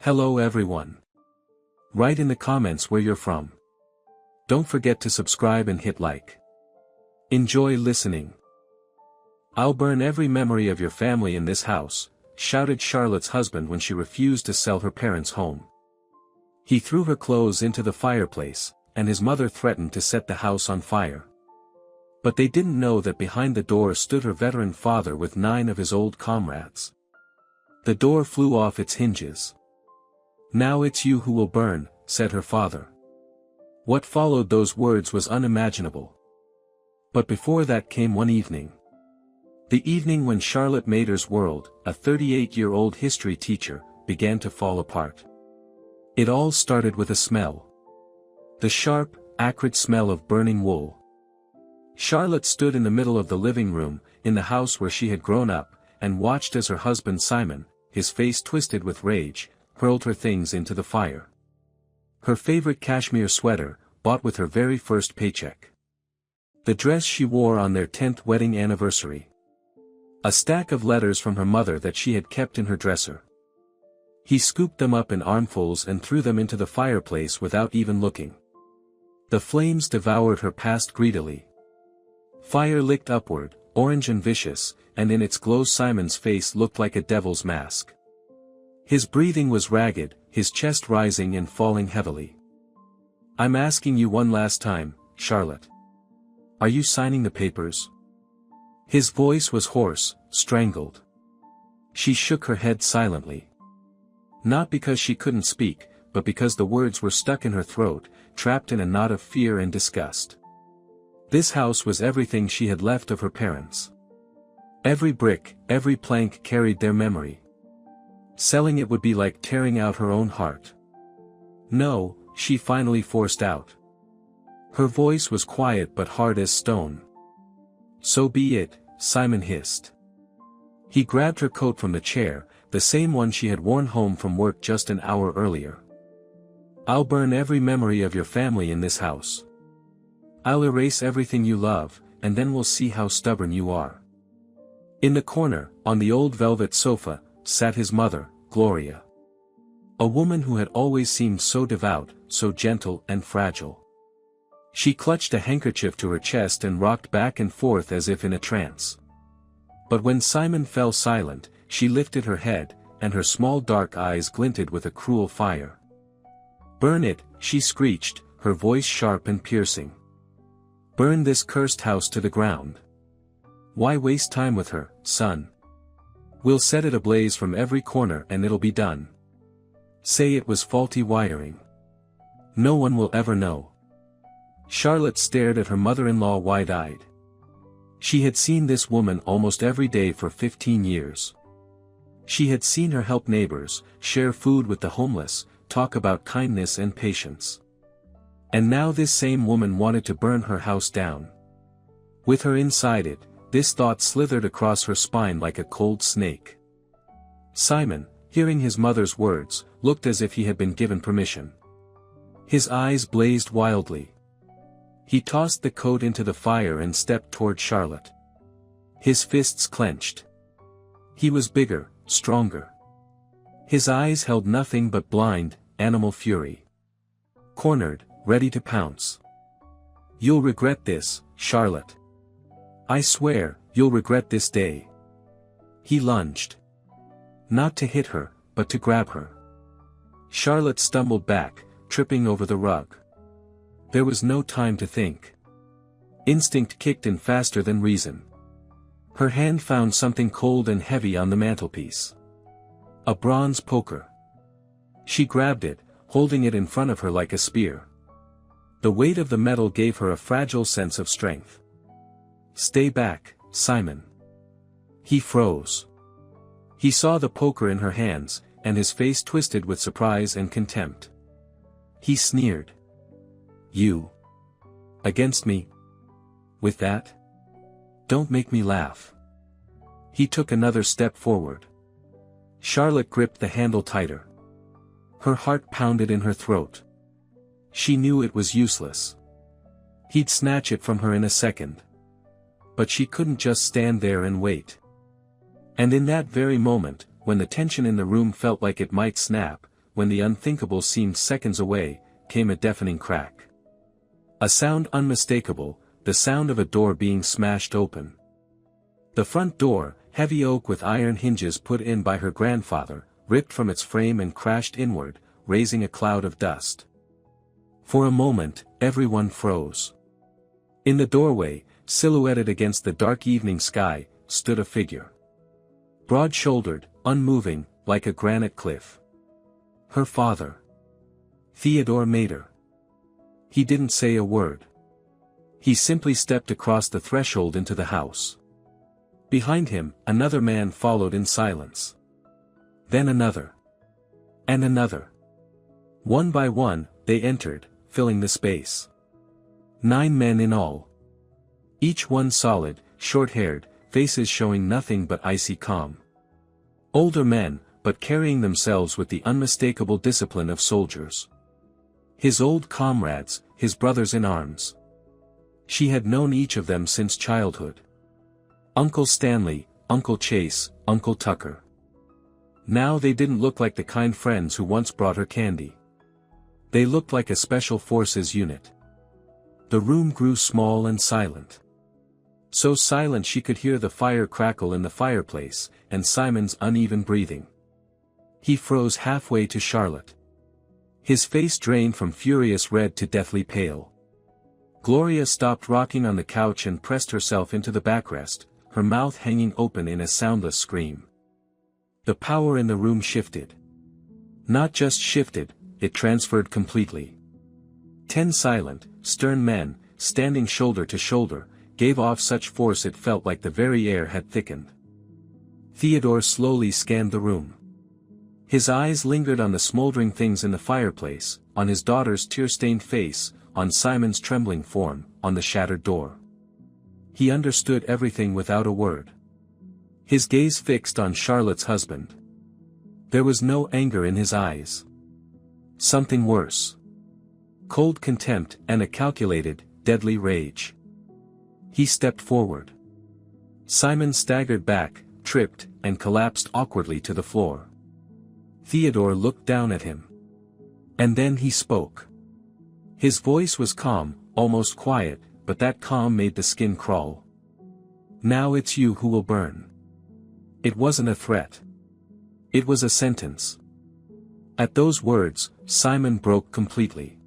Hello everyone. Write in the comments where you're from. Don't forget to subscribe and hit like. Enjoy listening. "I'll burn every memory of your family in this house," shouted Charlotte's husband when she refused to sell her parents' home. He threw her clothes into the fireplace, and his mother threatened to set the house on fire. But they didn't know that behind the door stood her veteran father with 9 of his old comrades. The door flew off its hinges. "Now it's you who will burn," said her father. What followed those words was unimaginable. But before that came one evening. The evening when Charlotte Mader's world, a 38-year-old history teacher, began to fall apart. It all started with a smell. The sharp, acrid smell of burning wool. Charlotte stood in the middle of the living room, in the house where she had grown up, and watched as her husband Simon, his face twisted with rage, hurled her things into the fire. Her favorite cashmere sweater, bought with her very first paycheck. The dress she wore on their 10th wedding anniversary. A stack of letters from her mother that she had kept in her dresser. He scooped them up in armfuls and threw them into the fireplace without even looking. The flames devoured her past greedily. Fire licked upward, orange and vicious, and in its glow Simon's face looked like a devil's mask. His breathing was ragged, his chest rising and falling heavily. "I'm asking you one last time, Charlotte. Are you signing the papers?" His voice was hoarse, strangled. She shook her head silently. Not because she couldn't speak, but because the words were stuck in her throat, trapped in a knot of fear and disgust. This house was everything she had left of her parents. Every brick, every plank carried their memory. Selling it would be like tearing out her own heart. "No," she finally forced out. Her voice was quiet but hard as stone. "So be it," Simon hissed. He grabbed her coat from the chair, the same one she had worn home from work just an hour earlier. "I'll burn every memory of your family in this house. I'll erase everything you love, and then we'll see how stubborn you are." In the corner, on the old velvet sofa, sat his mother, Gloria. A woman who had always seemed so devout, so gentle and fragile. She clutched a handkerchief to her chest and rocked back and forth as if in a trance. But when Simon fell silent, she lifted her head, and her small dark eyes glinted with a cruel fire. "Burn it," she screeched, her voice sharp and piercing. "Burn this cursed house to the ground. Why waste time with her, son? We'll set it ablaze from every corner and it'll be done. Say it was faulty wiring. No one will ever know." Charlotte stared at her mother-in-law wide-eyed. She had seen this woman almost every day for 15 years. She had seen her help neighbors, share food with the homeless, talk about kindness and patience. And now this same woman wanted to burn her house down. With her inside it, this thought slithered across her spine like a cold snake. Simon, hearing his mother's words, looked as if he had been given permission. His eyes blazed wildly. He tossed the coat into the fire and stepped toward Charlotte. His fists clenched. He was bigger, stronger. His eyes held nothing but blind, animal fury. Cornered, ready to pounce. "You'll regret this, Charlotte. I swear, you'll regret this day." He lunged. Not to hit her, but to grab her. Charlotte stumbled back, tripping over the rug. There was no time to think. Instinct kicked in faster than reason. Her hand found something cold and heavy on the mantelpiece. A bronze poker. She grabbed it, holding it in front of her like a spear. The weight of the metal gave her a fragile sense of strength. "Stay back, Simon." He froze. He saw the poker in her hands, and his face twisted with surprise and contempt. He sneered. "You? Against me? With that? Don't make me laugh." He took another step forward. Charlotte gripped the handle tighter. Her heart pounded in her throat. She knew it was useless. He'd snatch it from her in a second. But she couldn't just stand there and wait. And in that very moment, when the tension in the room felt like it might snap, when the unthinkable seemed seconds away, came a deafening crack. A sound unmistakable, the sound of a door being smashed open. The front door, heavy oak with iron hinges put in by her grandfather, ripped from its frame and crashed inward, raising a cloud of dust. For a moment, everyone froze. In the doorway, silhouetted against the dark evening sky, stood a figure. Broad-shouldered, unmoving, like a granite cliff. Her father. Theodore Mater. He didn't say a word. He simply stepped across the threshold into the house. Behind him, another man followed in silence. Then another. And another. One by one, they entered, filling the space. 9 men in all. Each one solid, short-haired, faces showing nothing but icy calm. Older men, but carrying themselves with the unmistakable discipline of soldiers. His old comrades, his brothers in arms. She had known each of them since childhood. Uncle Stanley, Uncle Chase, Uncle Tucker. Now they didn't look like the kind friends who once brought her candy. They looked like a special forces unit. The room grew small and silent. So silent she could hear the fire crackle in the fireplace, and Simon's uneven breathing. He froze halfway to Charlotte. His face drained from furious red to deathly pale. Gloria stopped rocking on the couch and pressed herself into the backrest, her mouth hanging open in a soundless scream. The power in the room shifted. Not just shifted, it transferred completely. 10 silent, stern men, standing shoulder to shoulder, gave off such force it felt like the very air had thickened. Theodore slowly scanned the room. His eyes lingered on the smoldering things in the fireplace, on his daughter's tear-stained face, on Simon's trembling form, on the shattered door. He understood everything without a word. His gaze fixed on Charlotte's husband. There was no anger in his eyes. Something worse. Cold contempt and a calculated, deadly rage. He stepped forward. Simon staggered back, tripped, and collapsed awkwardly to the floor. Theodore looked down at him. And then he spoke. His voice was calm, almost quiet, but that calm made the skin crawl. Now it's you who will burn. It wasn't a threat. It was a sentence. At those words, Simon broke completely.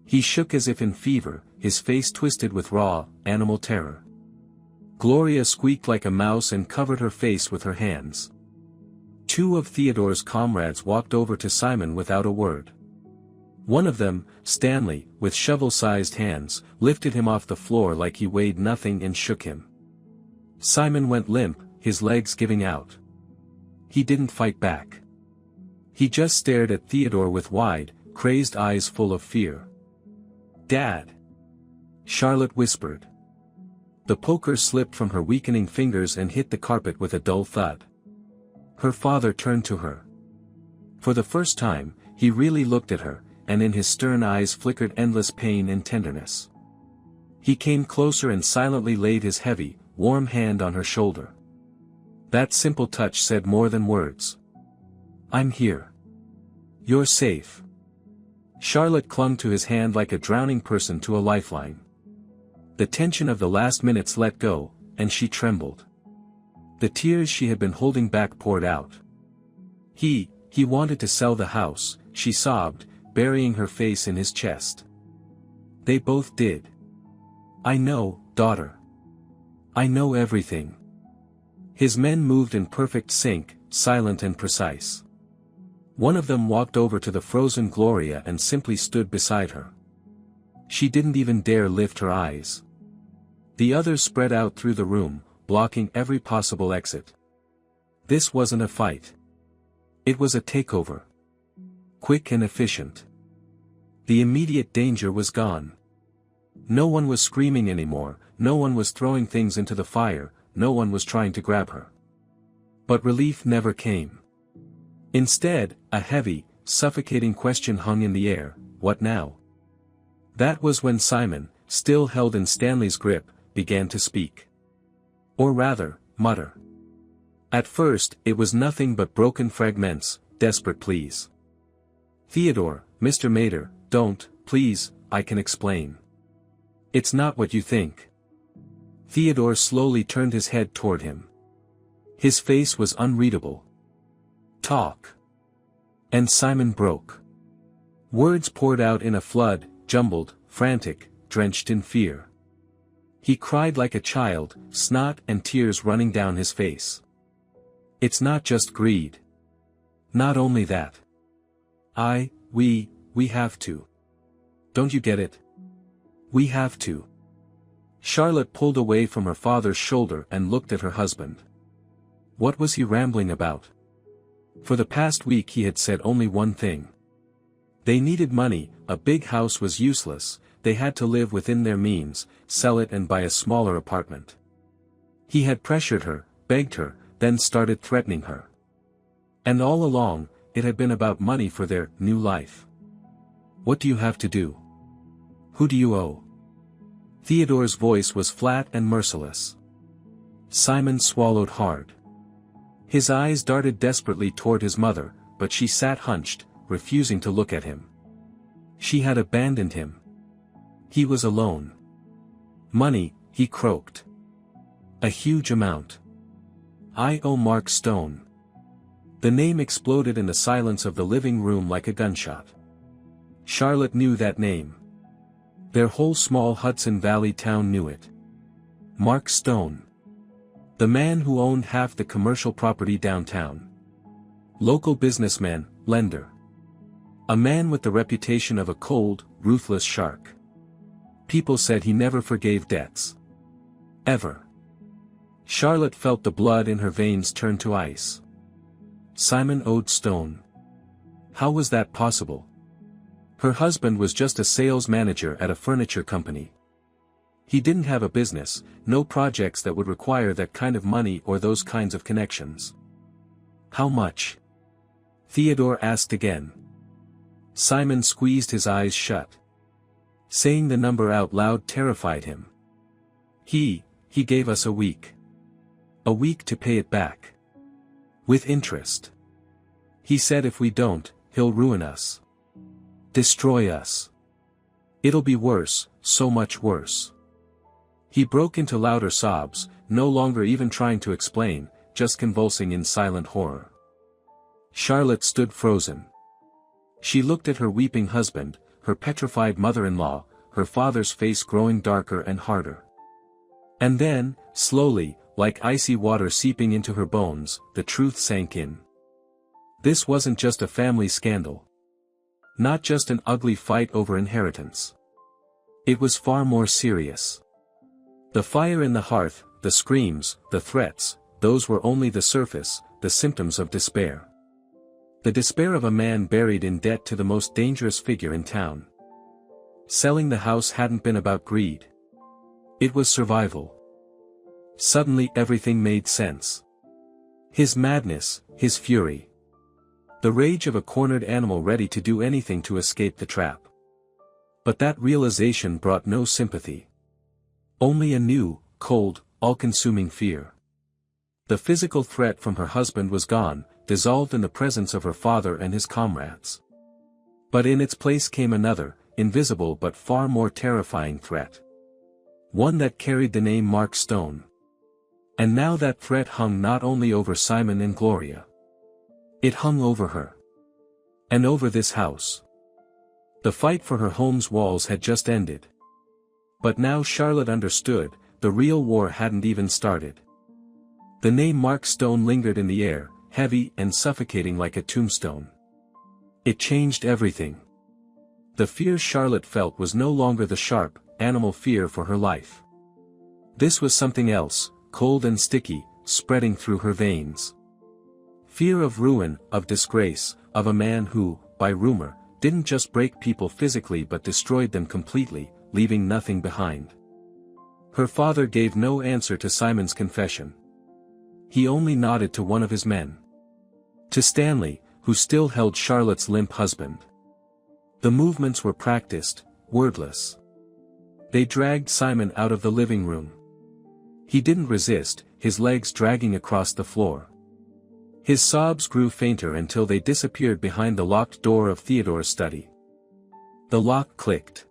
He shook as if in fever, his face twisted with raw, animal terror. Gloria squeaked like a mouse and covered her face with her hands. 2 of Theodore's comrades walked over to Simon without a word. One of them, Stanley, with shovel-sized hands, lifted him off the floor like he weighed nothing and shook him. Simon went limp, his legs giving out. He didn't fight back. He just stared at Theodore with wide, crazed eyes full of fear. "Dad!" Charlotte whispered. The poker slipped from her weakening fingers and hit the carpet with a dull thud. Her father turned to her. For the first time, he really looked at her, and in his stern eyes flickered endless pain and tenderness. He came closer and silently laid his heavy, warm hand on her shoulder. That simple touch said more than words. "I'm here. You're safe." Charlotte clung to his hand like a drowning person to a lifeline. The tension of the last minutes let go, and she trembled. The tears she had been holding back poured out. He wanted to sell the house, she sobbed, burying her face in his chest. They both did. "I know, daughter. I know everything." His men moved in perfect sync, silent and precise. One of them walked over to the frozen Gloria and simply stood beside her. She didn't even dare lift her eyes. The others spread out through the room, blocking every possible exit. This wasn't a fight. It was a takeover. Quick and efficient. The immediate danger was gone. No one was screaming anymore, no one was throwing things into the fire, no one was trying to grab her. But relief never came. Instead, a heavy, suffocating question hung in the air: what now? That was when Simon, still held in Stanley's grip, began to speak. Or rather, mutter. At first, it was nothing but broken fragments, desperate pleas. Theodore, Mr. Mater, don't, please, I can explain. It's not what you think. Theodore slowly turned his head toward him. His face was unreadable. Talk. And Simon broke. Words poured out in a flood, jumbled, frantic, drenched in fear. He cried like a child, snot and tears running down his face. It's not just greed. Not only that. We have to. Don't you get it? We have to. Charlotte pulled away from her father's shoulder and looked at her husband. What was he rambling about? For the past week he had said only one thing. They needed money, a big house was useless, they had to live within their means, sell it and buy a smaller apartment. He had pressured her, begged her, then started threatening her. And all along, it had been about money for their new life. What do you have to do? Who do you owe? Theodore's voice was flat and merciless. Simon swallowed hard. His eyes darted desperately toward his mother, but she sat hunched, refusing to look at him. She had abandoned him. He was alone. Money, he croaked. A huge amount. I owe Mark Stone. The name exploded in the silence of the living room like a gunshot. Charlotte knew that name. Their whole small Hudson Valley town knew it. Mark Stone. The man who owned half the commercial property downtown. Local businessman, lender. A man with the reputation of a cold, ruthless shark. People said he never forgave debts. Ever. Charlotte felt the blood in her veins turn to ice. Simon owed Stone. How was that possible? Her husband was just a sales manager at a furniture company. He didn't have a business, no projects that would require that kind of money or those kinds of connections. How much? Theodore asked again. Simon squeezed his eyes shut. Saying the number out loud terrified him. He gave us a week. A week to pay it back. With interest. He said if we don't, he'll ruin us. Destroy us. It'll be worse, so much worse. He broke into louder sobs, no longer even trying to explain, just convulsing in silent horror. Charlotte stood frozen. She looked at her weeping husband, her petrified mother-in-law, her father's face growing darker and harder. And then, slowly, like icy water seeping into her bones, the truth sank in. This wasn't just a family scandal. Not just an ugly fight over inheritance. It was far more serious. The fire in the hearth, the screams, the threats, those were only the surface, the symptoms of despair. The despair of a man buried in debt to the most dangerous figure in town. Selling the house hadn't been about greed. It was survival. Suddenly everything made sense. His madness, his fury. The rage of a cornered animal ready to do anything to escape the trap. But that realization brought no sympathy. Only a new, cold, all-consuming fear. The physical threat from her husband was gone, dissolved in the presence of her father and his comrades. But in its place came another, invisible but far more terrifying threat. One that carried the name Mark Stone. And now that threat hung not only over Simon and Gloria. It hung over her. And over this house. The fight for her home's walls had just ended. But now Charlotte understood, the real war hadn't even started. The name Mark Stone lingered in the air, heavy and suffocating like a tombstone. It changed everything. The fear Charlotte felt was no longer the sharp, animal fear for her life. This was something else, cold and sticky, spreading through her veins. Fear of ruin, of disgrace, of a man who, by rumor, didn't just break people physically but destroyed them completely, leaving nothing behind. Her father gave no answer to Simon's confession. He only nodded to one of his men. To Stanley, who still held Charlotte's limp husband. The movements were practiced, wordless. They dragged Simon out of the living room. He didn't resist, his legs dragging across the floor. His sobs grew fainter until they disappeared behind the locked door of Theodore's study. The lock clicked.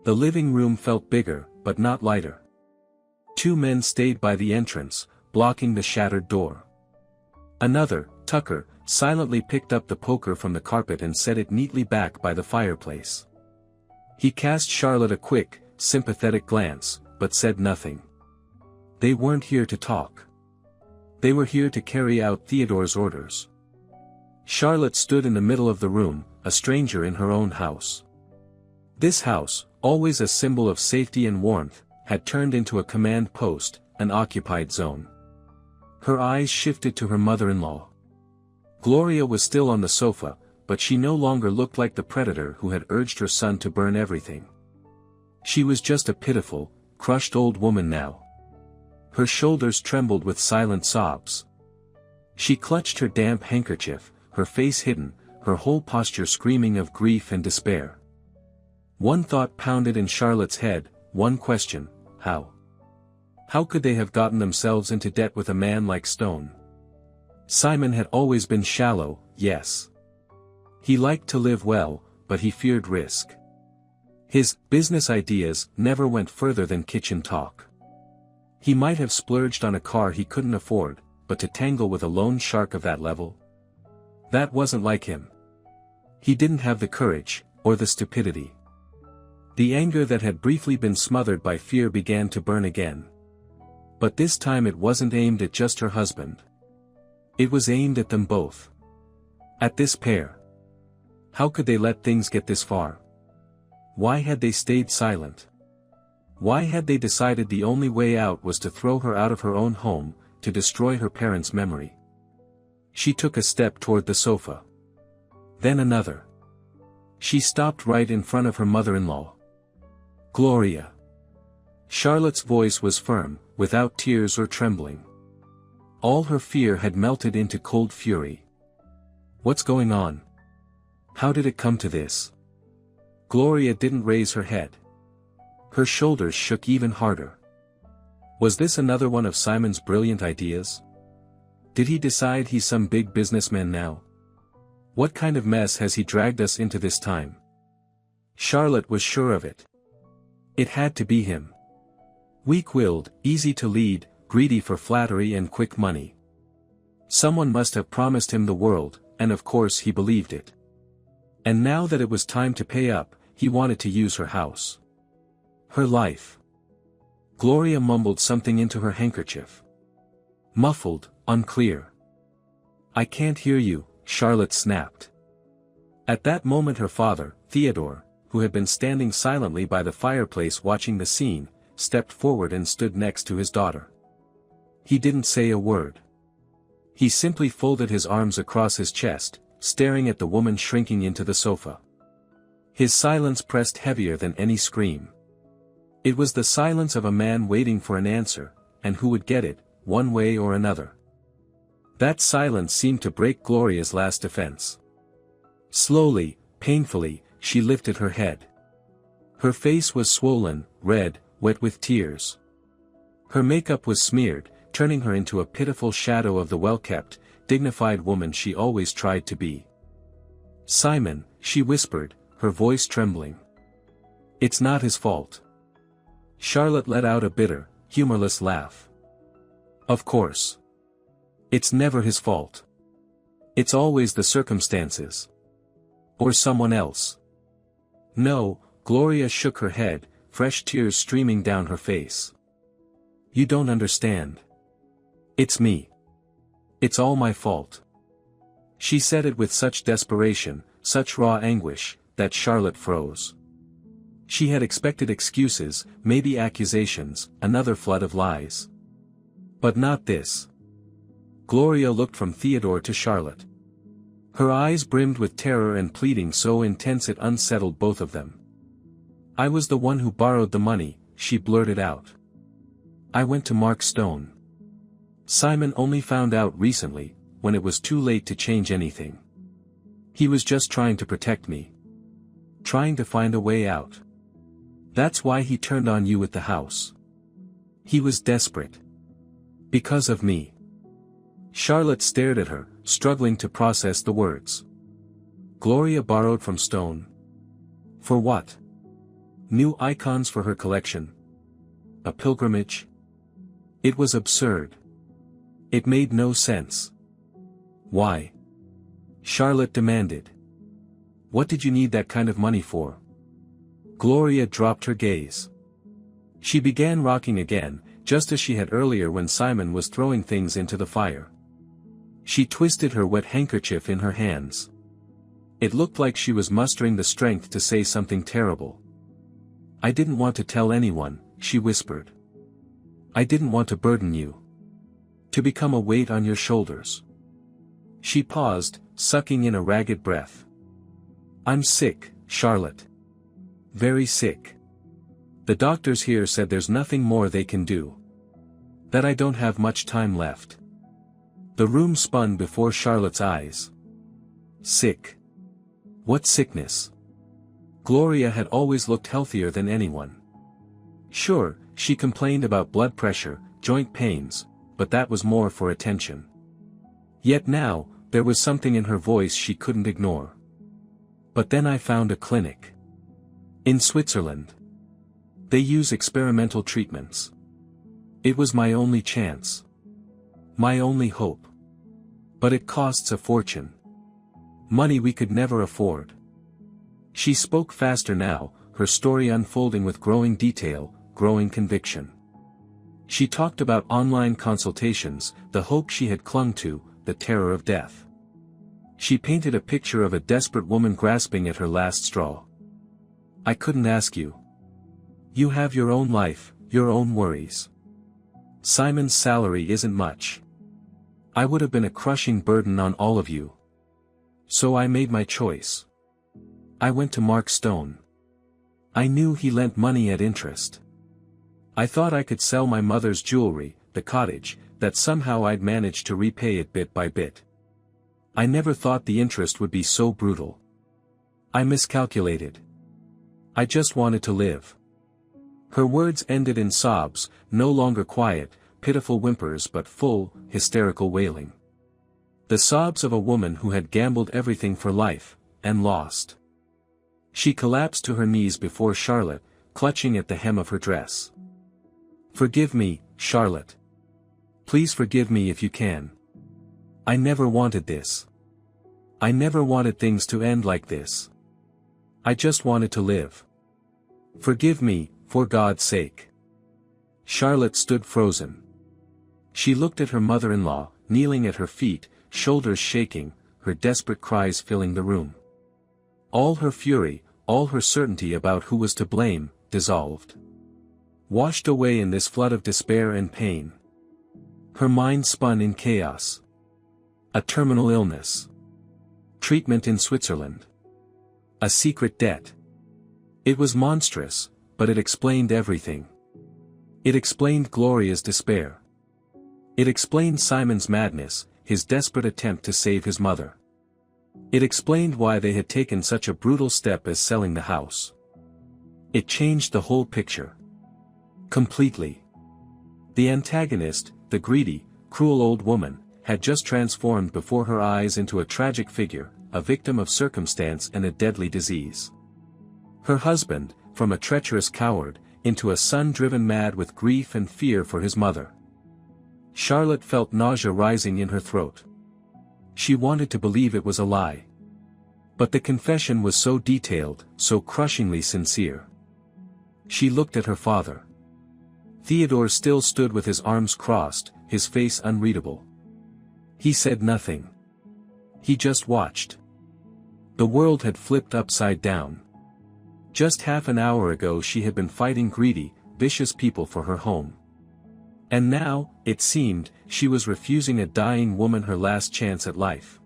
The living room felt bigger, but not lighter. Two men stayed by the entrance, blocking the shattered door. Another, Tucker, silently picked up the poker from the carpet and set it neatly back by the fireplace. He cast Charlotte a quick, sympathetic glance, but said nothing. They weren't here to talk. They were here to carry out Theodore's orders. Charlotte stood in the middle of the room, a stranger in her own house. This house, always a symbol of safety and warmth, had turned into a command post, an occupied zone. Her eyes shifted to her mother-in-law. Gloria was still on the sofa, but she no longer looked like the predator who had urged her son to burn everything. She was just a pitiful, crushed old woman now. Her shoulders trembled with silent sobs. She clutched her damp handkerchief, her face hidden, her whole posture screaming of grief and despair. One thought pounded in Charlotte's head, one question: how? How could they have gotten themselves into debt with a man like Stone? Simon had always been shallow, yes. He liked to live well, but he feared risk. His business ideas never went further than kitchen talk. He might have splurged on a car he couldn't afford, but to tangle with a loan shark of that level? That wasn't like him. He didn't have the courage, or the stupidity. The anger that had briefly been smothered by fear began to burn again. But this time it wasn't aimed at just her husband. It was aimed at them both. At this pair. How could they let things get this far? Why had they stayed silent? Why had they decided the only way out was to throw her out of her own home, to destroy her parents' memory? She took a step toward the sofa. Then another. She stopped right in front of her mother-in-law. Gloria. Charlotte's voice was firm, without tears or trembling. All her fear had melted into cold fury. What's going on? How did it come to this? Gloria didn't raise her head. Her shoulders shook even harder. Was this another one of Simon's brilliant ideas? Did he decide he's some big businessman now? What kind of mess has he dragged us into this time? Charlotte was sure of it. It had to be him. Weak-willed, easy to lead, greedy for flattery and quick money. Someone must have promised him the world, and of course he believed it. And now that it was time to pay up, he wanted to use her house. Her life. Gloria mumbled something into her handkerchief. Muffled, unclear. I can't hear you, Charlotte snapped. At that moment her father, Theodore, who had been standing silently by the fireplace watching the scene, stepped forward and stood next to his daughter. He didn't say a word. He simply folded his arms across his chest, staring at the woman shrinking into the sofa. His silence pressed heavier than any scream. It was the silence of a man waiting for an answer, and who would get it, one way or another. That silence seemed to break Gloria's last defense. Slowly, painfully, she lifted her head. Her face was swollen, red, wet with tears. Her makeup was smeared, turning her into a pitiful shadow of the well-kept, dignified woman she always tried to be. Simon, she whispered, her voice trembling. It's not his fault. Charlotte let out a bitter, humorless laugh. Of course. It's never his fault. It's always the circumstances. Or someone else. No, Gloria shook her head, fresh tears streaming down her face. You don't understand. It's me. It's all my fault. She said it with such desperation, such raw anguish, that Charlotte froze. She had expected excuses, maybe accusations, another flood of lies. But not this. Gloria looked from Theodore to Charlotte. Her eyes brimmed with terror and pleading so intense it unsettled both of them. I was the one who borrowed the money, she blurted out. I went to Mark Stone. Simon only found out recently, when it was too late to change anything. He was just trying to protect me. Trying to find a way out. That's why he turned on you at the house. He was desperate. Because of me. Charlotte stared at her, struggling to process the words. Gloria borrowed from Stone. For what? New icons for her collection? A pilgrimage? It was absurd. It made no sense. Why? Charlotte demanded. What did you need that kind of money for? Gloria dropped her gaze. She began rocking again, just as she had earlier when Simon was throwing things into the fire. She twisted her wet handkerchief in her hands. It looked like she was mustering the strength to say something terrible. I didn't want to tell anyone, she whispered. I didn't want to burden you. To become a weight on your shoulders. She paused, sucking in a ragged breath. I'm sick, Charlotte. Very sick. The doctors here said there's nothing more they can do. That I don't have much time left. The room spun before Charlotte's eyes. Sick. What sickness? Gloria had always looked healthier than anyone. Sure, she complained about blood pressure, joint pains, but that was more for attention. Yet now, there was something in her voice she couldn't ignore. But then I found a clinic. In Switzerland. They use experimental treatments. It was my only chance. My only hope. But it costs a fortune. Money we could never afford. She spoke faster now, her story unfolding with growing detail, growing conviction. She talked about online consultations, the hope she had clung to, the terror of death. She painted a picture of a desperate woman grasping at her last straw. I couldn't ask you. You have your own life, your own worries. Simon's salary isn't much. I would have been a crushing burden on all of you. So I made my choice. I went to Mark Stone. I knew he lent money at interest. I thought I could sell my mother's jewelry, the cottage, that somehow I'd manage to repay it bit by bit. I never thought the interest would be so brutal. I miscalculated. I just wanted to live. Her words ended in sobs, no longer quiet, pitiful whimpers but full, hysterical wailing. The sobs of a woman who had gambled everything for life, and lost. She collapsed to her knees before Charlotte, clutching at the hem of her dress. Forgive me, Charlotte. Please forgive me if you can. I never wanted this. I never wanted things to end like this. I just wanted to live. Forgive me, for God's sake. Charlotte stood frozen. She looked at her mother-in-law, kneeling at her feet, shoulders shaking, her desperate cries filling the room. All her fury, all her certainty about who was to blame, dissolved. Washed away in this flood of despair and pain. Her mind spun in chaos. A terminal illness. Treatment in Switzerland. A secret debt. It was monstrous, but it explained everything. It explained Gloria's despair. It explained Simon's madness, his desperate attempt to save his mother. It explained why they had taken such a brutal step as selling the house. It changed the whole picture. Completely. The antagonist, the greedy, cruel old woman, had just transformed before her eyes into a tragic figure, a victim of circumstance and a deadly disease. Her husband, from a treacherous coward, into a son driven mad with grief and fear for his mother. Charlotte felt nausea rising in her throat. She wanted to believe it was a lie. But the confession was so detailed, so crushingly sincere. She looked at her father. Theodore still stood with his arms crossed, his face unreadable. He said nothing. He just watched. The world had flipped upside down. Just half an hour ago she had been fighting greedy, vicious people for her home. And now, it seemed, she was refusing a dying woman her last chance at life.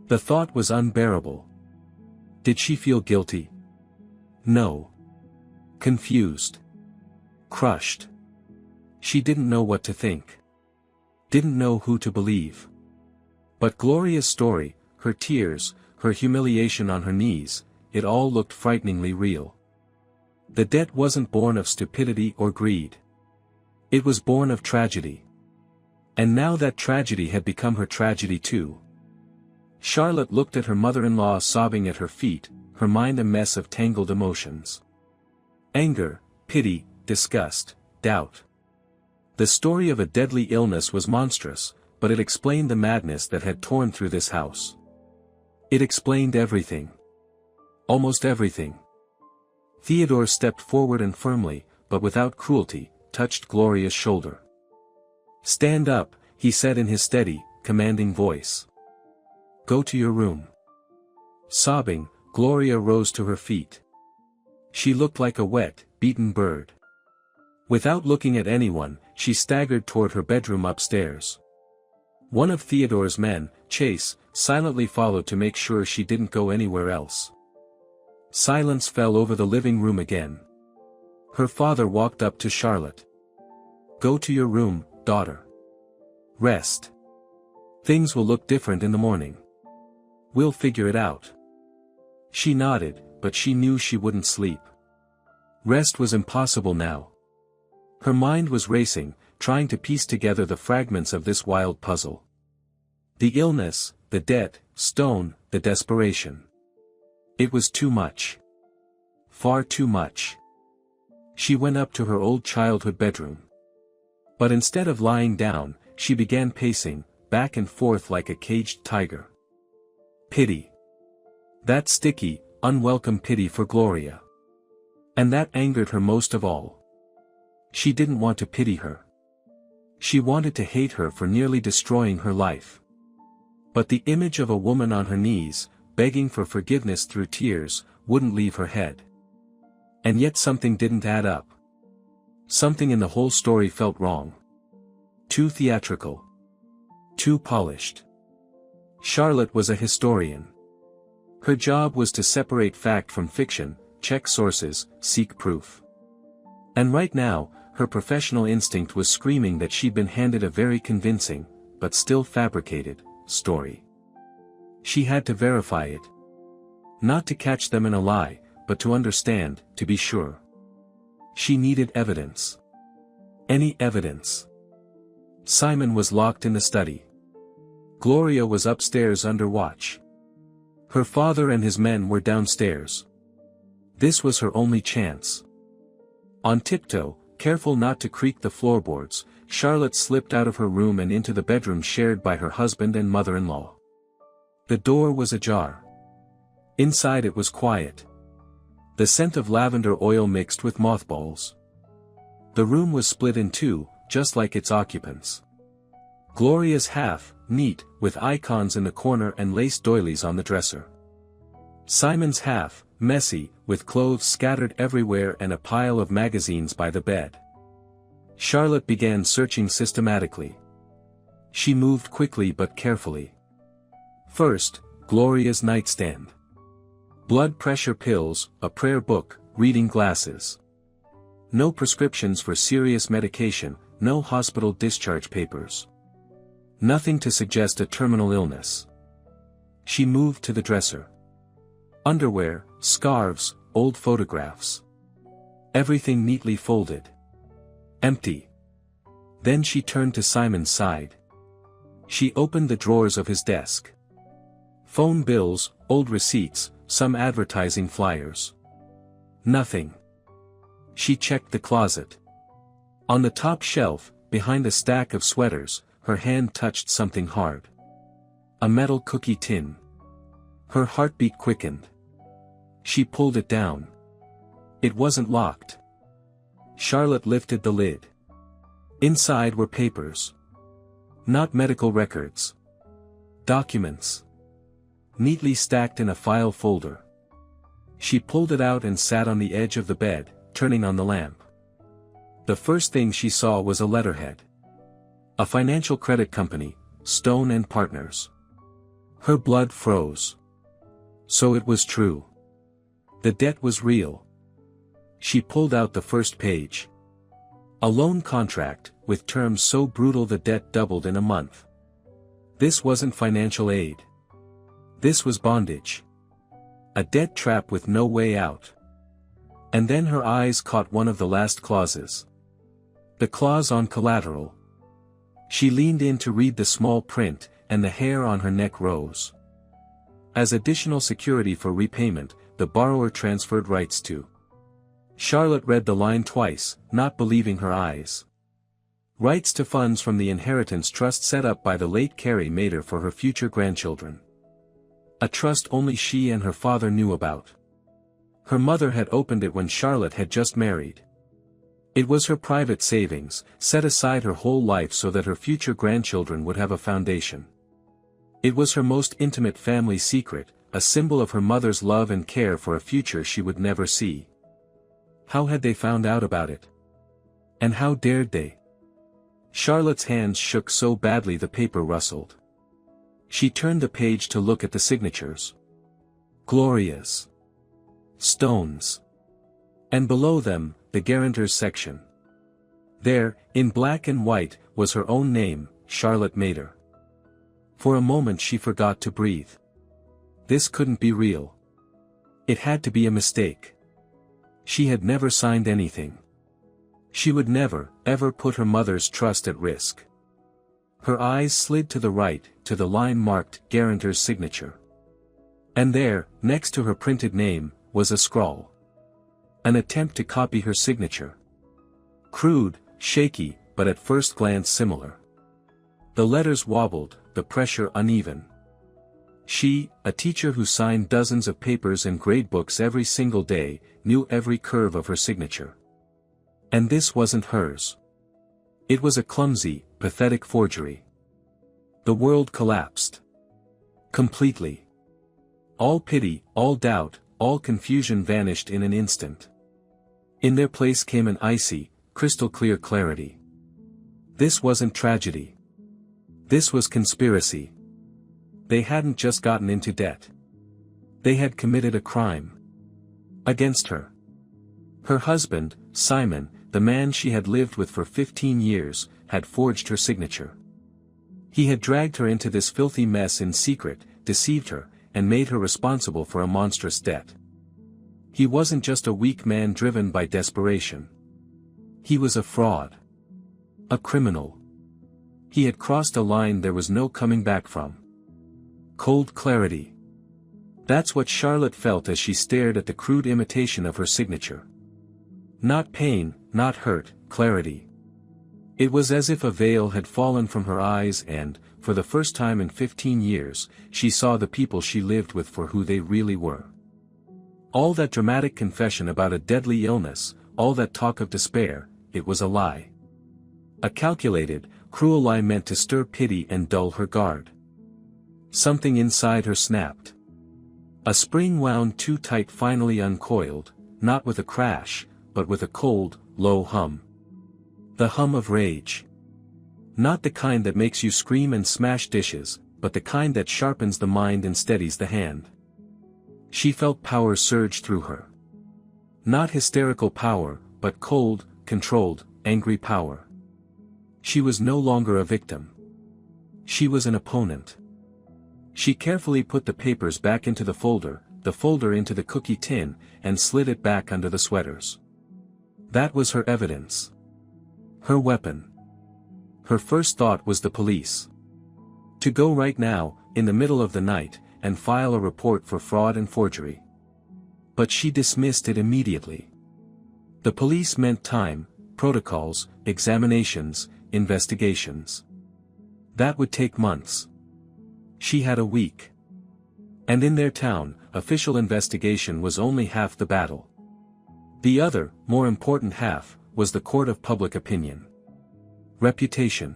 The thought was unbearable. Did she feel guilty? No. Confused. Crushed. She didn't know what to think. Didn't know who to believe. But Gloria's story, her tears, her humiliation on her knees, it all looked frighteningly real. The debt wasn't born of stupidity or greed. It was born of tragedy. And now that tragedy had become her tragedy too. Charlotte looked at her mother-in-law sobbing at her feet, her mind a mess of tangled emotions. Anger, pity, disgust, doubt. The story of a deadly illness was monstrous, but it explained the madness that had torn through this house. It explained everything. Almost everything. Theodore stepped forward and firmly, but without cruelty, touched Gloria's shoulder. "Stand up," he said in his steady, commanding voice. "Go to your room." Sobbing, Gloria rose to her feet. She looked like a wet, beaten bird. Without looking at anyone, she staggered toward her bedroom upstairs. One of Theodore's men, Chase, silently followed to make sure she didn't go anywhere else. Silence fell over the living room again. Her father walked up to Charlotte. "Go to your room, daughter. Rest. Things will look different in the morning. We'll figure it out." She nodded, but she knew she wouldn't sleep. Rest was impossible now. Her mind was racing, trying to piece together the fragments of this wild puzzle. The illness, the debt, Stone, the desperation. It was too much. Far too much. She went up to her old childhood bedroom. But instead of lying down, she began pacing, back and forth like a caged tiger. Pity. That sticky, unwelcome pity for Gloria. And that angered her most of all. She didn't want to pity her. She wanted to hate her for nearly destroying her life. But the image of a woman on her knees, begging for forgiveness through tears, wouldn't leave her head. And yet something didn't add up. Something in the whole story felt wrong. Too theatrical. Too polished. Charlotte was a historian. Her job was to separate fact from fiction, check sources, seek proof. And right now, her professional instinct was screaming that she'd been handed a very convincing, but still fabricated, story. She had to verify it. Not to catch them in a lie, but to understand, to be sure. She needed evidence. Any evidence. Simon was locked in the study. Gloria was upstairs under watch. Her father and his men were downstairs. This was her only chance. On tiptoe, careful not to creak the floorboards, Charlotte slipped out of her room and into the bedroom shared by her husband and mother-in-law. The door was ajar. Inside it was quiet. The scent of lavender oil mixed with mothballs. The room was split in two, just like its occupants. Gloria's half, neat, with icons in the corner and lace doilies on the dresser. Simon's half, messy, with clothes scattered everywhere and a pile of magazines by the bed. Charlotte began searching systematically. She moved quickly but carefully. First, Gloria's nightstand. Blood pressure pills, a prayer book, reading glasses. No prescriptions for serious medication, no hospital discharge papers. Nothing to suggest a terminal illness. She moved to the dresser. Underwear, scarves, old photographs. Everything neatly folded. Empty. Then she turned to Simon's side. She opened the drawers of his desk. Phone bills, old receipts, some advertising flyers. Nothing. She checked the closet. On the top shelf, behind a stack of sweaters, her hand touched something hard. A metal cookie tin. Her heartbeat quickened. She pulled it down. It wasn't locked. Charlotte lifted the lid. Inside were papers. Not medical records. Documents. Neatly stacked in a file folder. She pulled it out and sat on the edge of the bed, turning on the lamp. The first thing she saw was a letterhead. A financial credit company, Stone and Partners. Her blood froze. So it was true. The debt was real. She pulled out the first page. A loan contract, with terms so brutal the debt doubled in a month. This wasn't financial aid. This was bondage. A debt trap with no way out. And then her eyes caught one of the last clauses. The clause on collateral. She leaned in to read the small print, and the hair on her neck rose. As additional security for repayment, the borrower transferred rights to. Charlotte read the line twice, not believing her eyes. Rights to funds from the inheritance trust set up by the late Carrie Mater for her future grandchildren. A trust only she and her father knew about. Her mother had opened it when Charlotte had just married. It was her private savings, set aside her whole life so that her future grandchildren would have a foundation. It was her most intimate family secret, a symbol of her mother's love and care for a future she would never see. How had they found out about it? And how dared they? Charlotte's hands shook so badly the paper rustled. She turned the page to look at the signatures. Gloria's. Stone's. And below them, the guarantors section. There, in black and white, was her own name, Charlotte Mater. For a moment she forgot to breathe. This couldn't be real. It had to be a mistake. She had never signed anything. She would never, ever put her mother's trust at risk. Her eyes slid to the right, to the line marked guarantor's signature. And there, next to her printed name, was a scrawl. An attempt to copy her signature. Crude, shaky, but at first glance similar. The letters wobbled, the pressure uneven. She, a teacher who signed dozens of papers and gradebooks every single day, knew every curve of her signature. And this wasn't hers. It was a clumsy, pathetic forgery. The world collapsed. Completely. All pity, all doubt, all confusion vanished in an instant. In their place came an icy, crystal-clear clarity. This wasn't tragedy. This was conspiracy. They hadn't just gotten into debt. They had committed a crime. Against her. Her husband, Simon, the man she had lived with for 15 years, had forged her signature. He had dragged her into this filthy mess in secret, deceived her, and made her responsible for a monstrous debt. He wasn't just a weak man driven by desperation. He was a fraud. A criminal. He had crossed a line there was no coming back from. Cold clarity. That's what Charlotte felt as she stared at the crude imitation of her signature. Not pain, not hurt, clarity. It was as if a veil had fallen from her eyes and, for the first time in 15 years, she saw the people she lived with for who they really were. All that dramatic confession about a deadly illness, all that talk of despair, it was a lie. A calculated, cruel lie meant to stir pity and dull her guard. Something inside her snapped. A spring wound too tight finally uncoiled, not with a crash, but with a cold, low hum. The hum of rage. Not the kind that makes you scream and smash dishes, but the kind that sharpens the mind and steadies the hand. She felt power surge through her. Not hysterical power, but cold, controlled, angry power. She was no longer a victim. She was an opponent. She carefully put the papers back into the folder into the cookie tin, and slid it back under the sweaters. That was her evidence. Her weapon. Her first thought was the police. To go right now, in the middle of the night, and file a report for fraud and forgery. But she dismissed it immediately. The police meant time, protocols, examinations, investigations. That would take months. She had a week. And in their town, official investigation was only half the battle. The other, more important half, was the court of public opinion. Reputation.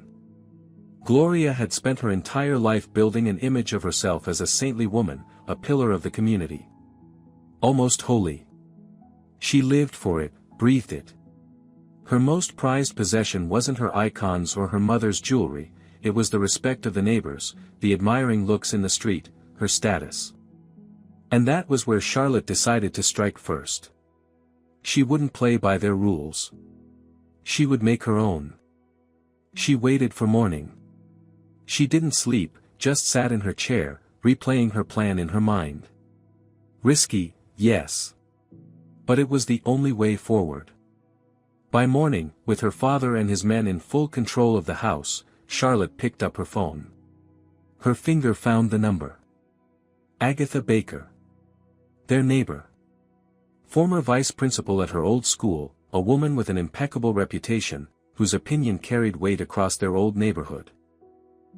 Gloria had spent her entire life building an image of herself as a saintly woman, a pillar of the community. Almost holy. She lived for it, breathed it. Her most prized possession wasn't her icons or her mother's jewelry, it was the respect of the neighbors, the admiring looks in the street, her status. And that was where Charlotte decided to strike first. She wouldn't play by their rules. She would make her own. She waited for morning. She didn't sleep, just sat in her chair, replaying her plan in her mind. Risky, yes. But it was the only way forward. By morning, with her father and his men in full control of the house, Charlotte picked up her phone. Her finger found the number. Agatha Baker. Their neighbor. Former vice principal at her old school, a woman with an impeccable reputation, whose opinion carried weight across their old neighborhood.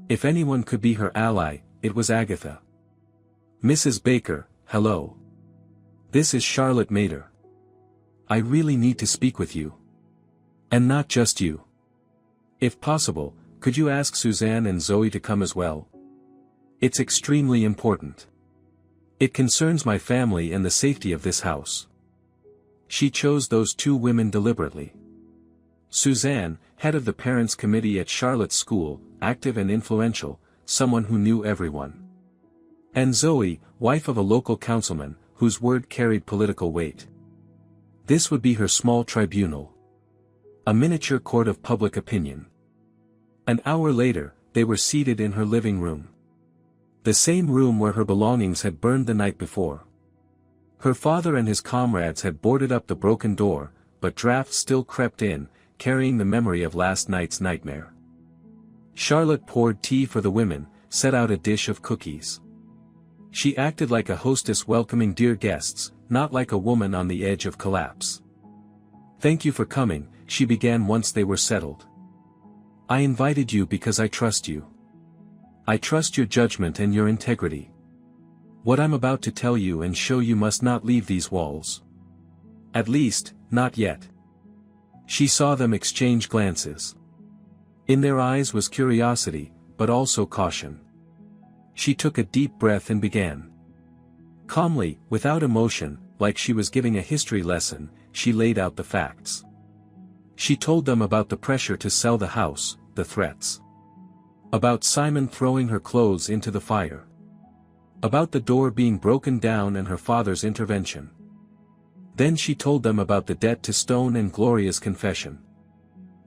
If anyone could be her ally, it was Agatha. Mrs. Baker, hello. This is Charlotte Mader. I really need to speak with you. And not just you. If possible, could you ask Suzanne and Zoe to come as well? It's extremely important. It concerns my family and the safety of this house. She chose those two women deliberately. Suzanne, head of the parents' committee at Charlotte's school, active and influential, someone who knew everyone. And Zoe, wife of a local councilman, whose word carried political weight. This would be her small tribunal. A miniature court of public opinion. An hour later, they were seated in her living room. The same room where her belongings had burned the night before. Her father and his comrades had boarded up the broken door, but drafts still crept in, carrying the memory of last night's nightmare. Charlotte poured tea for the women, set out a dish of cookies. She acted like a hostess welcoming dear guests, not like a woman on the edge of collapse. Thank you for coming, she began once they were settled. I invited you because I trust you. I trust your judgment and your integrity. What I'm about to tell you and show you must not leave these walls. At least, not yet. She saw them exchange glances. In their eyes was curiosity, but also caution. She took a deep breath and began. Calmly, without emotion, like she was giving a history lesson, she laid out the facts. She told them about the pressure to sell the house, the threats. About Simon throwing her clothes into the fire. About the door being broken down and her father's intervention. Then she told them about the debt to Stone and Gloria's confession.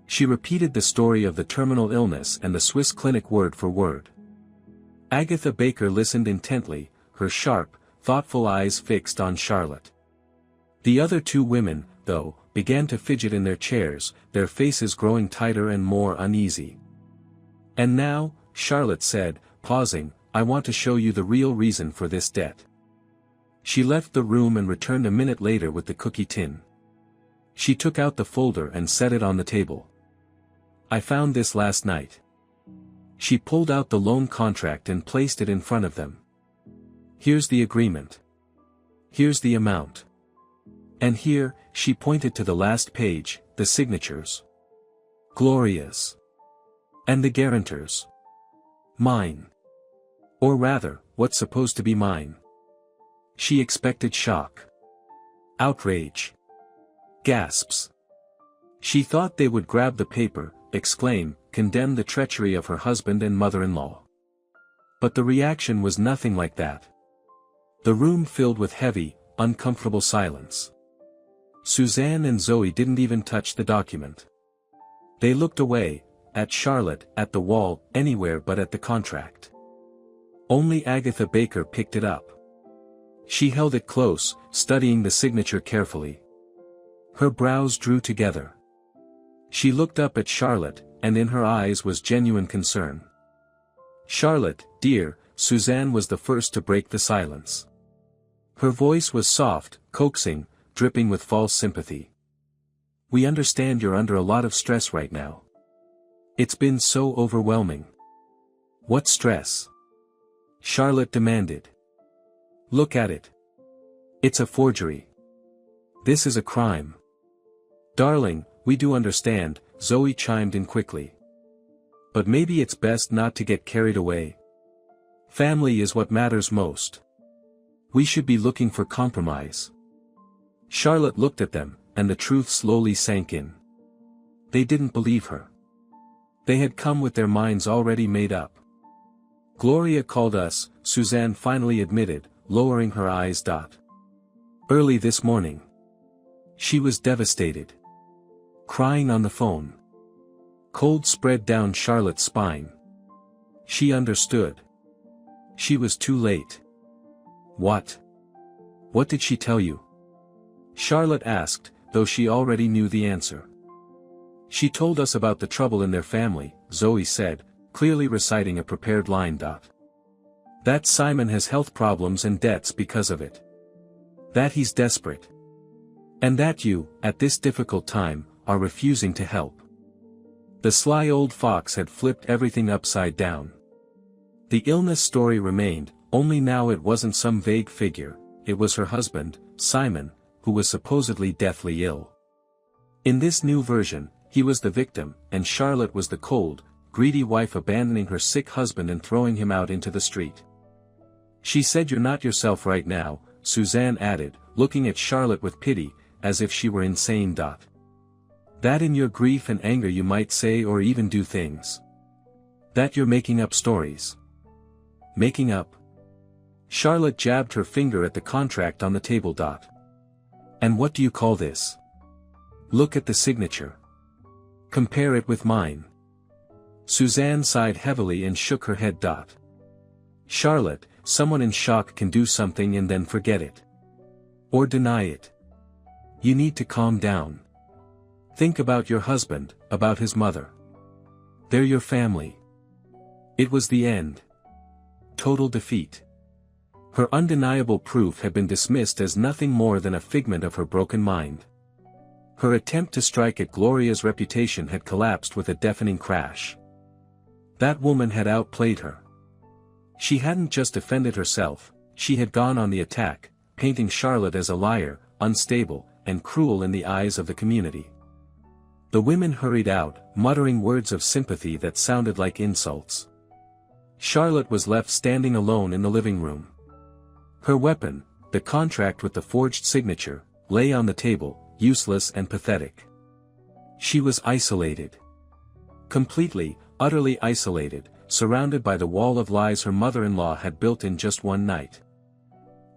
She repeated the story of the terminal illness and the Swiss clinic word for word. Agatha Baker listened intently, her sharp, thoughtful eyes fixed on Charlotte. The other two women, though, began to fidget in their chairs, their faces growing tighter and more uneasy. And now, Charlotte said, pausing, I want to show you the real reason for this debt. She left the room and returned a minute later with the cookie tin. She took out the folder and set it on the table. I found this last night. She pulled out the loan contract and placed it in front of them. Here's the agreement. Here's the amount. And here, she pointed to the last page, the signatures. Gloria's. And the guarantors. Mine. Or rather, what's supposed to be mine. She expected shock. Outrage. Gasps. She thought they would grab the paper, exclaim, condemn the treachery of her husband and mother-in-law. But the reaction was nothing like that. The room filled with heavy, uncomfortable silence. Suzanne and Zoe didn't even touch the document. They looked away, at Charlotte, at the wall, anywhere but at the contract. Only Agatha Baker picked it up. She held it close, studying the signature carefully. Her brows drew together. She looked up at Charlotte, and in her eyes was genuine concern. Charlotte, dear, Suzanne was the first to break the silence. Her voice was soft, coaxing, dripping with false sympathy. We understand you're under a lot of stress right now. It's been so overwhelming. What stress? Charlotte demanded. Look at it. It's a forgery. This is a crime. Darling, we do understand, Zoe chimed in quickly. But maybe it's best not to get carried away. Family is what matters most. We should be looking for compromise. Charlotte looked at them, and the truth slowly sank in. They didn't believe her. They had come with their minds already made up. Gloria called us, Suzanne finally admitted, lowering her eyes. Early this morning. She was devastated. Crying on the phone. Cold spread down Charlotte's spine. She understood. She was too late. What? What did she tell you? Charlotte asked, though she already knew the answer. She told us about the trouble in their family, Zoe said, clearly reciting a prepared line. That Simon has health problems and debts because of it. That he's desperate. And that you, at this difficult time, are refusing to help. The sly old fox had flipped everything upside down. The illness story remained, only now it wasn't some vague figure, it was her husband, Simon, who was supposedly deathly ill. In this new version, he was the victim, and Charlotte was the cold, greedy wife abandoning her sick husband and throwing him out into the street. She said, "You're not yourself right now," Suzanne added, looking at Charlotte with pity, as if she were insane. That in your grief and anger you might say or even do things. That you're making up stories. Making up? Charlotte jabbed her finger at the contract on the table. And what do you call this? Look at the signature. Compare it with mine. Suzanne sighed heavily and shook her head. Charlotte, someone in shock can do something and then forget it. Or deny it. You need to calm down. Think about your husband, about his mother. They're your family. It was the end. Total defeat. Her undeniable proof had been dismissed as nothing more than a figment of her broken mind. Her attempt to strike at Gloria's reputation had collapsed with a deafening crash. That woman had outplayed her. She hadn't just defended herself, she had gone on the attack, painting Charlotte as a liar, unstable, and cruel in the eyes of the community. The women hurried out, muttering words of sympathy that sounded like insults. Charlotte was left standing alone in the living room. Her weapon, the contract with the forged signature, lay on the table, useless and pathetic. She was isolated. Completely, utterly isolated, surrounded by the wall of lies her mother-in-law had built in just one night.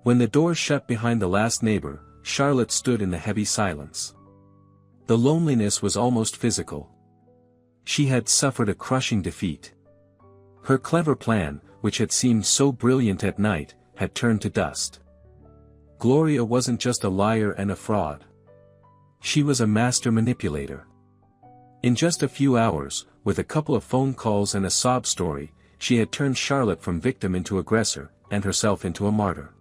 When the door shut behind the last neighbor, Charlotte stood in the heavy silence. The loneliness was almost physical. She had suffered a crushing defeat. Her clever plan, which had seemed so brilliant at night, had turned to dust. Gloria wasn't just a liar and a fraud. She was a master manipulator. In just a few hours, with a couple of phone calls and a sob story, she had turned Charlotte from victim into aggressor, and herself into a martyr.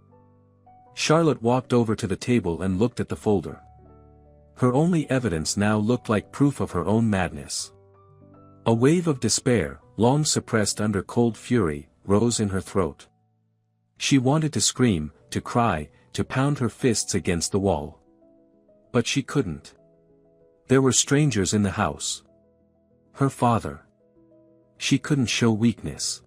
Charlotte walked over to the table and looked at the folder. Her only evidence now looked like proof of her own madness. A wave of despair, long suppressed under cold fury, rose in her throat. She wanted to scream, to cry, to pound her fists against the wall. But she couldn't. There were strangers in the house. Her father. She couldn't show weakness.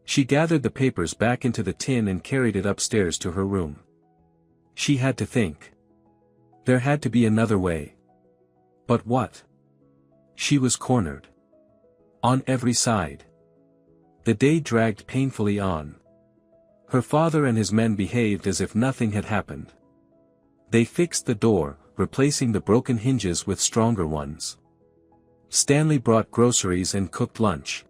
She gathered the papers back into the tin and carried it upstairs to her room. She had to think. There had to be another way. But what? She was cornered. On every side. The day dragged painfully on. Her father and his men behaved as if nothing had happened. They fixed the door, replacing the broken hinges with stronger ones. Stanley brought groceries and cooked lunch.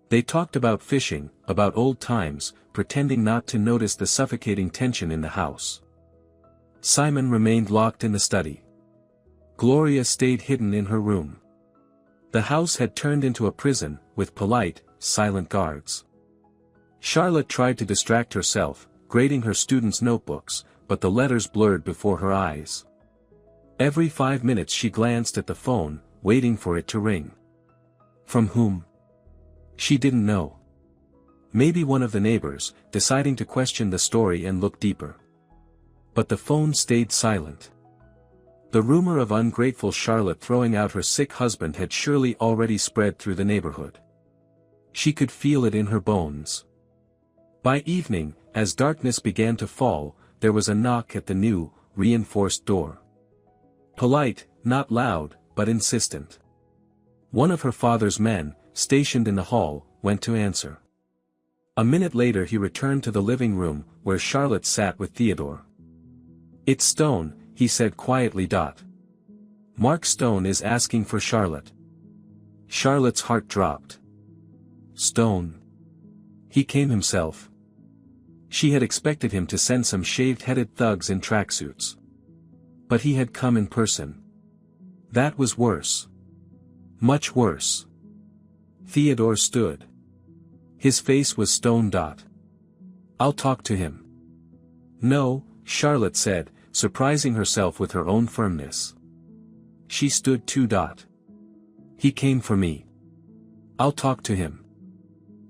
They talked about fishing, about old times, pretending not to notice the suffocating tension in the house. Simon remained locked in the study. Gloria stayed hidden in her room. The house had turned into a prison, with polite, silent guards. Charlotte tried to distract herself, grading her students' notebooks, but the letters blurred before her eyes. Every 5 minutes she glanced at the phone, waiting for it to ring. From whom? She didn't know. Maybe one of the neighbors, deciding to question the story and look deeper. But the phone stayed silent. The rumor of ungrateful Charlotte throwing out her sick husband had surely already spread through the neighborhood. She could feel it in her bones. By evening, as darkness began to fall, there was a knock at the new, reinforced door. Polite, not loud, but insistent. One of her father's men, stationed in the hall, went to answer. A minute later he returned to the living room, where Charlotte sat with Theodore. "It's Stone," he said quietly. "Mark Stone is asking for Charlotte." Charlotte's heart dropped. Stone. He came himself. She had expected him to send some shaved-headed thugs in tracksuits. But he had come in person. That was worse. Much worse. Theodore stood. His face was stone. I'll talk to him. No, Charlotte said, surprising herself with her own firmness. She stood too. He came for me. I'll talk to him.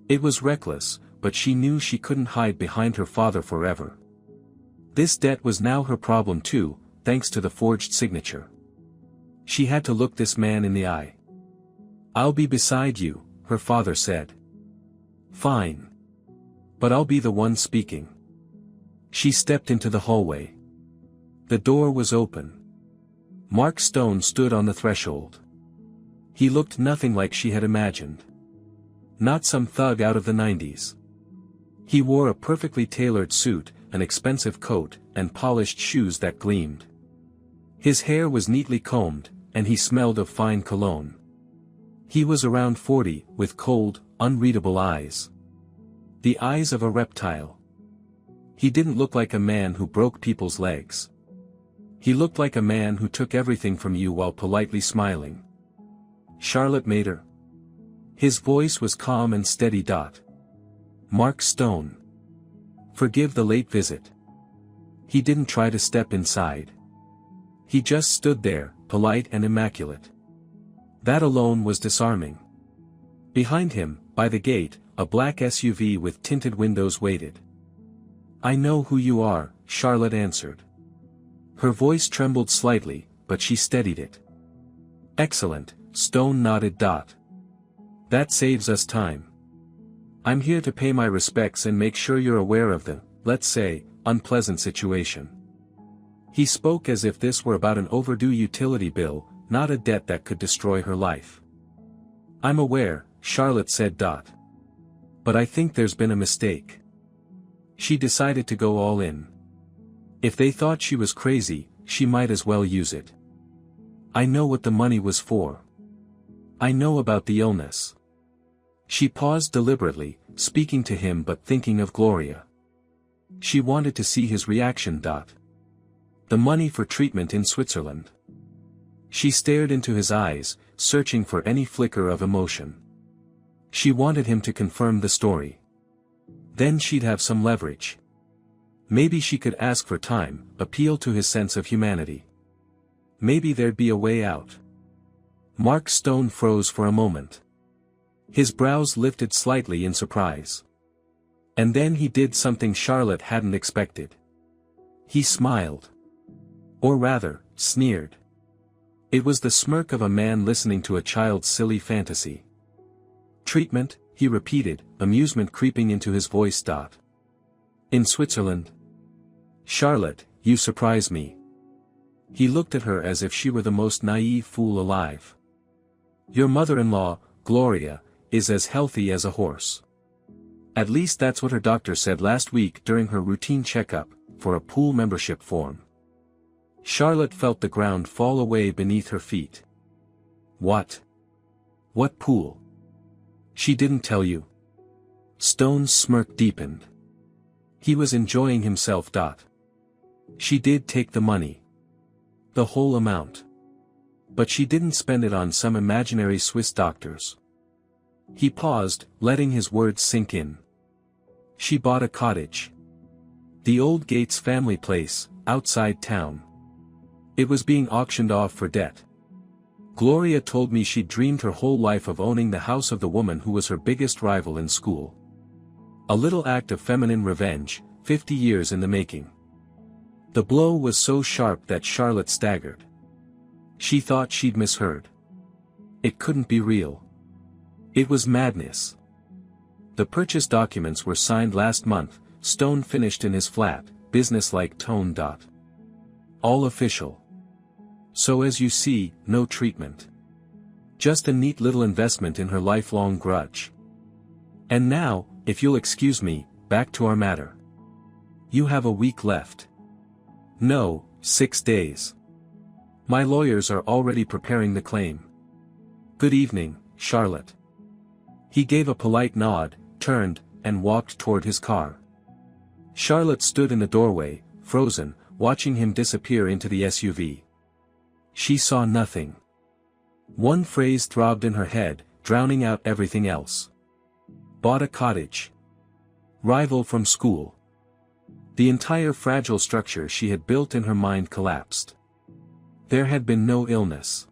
It was reckless, but she knew she couldn't hide behind her father forever. This debt was now her problem too, thanks to the forged signature. She had to look this man in the eye. I'll be beside you, her father said. Fine. But I'll be the one speaking. She stepped into the hallway. The door was open. Mark Stone stood on the threshold. He looked nothing like she had imagined. Not some thug out of the 90s. He wore a perfectly tailored suit, an expensive coat, and polished shoes that gleamed. His hair was neatly combed, and he smelled of fine cologne. He was around 40, with cold, unreadable eyes. The eyes of a reptile. He didn't look like a man who broke people's legs. He looked like a man who took everything from you while politely smiling. Charlotte Mater. His voice was calm and steady. Mark Stone. Forgive the late visit. He didn't try to step inside. He just stood there, polite and immaculate. That alone was disarming. Behind him, by the gate, a black SUV with tinted windows waited. I know who you are, Charlotte answered. Her voice trembled slightly, but she steadied it. Excellent, Stone nodded. That saves us time. I'm here to pay my respects and make sure you're aware of the, let's say, unpleasant situation. He spoke as if this were about an overdue utility bill, not a debt that could destroy her life. I'm aware, Charlotte said. But I think there's been a mistake. She decided to go all in. If they thought she was crazy, she might as well use it. I know what the money was for. I know about the illness. She paused deliberately, speaking to him but thinking of Gloria. She wanted to see his reaction. The money for treatment in Switzerland. She stared into his eyes, searching for any flicker of emotion. She wanted him to confirm the story. Then she'd have some leverage. Maybe she could ask for time, appeal to his sense of humanity. Maybe there'd be a way out. Mark Stone froze for a moment. His brows lifted slightly in surprise. And then he did something Charlotte hadn't expected. He smiled. Or rather, sneered. It was the smirk of a man listening to a child's silly fantasy. Treatment, he repeated, amusement creeping into his voice. In Switzerland? Charlotte, you surprise me. He looked at her as if she were the most naive fool alive. Your mother-in-law, Gloria, is as healthy as a horse. At least that's what her doctor said last week during her routine checkup, for a pool membership form. Charlotte felt the ground fall away beneath her feet. What? What pool? She didn't tell you. Stone's smirk deepened. He was enjoying himself. She did take the money. The whole amount. But she didn't spend it on some imaginary Swiss doctors. He paused, letting his words sink in. She bought a cottage. The old Gates family place, outside town. It was being auctioned off for debt. Gloria told me she'd dreamed her whole life of owning the house of the woman who was her biggest rival in school. A little act of feminine revenge, 50 years in the making. The blow was so sharp that Charlotte staggered. She thought she'd misheard. It couldn't be real. It was madness. The purchase documents were signed last month, Stone finished in his flat, business-like tone. All official. So as you see, no treatment. Just a neat little investment in her lifelong grudge. And now, if you'll excuse me, back to our matter. You have a week left. No, 6 days. My lawyers are already preparing the claim. Good evening, Charlotte. He gave a polite nod, turned, and walked toward his car. Charlotte stood in the doorway, frozen, watching him disappear into the SUV. She saw nothing. One phrase throbbed in her head, drowning out everything else. Bought a cottage. Rival from school. The entire fragile structure she had built in her mind collapsed. There had been no illness.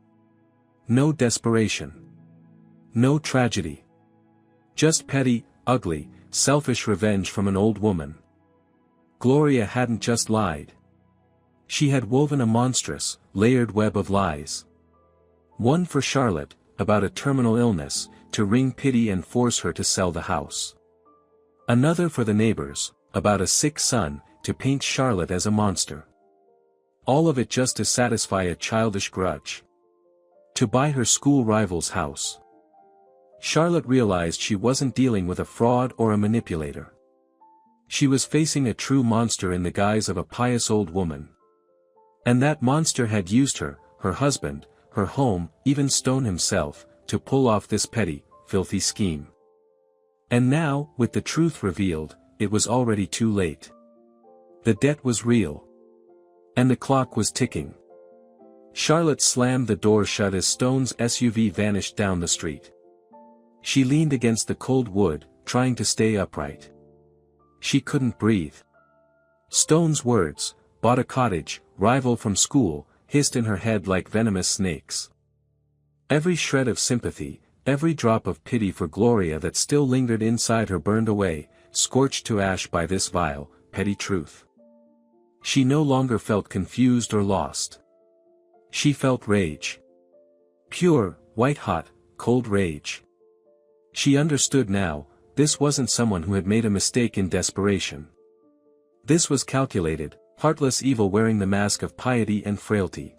No desperation. No tragedy. Just petty, ugly, selfish revenge from an old woman. Gloria hadn't just lied. She had woven a monstrous, layered web of lies. One for Charlotte, about a terminal illness, to wring pity and force her to sell the house. Another for the neighbors, about a sick son, to paint Charlotte as a monster. All of it just to satisfy a childish grudge. To buy her school rival's house. Charlotte realized she wasn't dealing with a fraud or a manipulator. She was facing a true monster in the guise of a pious old woman. And that monster had used her, her husband, her home, even Stone himself, to pull off this petty, filthy scheme. And now, with the truth revealed, it was already too late. The debt was real. And the clock was ticking. Charlotte slammed the door shut as Stone's SUV vanished down the street. She leaned against the cold wood, trying to stay upright. She couldn't breathe. Stone's words, bought a cottage, rival from school, hissed in her head like venomous snakes. Every shred of sympathy, every drop of pity for Gloria that still lingered inside her burned away, scorched to ash by this vile, petty truth. She no longer felt confused or lost. She felt rage. Pure, white-hot, cold rage. She understood now, this wasn't someone who had made a mistake in desperation. This was calculated, heartless evil wearing the mask of piety and frailty.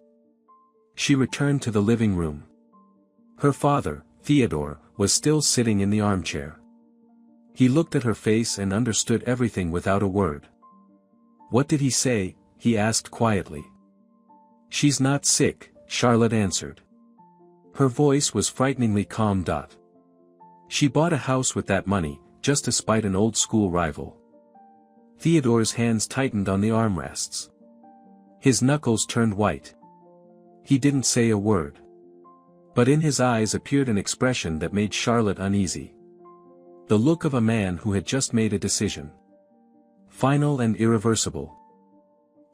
She returned to the living room. Her father, Theodore, was still sitting in the armchair. He looked at her face and understood everything without a word. "What did he say?" he asked quietly. "She's not sick," Charlotte answered. Her voice was frighteningly calm. She bought a house with that money, just to spite an old school rival. Theodore's hands tightened on the armrests. His knuckles turned white. He didn't say a word. But in his eyes appeared an expression that made Charlotte uneasy. The look of a man who had just made a decision. Final and irreversible.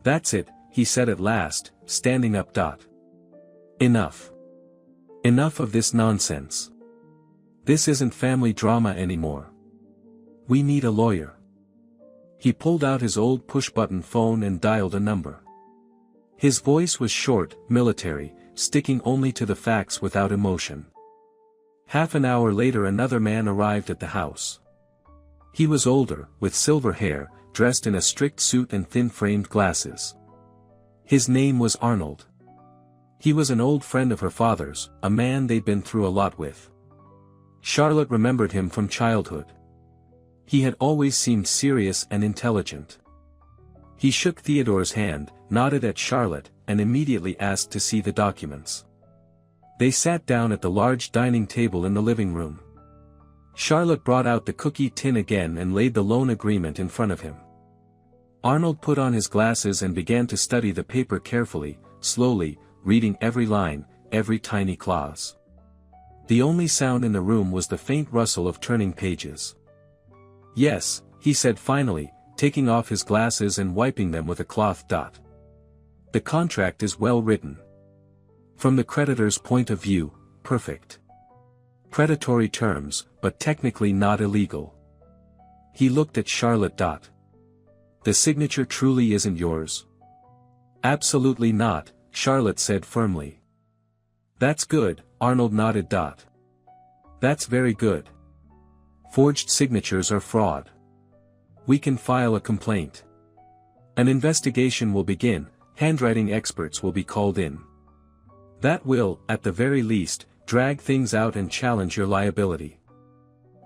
"That's it," he said at last, standing up. "Enough. Enough of this nonsense. This isn't family drama anymore. We need a lawyer." He pulled out his old push-button phone and dialed a number. His voice was short, military, sticking only to the facts without emotion. Half an hour later another man arrived at the house. He was older, with silver hair, dressed in a strict suit and thin-framed glasses. His name was Arnold. He was an old friend of her father's, a man they'd been through a lot with. Charlotte remembered him from childhood. He had always seemed serious and intelligent. He shook Theodore's hand, nodded at Charlotte, and immediately asked to see the documents. They sat down at the large dining table in the living room. Charlotte brought out the cookie tin again and laid the loan agreement in front of him. Arnold put on his glasses and began to study the paper carefully, slowly, reading every line, every tiny clause. The only sound in the room was the faint rustle of turning pages. "Yes," he said finally, taking off his glasses and wiping them with a cloth. "The contract is well written. From the creditor's point of view, perfect. Predatory terms, but technically not illegal." He looked at Charlotte. "The signature truly isn't yours?" "Absolutely not," Charlotte said firmly. "That's good," Arnold nodded. "That's very good. Forged signatures are fraud. We can file a complaint. An investigation will begin, handwriting experts will be called in. That will, at the very least, drag things out and challenge your liability.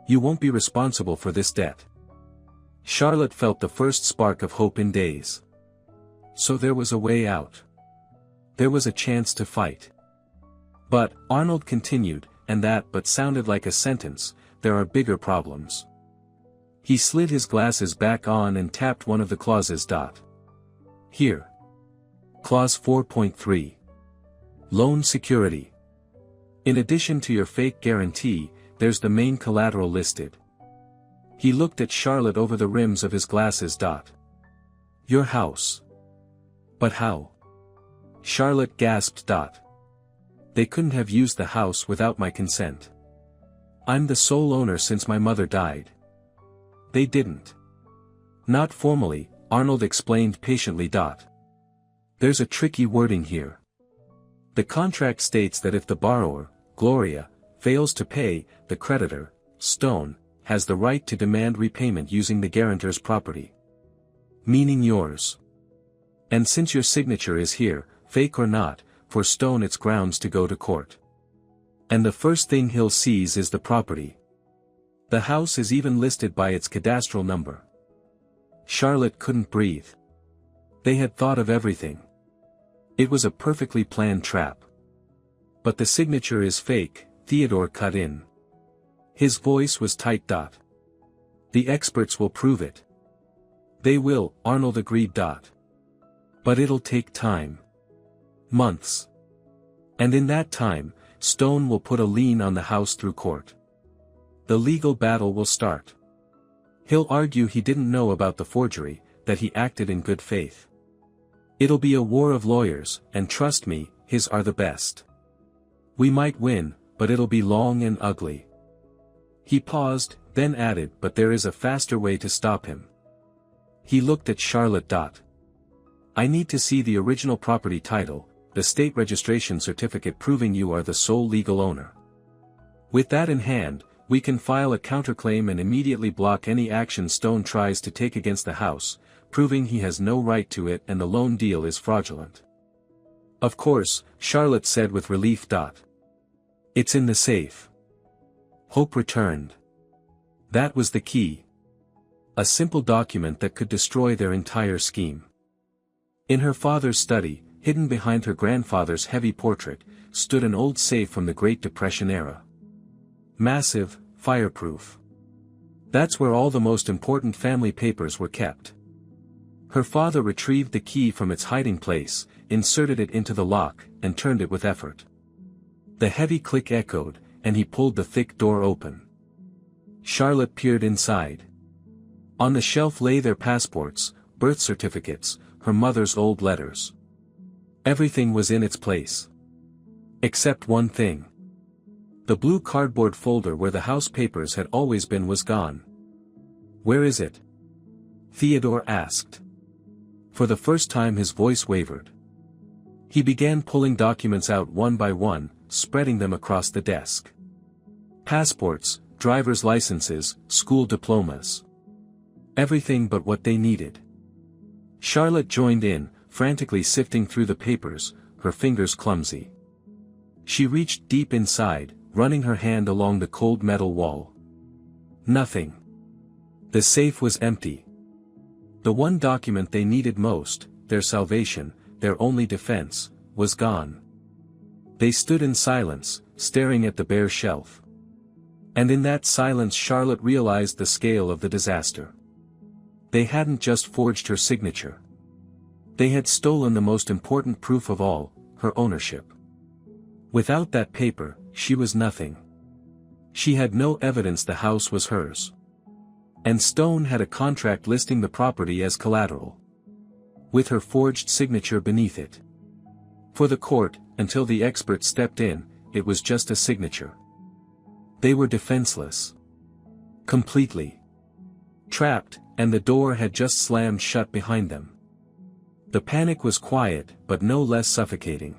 You won't be responsible for this debt." Charlotte felt the first spark of hope in days. So there was a way out. There was a chance to fight. "But," Arnold continued, and that "but" sounded like a sentence, "there are bigger problems." He slid his glasses back on and tapped one of the clauses. "Here. Clause 4.3. Loan security. In addition to your fake guarantee, there's the main collateral listed. He looked at Charlotte over the rims of his glasses. Your house. But how? Charlotte gasped. They couldn't have used the house without my consent. I'm the sole owner since my mother died. They didn't. Not formally, Arnold explained patiently. There's a tricky wording here. The contract states that if the borrower, Gloria, fails to pay, the creditor, Stone, has the right to demand repayment using the guarantor's property. Meaning yours. And since your signature is here, fake or not, for Stone it's grounds to go to court. And the first thing he'll seize is the property. The house is even listed by its cadastral number. Charlotte couldn't breathe. They had thought of everything. It was a perfectly planned trap. But the signature is fake, Theodore cut in. His voice was tight. The experts will prove it. They will, Arnold agreed. But it'll take time. Months. And in that time, Stone will put a lien on the house through court. The legal battle will start. He'll argue he didn't know about the forgery, that he acted in good faith. It'll be a war of lawyers, and trust me, his are the best. We might win, but it'll be long and ugly. He paused, then added, but there is a faster way to stop him. He looked at Charlotte. I need to see the original property title, the state registration certificate proving you are the sole legal owner. With that in hand, we can file a counterclaim and immediately block any action Stone tries to take against the house, proving he has no right to it and the loan deal is fraudulent. Of course, Charlotte said with relief. It's in the safe. Hope returned. That was the key. A simple document that could destroy their entire scheme. In her father's study, hidden behind her grandfather's heavy portrait, stood an old safe from the Great Depression era. Massive, fireproof. That's where all the most important family papers were kept. Her father retrieved the key from its hiding place, inserted it into the lock, and turned it with effort. The heavy click echoed, and he pulled the thick door open. Charlotte peered inside. On the shelf lay their passports, birth certificates, her mother's old letters. Everything was in its place. Except one thing. The blue cardboard folder where the house papers had always been was gone. Where is it? Theodore asked. For the first time his voice wavered. He began pulling documents out one by one, spreading them across the desk. Passports, driver's licenses, school diplomas. Everything but what they needed. Charlotte joined in, frantically sifting through the papers, her fingers clumsy. She reached deep inside, running her hand along the cold metal wall. Nothing. The safe was empty. The one document they needed most, their salvation, their only defense, was gone. They stood in silence, staring at the bare shelf. And in that silence Charlotte realized the scale of the disaster. They hadn't just forged her signature. They had stolen the most important proof of all, her ownership. Without that paper, she was nothing. She had no evidence the house was hers. And Stone had a contract listing the property as collateral. With her forged signature beneath it. For the court, until the experts stepped in, it was just a signature. They were defenseless. Completely. Trapped, and the door had just slammed shut behind them. The panic was quiet, but no less suffocating.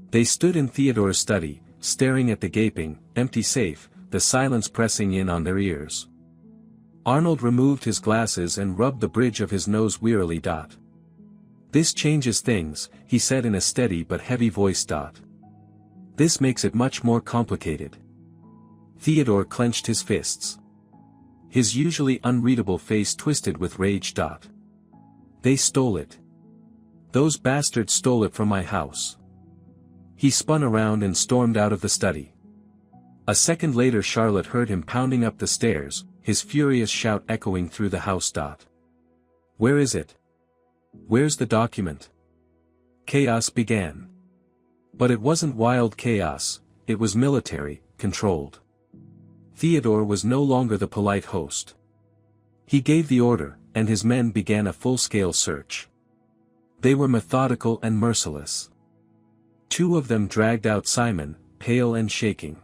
They stood in Theodore's study, staring at the gaping, empty safe, the silence pressing in on their ears. Arnold removed his glasses and rubbed the bridge of his nose wearily. This changes things, he said in a steady but heavy voice. This makes it much more complicated. Theodore clenched his fists. His usually unreadable face twisted with rage. They stole it. Those bastards stole it from my house. He spun around and stormed out of the study. A second later Charlotte heard him pounding up the stairs, his furious shout echoing through the house. Where is it? Where's the document? Chaos began. But it wasn't wild chaos, it was military, controlled. Theodore was no longer the polite host. He gave the order, and his men began a full-scale search. They were methodical and merciless. 2 of them dragged out Simon, pale and shaking.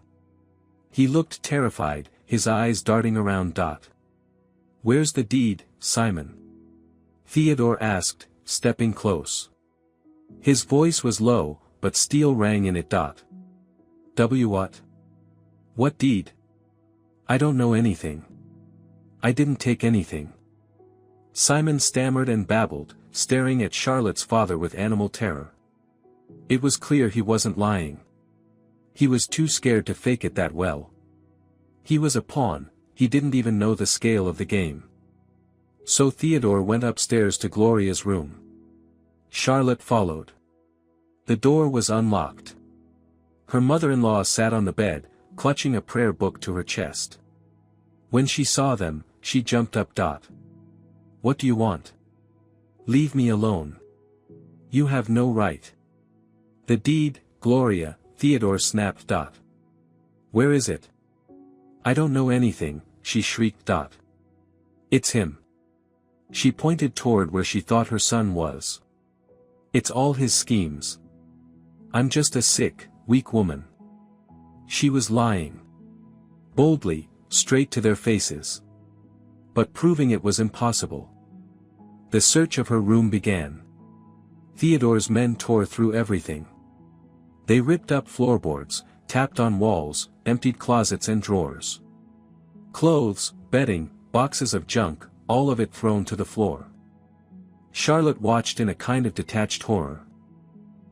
He looked terrified, his eyes darting around. "Where's the deed, Simon?" Theodore asked, stepping close. His voice was low, but steel rang in it. What? What deed? I don't know anything. I didn't take anything. Simon stammered and babbled, staring at Charlotte's father with animal terror. It was clear he wasn't lying. He was too scared to fake it that well. He was a pawn, he didn't even know the scale of the game. So Theodore went upstairs to Gloria's room. Charlotte followed. The door was unlocked. Her mother-in-law sat on the bed, clutching a prayer book to her chest. When she saw them, she jumped up. "What do you want? Leave me alone. You have no right." "The deed, Gloria," Theodore snapped. "Where is it?" "I don't know anything," she shrieked. "It's him." She pointed toward where she thought her son was. "It's all his schemes. I'm just a sick, weak woman." She was lying. Boldly, straight to their faces. But proving it was impossible. The search of her room began. Theodore's men tore through everything. They ripped up floorboards, tapped on walls, emptied closets and drawers. Clothes, bedding, boxes of junk, all of it thrown to the floor. Charlotte watched in a kind of detached horror.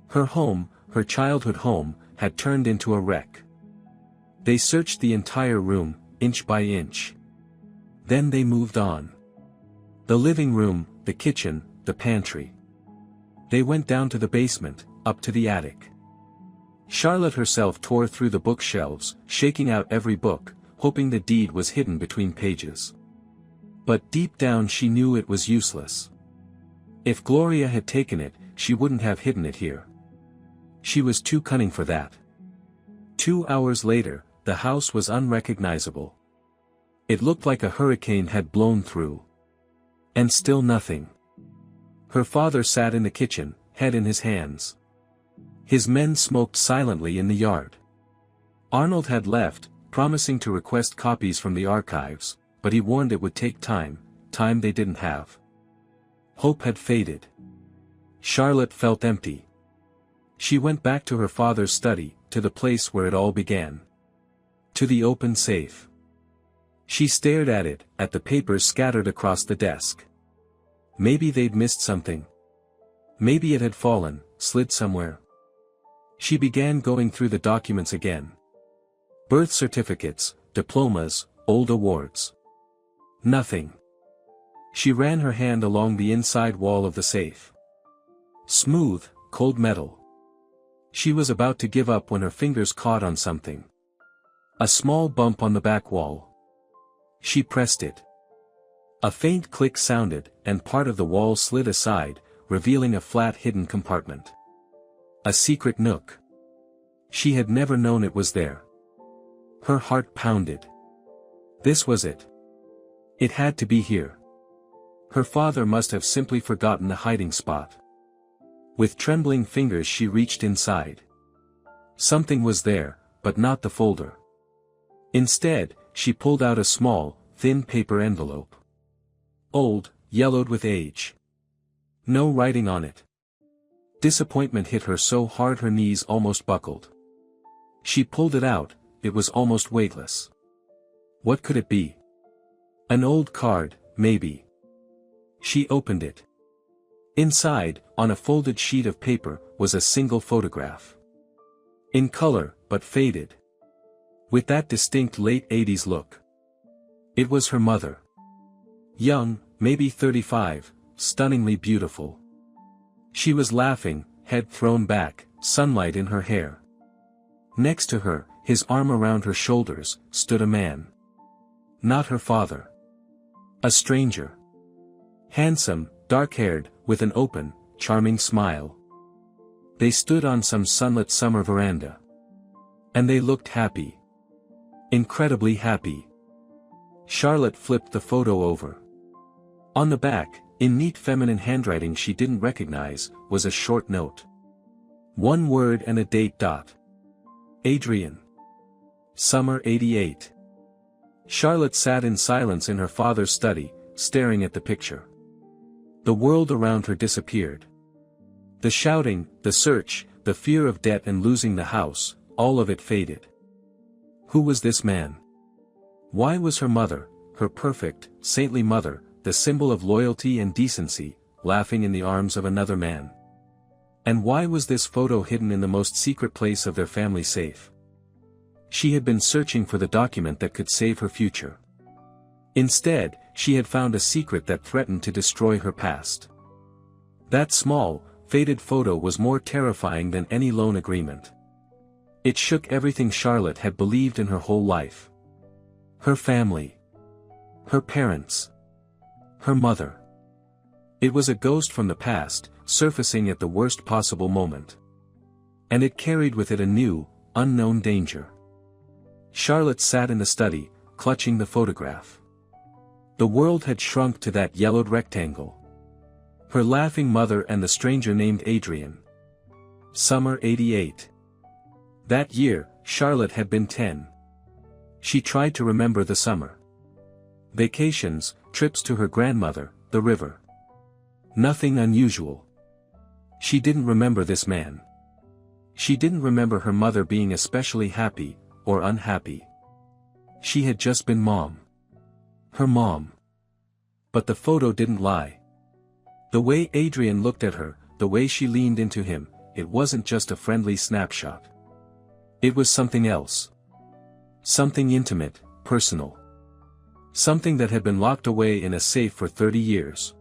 Her home, her childhood home, had turned into a wreck. They searched the entire room, inch by inch. Then they moved on. The living room, the kitchen, the pantry. They went down to the basement, up to the attic. Charlotte herself tore through the bookshelves, shaking out every book, hoping the deed was hidden between pages. But deep down she knew it was useless. If Gloria had taken it, she wouldn't have hidden it here. She was too cunning for that. 2 hours later, the house was unrecognizable. It looked like a hurricane had blown through. And still nothing. Her father sat in the kitchen, head in his hands. His men smoked silently in the yard. Arnold had left, promising to request copies from the archives, but he warned it would take time they didn't have. Hope had faded. Charlotte felt empty. She went back to her father's study, to the place where it all began. To the open safe. She stared at it, at the papers scattered across the desk. Maybe they'd missed something. Maybe it had fallen, slid somewhere. She began going through the documents again. Birth certificates, diplomas, old awards. Nothing. She ran her hand along the inside wall of the safe. Smooth, cold metal. She was about to give up when her fingers caught on something. A small bump on the back wall. She pressed it. A faint click sounded, and part of the wall slid aside, revealing a flat hidden compartment. A secret nook. She had never known it was there. Her heart pounded. This was it. It had to be here. Her father must have simply forgotten the hiding spot. With trembling fingers she reached inside. Something was there, but not the folder. Instead, she pulled out a small, thin paper envelope. Old, yellowed with age. No writing on it. Disappointment hit her so hard her knees almost buckled. She pulled it out, it was almost weightless. What could it be? An old card, maybe. She opened it. Inside, on a folded sheet of paper, was a single photograph. In color, but faded. With that distinct late 80s look. It was her mother. Young, maybe 35, stunningly beautiful. She was laughing, head thrown back, sunlight in her hair. Next to her, his arm around her shoulders, stood a man. Not her father. A stranger. Handsome, dark-haired, with an open, charming smile. They stood on some sunlit summer veranda. And they looked happy. Incredibly happy. Charlotte flipped the photo over. On the back, in neat feminine handwriting she didn't recognize, was a short note. One word and a date. Adrian. Summer '88. Charlotte sat in silence in her father's study, staring at the picture. The world around her disappeared. The shouting, the search, the fear of debt and losing the house, all of it faded. Who was this man? Why was her mother, her perfect, saintly mother, the symbol of loyalty and decency, laughing in the arms of another man? And why was this photo hidden in the most secret place of their family safe? She had been searching for the document that could save her future. Instead, she had found a secret that threatened to destroy her past. That small, faded photo was more terrifying than any loan agreement. It shook everything Charlotte had believed in her whole life. Her family. Her parents. Her mother. It was a ghost from the past, surfacing at the worst possible moment. And it carried with it a new, unknown danger. Charlotte sat in the study, clutching the photograph. The world had shrunk to that yellowed rectangle. Her laughing mother and the stranger named Adrian. Summer '88. That year, Charlotte had been 10. She tried to remember the summer. Vacations, trips to her grandmother, the river. Nothing unusual. She didn't remember this man. She didn't remember her mother being especially happy, or unhappy. She had just been mom. Her mom. But the photo didn't lie. The way Adrian looked at her, the way she leaned into him, it wasn't just a friendly snapshot. It was something else. Something intimate, personal. Something that had been locked away in a safe for 30 years.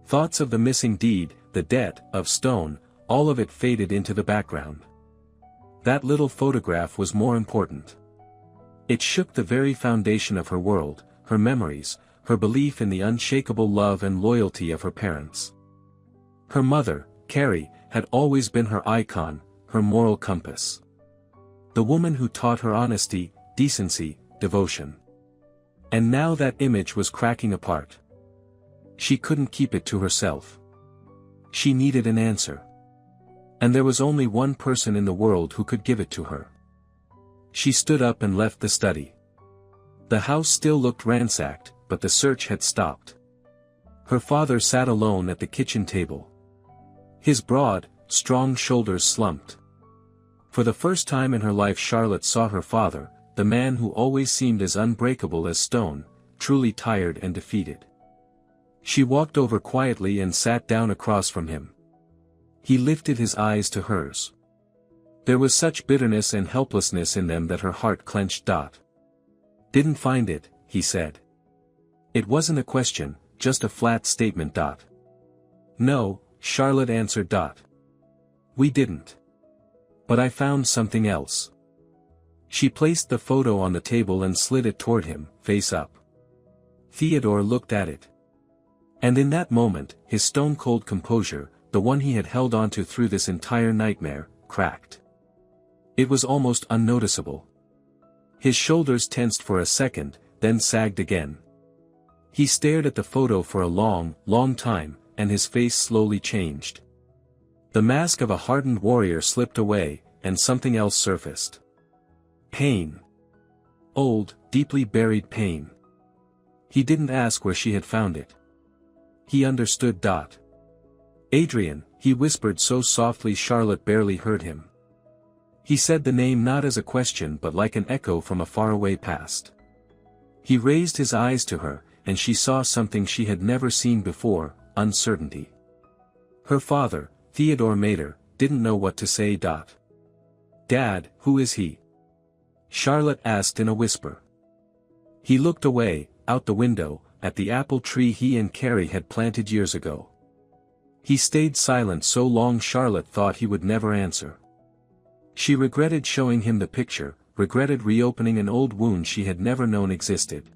Thoughts of the missing deed, the debt, of Stone, all of it faded into the background. That little photograph was more important. It shook the very foundation of her world, her memories, her belief in the unshakable love and loyalty of her parents. Her mother, Carrie, had always been her icon, her moral compass. The woman who taught her honesty, decency, devotion. And now that image was cracking apart. She couldn't keep it to herself. She needed an answer. And there was only one person in the world who could give it to her. She stood up and left the study. The house still looked ransacked, but the search had stopped. Her father sat alone at the kitchen table. His broad, strong shoulders slumped. For the first time in her life Charlotte saw her father, the man who always seemed as unbreakable as stone, truly tired and defeated. She walked over quietly and sat down across from him. He lifted his eyes to hers. There was such bitterness and helplessness in them that her heart clenched. Didn't find it, he said. It wasn't a question, just a flat statement. No, Charlotte answered. We didn't. But I found something else. She placed the photo on the table and slid it toward him, face up. Theodore looked at it. And in that moment, his stone-cold composure, the one he had held onto through this entire nightmare, cracked. It was almost unnoticeable. His shoulders tensed for a second, then sagged again. He stared at the photo for a long, long time, and his face slowly changed. The mask of a hardened warrior slipped away, and something else surfaced. Pain. Old, deeply buried pain. He didn't ask where she had found it. He understood. Adrian, he whispered so softly Charlotte barely heard him. He said the name not as a question but like an echo from a faraway past. He raised his eyes to her, and she saw something she had never seen before, uncertainty. Her father, Theodore Mater, didn't know what to say. Dad, who is he? Charlotte asked in a whisper. He looked away, out the window, at the apple tree he and Carrie had planted years ago. He stayed silent so long Charlotte thought he would never answer. She regretted showing him the picture, regretted reopening an old wound she had never known existed.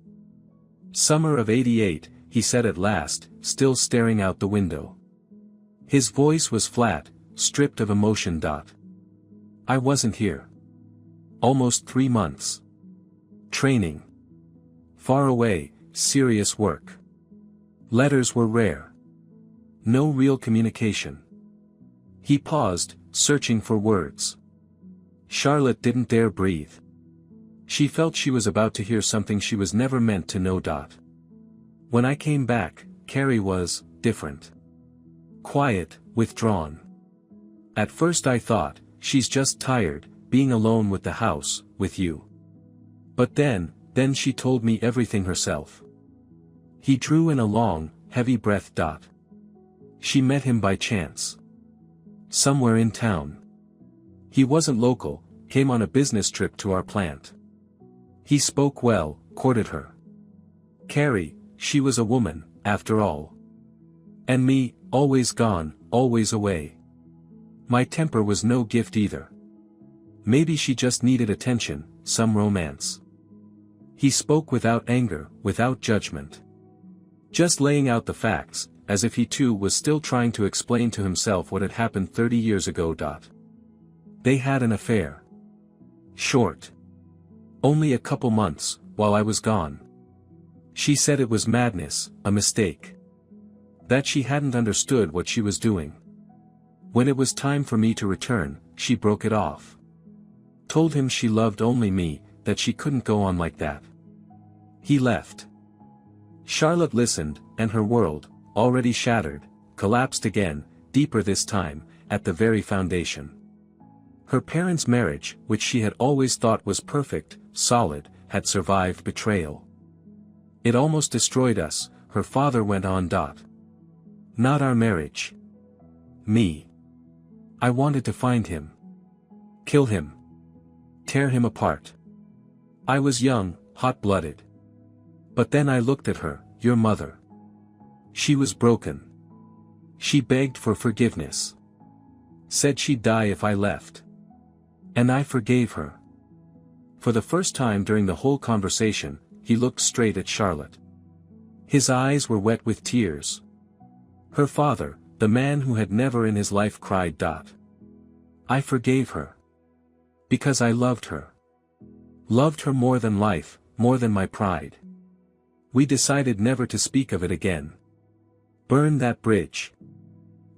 Summer of '88, he said at last, still staring out the window. His voice was flat, stripped of emotion. I wasn't here. Almost 3 months. Training. Far away, serious work. Letters were rare. No real communication. He paused, searching for words. Charlotte didn't dare breathe. She felt she was about to hear something she was never meant to know. When I came back, Carrie was different. Quiet, withdrawn. At first I thought, she's just tired, being alone with the house, with you. But then she told me everything herself. He drew in a long, heavy breath. She met him by chance. Somewhere in town. He wasn't local, came on a business trip to our plant. He spoke well, courted her. Carrie, she was a woman, after all. And me, always gone, always away. My temper was no gift either. Maybe she just needed attention, some romance. He spoke without anger, without judgment. Just laying out the facts, as if he too was still trying to explain to himself what had happened 30 years ago. They had an affair. Short. Only a couple months, while I was gone. She said it was madness, a mistake. That she hadn't understood what she was doing. When it was time for me to return, she broke it off. Told him she loved only me, that she couldn't go on like that. He left. Charlotte listened, and her world, already shattered, collapsed again, deeper this time, at the very foundation. Her parents' marriage, which she had always thought was perfect, solid, had survived betrayal. It almost destroyed us, her father went on. Not our marriage. Me. I wanted to find him. Kill him. Tear him apart. I was young, hot-blooded. But then I looked at her, your mother. She was broken. She begged for forgiveness. Said she'd die if I left. And I forgave her. For the first time during the whole conversation, he looked straight at Charlotte. His eyes were wet with tears. Her father, the man who had never in his life cried. I forgave her. Because I loved her. Loved her more than life, more than my pride. We decided never to speak of it again. Burn that bridge.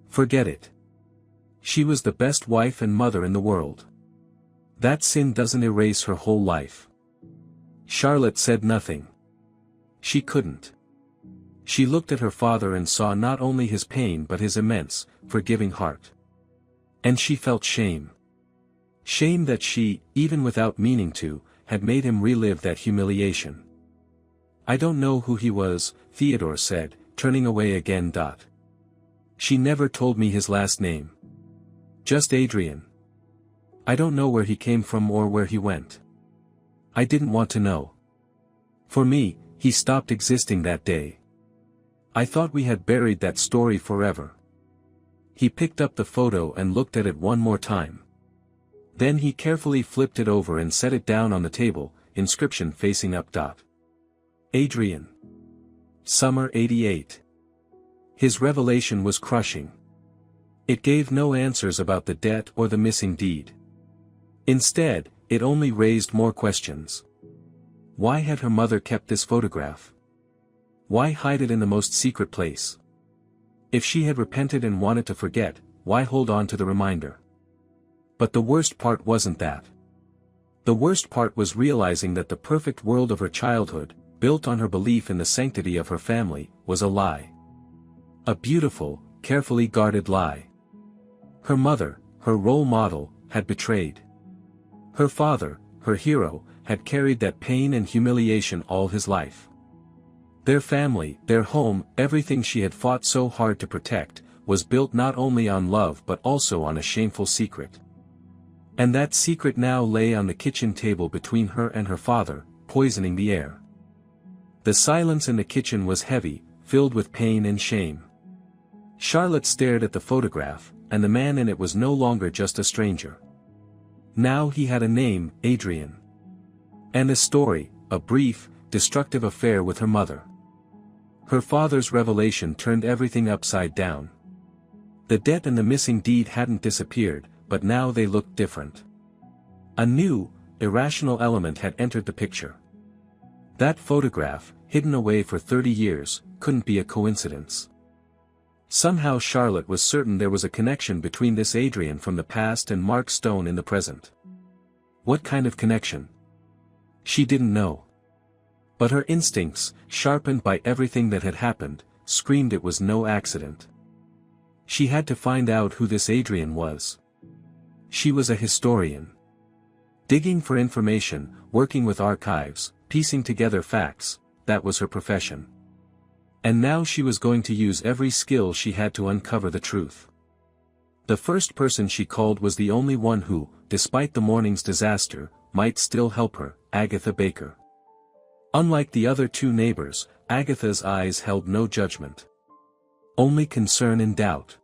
Forget it. She was the best wife and mother in the world. That sin doesn't erase her whole life. Charlotte said nothing. She couldn't. She looked at her father and saw not only his pain but his immense, forgiving heart. And she felt shame. Shame that she, even without meaning to, had made him relive that humiliation. I don't know who he was, Theodore said, turning away again. She never told me his last name. Just Adrian. I don't know where he came from or where he went. I didn't want to know. For me, he stopped existing that day. I thought we had buried that story forever. He picked up the photo and looked at it one more time. Then he carefully flipped it over and set it down on the table, inscription facing up. Adrian. Summer '88. His revelation was crushing. It gave no answers about the debt or the missing deed. Instead, it only raised more questions. Why had her mother kept this photograph? Why hide it in the most secret place? If she had repented and wanted to forget, why hold on to the reminder? But the worst part wasn't that. The worst part was realizing that the perfect world of her childhood, built on her belief in the sanctity of her family, was a lie. A beautiful, carefully guarded lie. Her mother, her role model, had betrayed. Her father, her hero, had carried that pain and humiliation all his life. Their family, their home, everything she had fought so hard to protect, was built not only on love but also on a shameful secret. And that secret now lay on the kitchen table between her and her father, poisoning the air. The silence in the kitchen was heavy, filled with pain and shame. Charlotte stared at the photograph, and the man in it was no longer just a stranger. Now he had a name, Adrian. And a story, a brief, destructive affair with her mother. Her father's revelation turned everything upside down. The debt and the missing deed hadn't disappeared, but now they looked different. A new, irrational element had entered the picture. That photograph, hidden away for 30 years, couldn't be a coincidence. Somehow Charlotte was certain there was a connection between this Adrian from the past and Mark Stone in the present. What kind of connection? She didn't know. But her instincts, sharpened by everything that had happened, screamed it was no accident. She had to find out who this Adrian was. She was a historian. Digging for information, working with archives, piecing together facts, that was her profession. And now she was going to use every skill she had to uncover the truth. The first person she called was the only one who, despite the morning's disaster, might still help her, Agatha Baker. Unlike the other two neighbors, Agatha's eyes held no judgment. Only concern and doubt.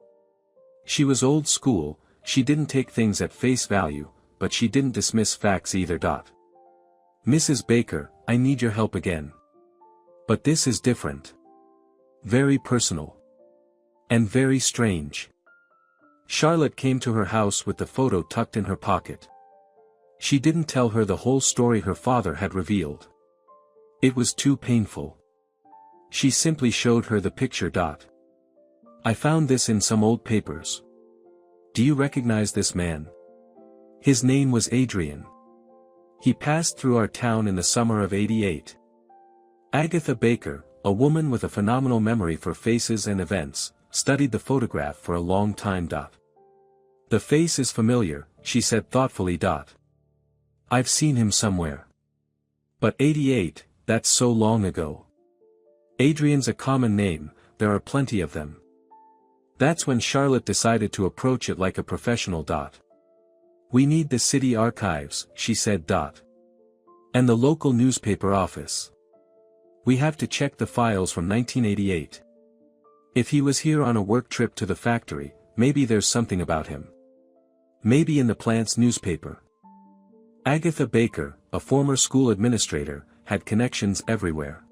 She was old school, she didn't take things at face value, but she didn't dismiss facts either. Mrs. Baker, I need your help again. But this is different. Very personal. And very strange. Charlotte came to her house with the photo tucked in her pocket. She didn't tell her the whole story her father had revealed. It was too painful. She simply showed her the picture. I found this in some old papers. Do you recognize this man? His name was Adrian. He passed through our town in the summer of '88. Agatha Baker, a woman with a phenomenal memory for faces and events, studied the photograph for a long time. The face is familiar, she said thoughtfully. I've seen him somewhere. But '88, that's so long ago. Adrian's a common name, there are plenty of them. That's when Charlotte decided to approach it like a professional. We need the city archives, she said. And the local newspaper office. We have to check the files from 1988. If he was here on a work trip to the factory, maybe there's something about him. Maybe in the plant's newspaper. Agatha Baker, a former school administrator, had connections everywhere.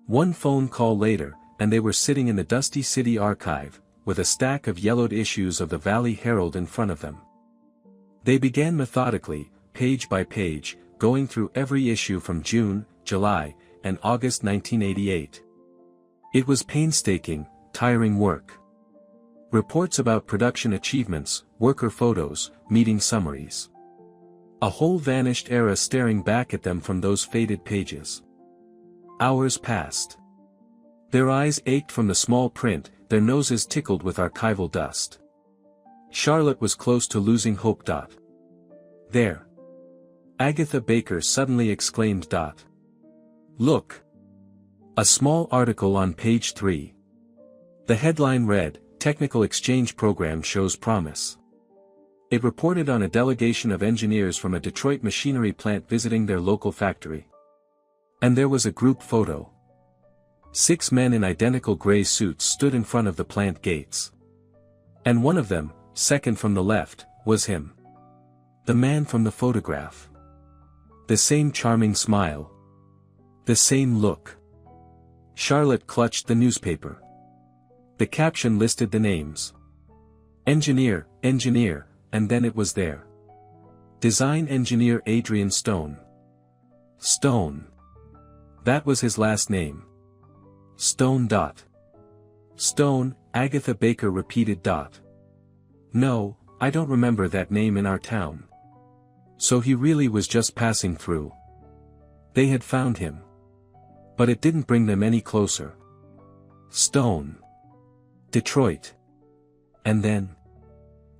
One phone call later, and they were sitting in the dusty city archive, with a stack of yellowed issues of the Valley Herald in front of them. They began methodically, page by page, going through every issue from June, July, and August 1988. It was painstaking, tiring work. Reports about production achievements, worker photos, meeting summaries. A whole vanished era staring back at them from those faded pages. Hours passed. Their eyes ached from the small print, their noses tickled with archival dust. Charlotte was close to losing hope. There. Agatha Baker suddenly exclaimed. Look. A small article on page 3. The headline read, Technical Exchange Program Shows Promise. It reported on a delegation of engineers from a Detroit machinery plant visiting their local factory. And there was a group photo. 6 men in identical gray suits stood in front of the plant gates. And one of them, second from the left, was him. The man from the photograph. The same charming smile. The same look. Charlotte clutched the newspaper. The caption listed the names. Engineer, and then it was there. Design engineer Adrian Stone. Stone. That was his last name. Stone. Stone, Agatha Baker repeated. No, I don't remember that name in our town. So he really was just passing through. They had found him. But it didn't bring them any closer. Stone. Detroit. And then.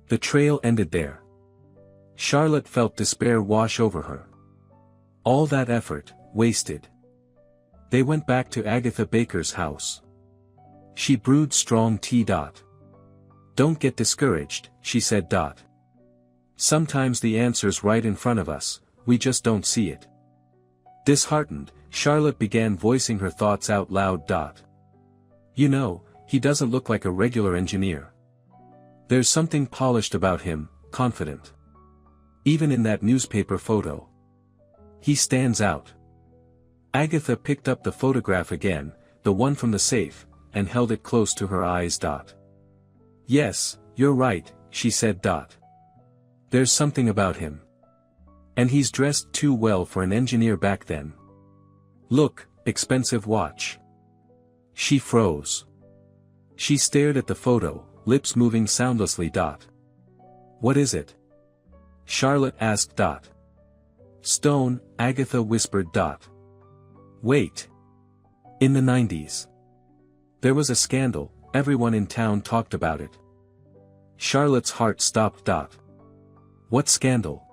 The trail ended there. Charlotte felt despair wash over her. All that effort, wasted. They went back to Agatha Baker's house. She brewed strong tea. Don't get discouraged, she said. Sometimes the answer's right in front of us, we just don't see it. Disheartened, Charlotte began voicing her thoughts out loud. You know, he doesn't look like a regular engineer. There's something polished about him, confident. Even in that newspaper photo. He stands out. Agatha picked up the photograph again, the one from the safe, and held it close to her eyes. Yes, you're right, she said. There's something about him. And he's dressed too well for an engineer back then. Look, expensive watch. She froze. She stared at the photo, lips moving soundlessly. What is it? Charlotte asked. Stone, Agatha whispered. Wait. In the 90s. There was a scandal, everyone in town talked about it. Charlotte's heart stopped. What scandal?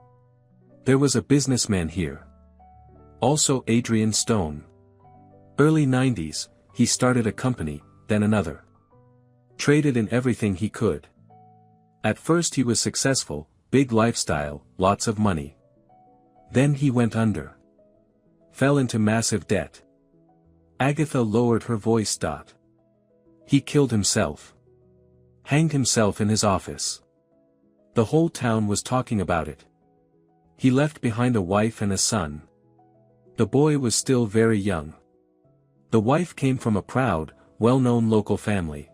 There was a businessman here. Also Adrian Stone. Early 90s, he started a company, then another. Traded in everything he could. At first he was successful, big lifestyle, lots of money. Then he went under. Fell into massive debt. Agatha lowered her voice. He killed himself. Hanged himself in his office. The whole town was talking about it. He left behind a wife and a son. The boy was still very young. The wife came from a proud, well-known local family.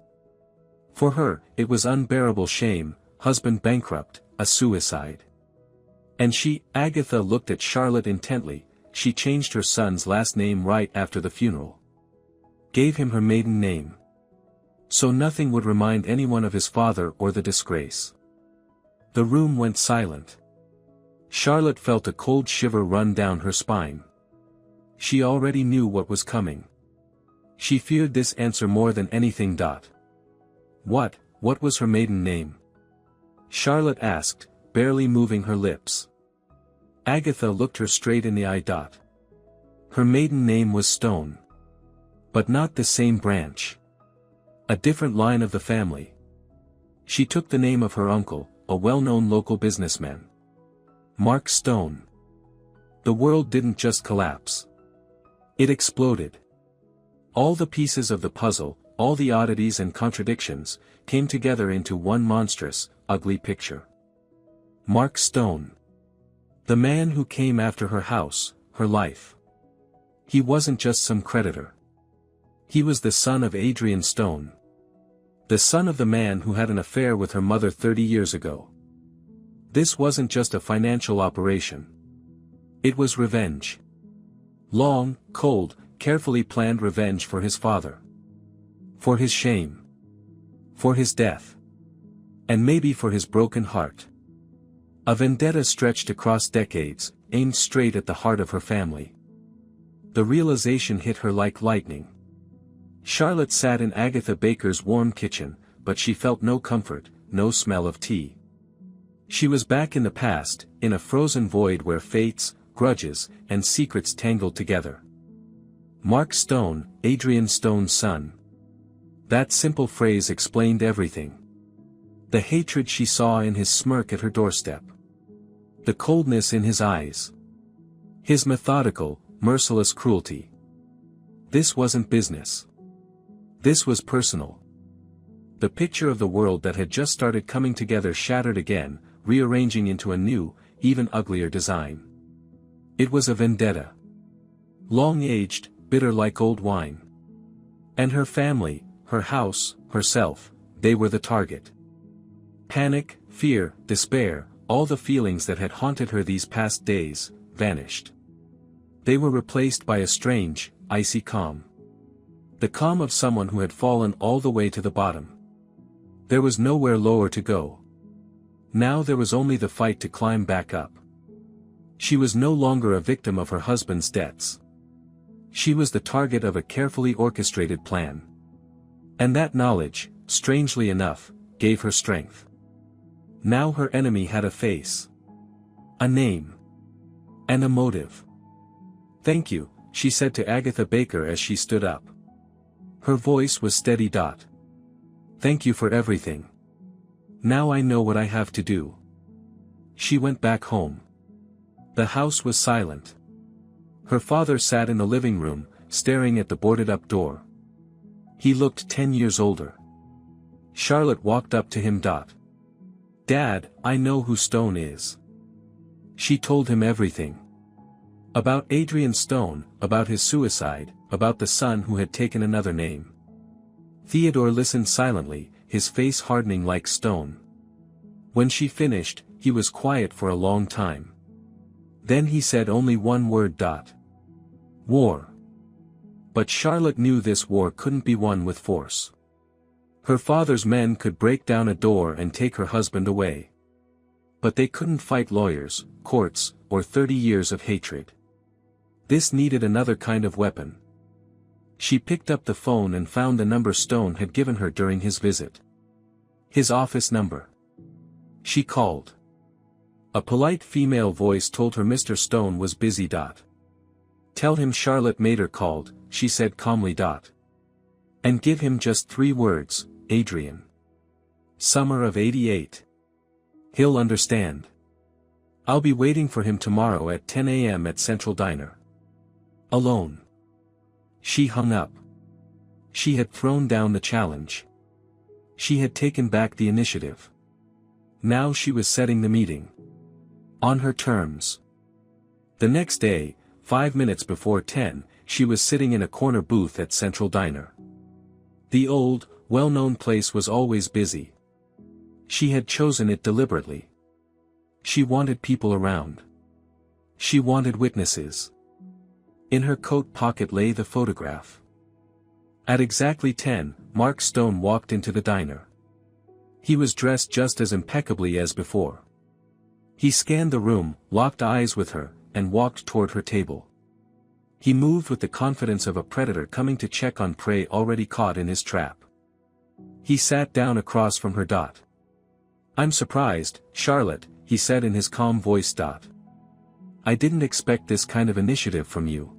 For her, it was unbearable shame, husband bankrupt, a suicide. And she, Agatha looked at Charlotte intently, she changed her son's last name right after the funeral. Gave him her maiden name. So nothing would remind anyone of his father or the disgrace. The room went silent. Charlotte felt a cold shiver run down her spine. She already knew what was coming. She feared this answer more than anything. What was her maiden name? Charlotte asked, barely moving her lips. Agatha looked her straight in the eye. Her maiden name was Stone. But not the same branch. A different line of the family. She took the name of her uncle, a well-known local businessman. Mark Stone. The world didn't just collapse. It exploded. All the pieces of the puzzle, all the oddities and contradictions, came together into one monstrous, ugly picture. Mark Stone. The man who came after her house, her life. He wasn't just some creditor. He was the son of Adrian Stone. The son of the man who had an affair with her mother 30 years ago. This wasn't just a financial operation. It was revenge. Long, cold, carefully planned revenge for his father. For his shame. For his death. And maybe for his broken heart. A vendetta stretched across decades, aimed straight at the heart of her family. The realization hit her like lightning. Charlotte sat in Agatha Baker's warm kitchen, but she felt no comfort, no smell of tea. She was back in the past, in a frozen void where fates, grudges, and secrets tangled together. Mark Stone, Adrian Stone's son. That simple phrase explained everything. The hatred she saw in his smirk at her doorstep. The coldness in his eyes. His methodical, merciless cruelty. This wasn't business. This was personal. The picture of the world that had just started coming together shattered again, rearranging into a new, even uglier design. It was a vendetta. Long-aged, bitter like old wine. And her family, her house, herself, they were the target. Panic, fear, despair, all the feelings that had haunted her these past days, vanished. They were replaced by a strange, icy calm. The calm of someone who had fallen all the way to the bottom. There was nowhere lower to go. Now there was only the fight to climb back up. She was no longer a victim of her husband's debts. She was the target of a carefully orchestrated plan. And that knowledge, strangely enough, gave her strength. Now her enemy had a face. A name. And a motive. "Thank you," she said to Agatha Baker as she stood up. Her voice was steady. "Thank you for everything. Now I know what I have to do." She went back home. The house was silent. Her father sat in the living room, staring at the boarded-up door. He looked 10 years older. Charlotte walked up to him. "Dad, I know who Stone is." She told him everything. About Adrian Stone, about his suicide, about the son who had taken another name. Theodore listened silently, his face hardening like stone. When she finished, he was quiet for a long time. Then he said only one word. War. But Charlotte knew this war couldn't be won with force. Her father's men could break down a door and take her husband away. But they couldn't fight lawyers, courts, or 30 years of hatred. This needed another kind of weapon. She picked up the phone and found the number Stone had given her during his visit. His office number. She called. A polite female voice told her Mr. Stone was busy. Tell him Charlotte Mader called, she said calmly. And give him just 3 words, Adrian. Summer of '88. He'll understand. I'll be waiting for him tomorrow at 10 a.m. at Central Diner. Alone. She hung up. She had thrown down the challenge. She had taken back the initiative. Now she was setting the meeting. On her terms. The next day, 5 minutes before 10, she was sitting in a corner booth at Central Diner. The old, well-known place was always busy. She had chosen it deliberately. She wanted people around. She wanted witnesses. In her coat pocket lay the photograph. At exactly 10, Mark Stone walked into the diner. He was dressed just as impeccably as before. He scanned the room, locked eyes with her, and walked toward her table. He moved with the confidence of a predator coming to check on prey already caught in his trap. He sat down across from her. I'm surprised, Charlotte, he said in his calm voice. I didn't expect this kind of initiative from you.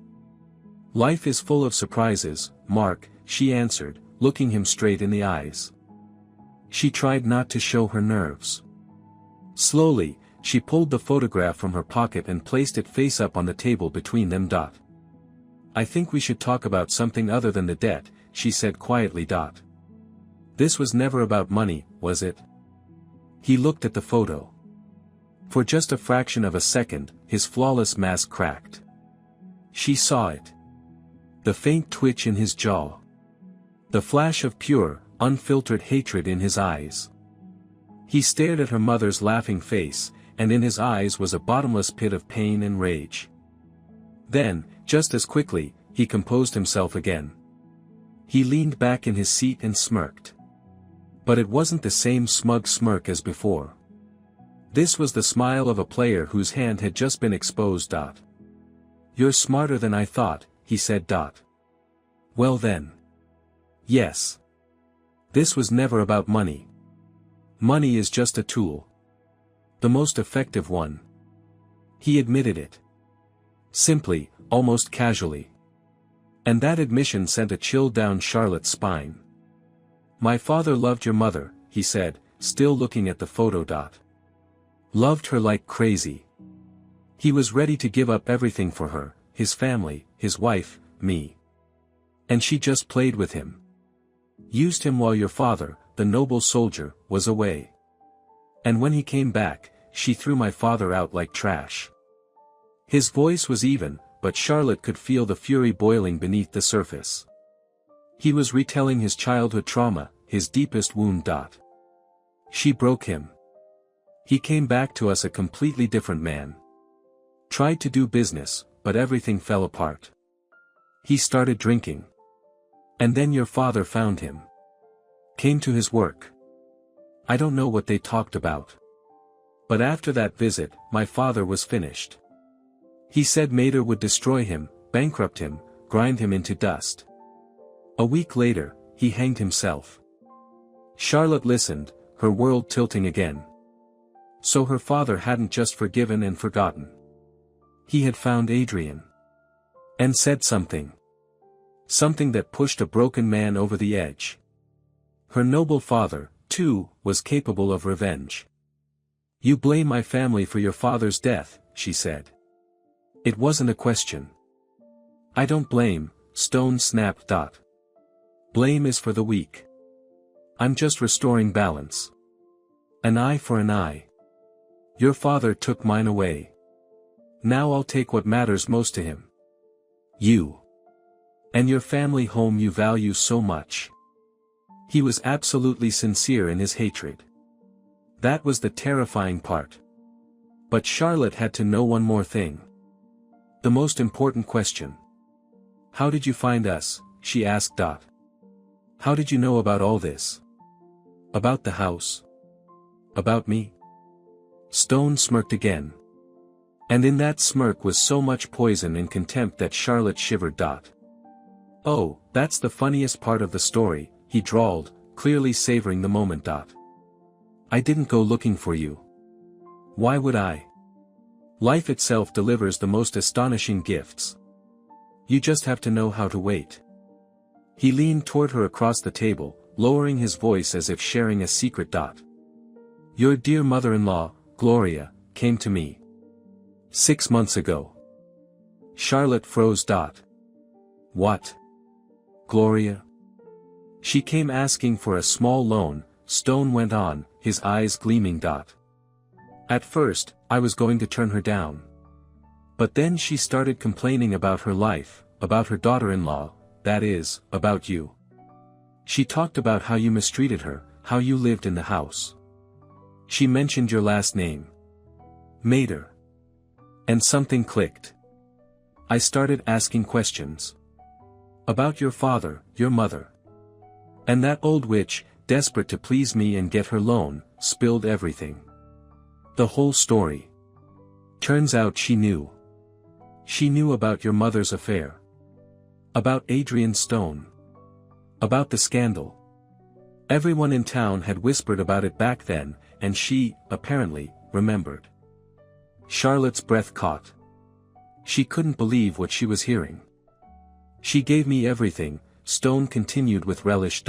Life is full of surprises, Mark, she answered, looking him straight in the eyes. She tried not to show her nerves. Slowly, she pulled the photograph from her pocket and placed it face up on the table between them. I think we should talk about something other than the debt, she said quietly. This was never about money, was it? He looked at the photo. For just a fraction of a second, his flawless mask cracked. She saw it. The faint twitch in his jaw. The flash of pure, unfiltered hatred in his eyes. He stared at her mother's laughing face, and in his eyes was a bottomless pit of pain and rage. Then, just as quickly, he composed himself again. He leaned back in his seat and smirked. But it wasn't the same smug smirk as before. This was the smile of a player whose hand had just been exposed. You're smarter than I thought, he said. Well then. Yes. This was never about money. Money is just a tool. The most effective one. He admitted it. Simply, almost casually. And that admission sent a chill down Charlotte's spine. My father loved your mother, he said, still looking at the photo. Loved her like crazy. He was ready to give up everything for her, his family, his wife, me. And she just played with him. Used him while your father, the noble soldier, was away. And when he came back, she threw my father out like trash. His voice was even, but Charlotte could feel the fury boiling beneath the surface. He was retelling his childhood trauma, his deepest wound. She broke him. He came back to us a completely different man. Tried to do business, but everything fell apart. He started drinking. And then your father found him. Came to his work. I don't know what they talked about. But after that visit, my father was finished. He said Mader would destroy him, bankrupt him, grind him into dust. A week later, he hanged himself. Charlotte listened, her world tilting again. So her father hadn't just forgiven and forgotten. He had found Adrian. And said something. Something that pushed a broken man over the edge. Her noble father, too, was capable of revenge. You blame my family for your father's death, she said. It wasn't a question. I don't blame, Stone snapped. Blame is for the weak. I'm just restoring balance. An eye for an eye. Your father took mine away. Now I'll take what matters most to him. You. And your family home you value so much. He was absolutely sincere in his hatred. That was the terrifying part. But Charlotte had to know one more thing. The most important question. How did you find us? She asked. How did you know about all this? About the house? About me? Stone smirked again. And in that smirk was so much poison and contempt that Charlotte shivered. Oh, that's the funniest part of the story, he drawled, clearly savoring the moment. I didn't go looking for you. Why would I? Life itself delivers the most astonishing gifts. You just have to know how to wait. He leaned toward her across the table, lowering his voice as if sharing a secret. Your dear mother-in-law, Gloria, came to me 6 months ago. Charlotte froze. What? Gloria? She came asking for a small loan, Stone went on, his eyes gleaming. At first, I was going to turn her down. But then she started complaining about her life, about her daughter-in-law, that is, about you. She talked about how you mistreated her, how you lived in the house. She mentioned your last name. Mater. And something clicked. I started asking questions. About your father, your mother. And that old witch, desperate to please me and get her loan, spilled everything. The whole story. Turns out she knew. She knew about your mother's affair. About Adrian Stone. About the scandal. Everyone in town had whispered about it back then, and she, apparently, remembered. Charlotte's breath caught. She couldn't believe what she was hearing. She gave me everything, Stone continued with relish.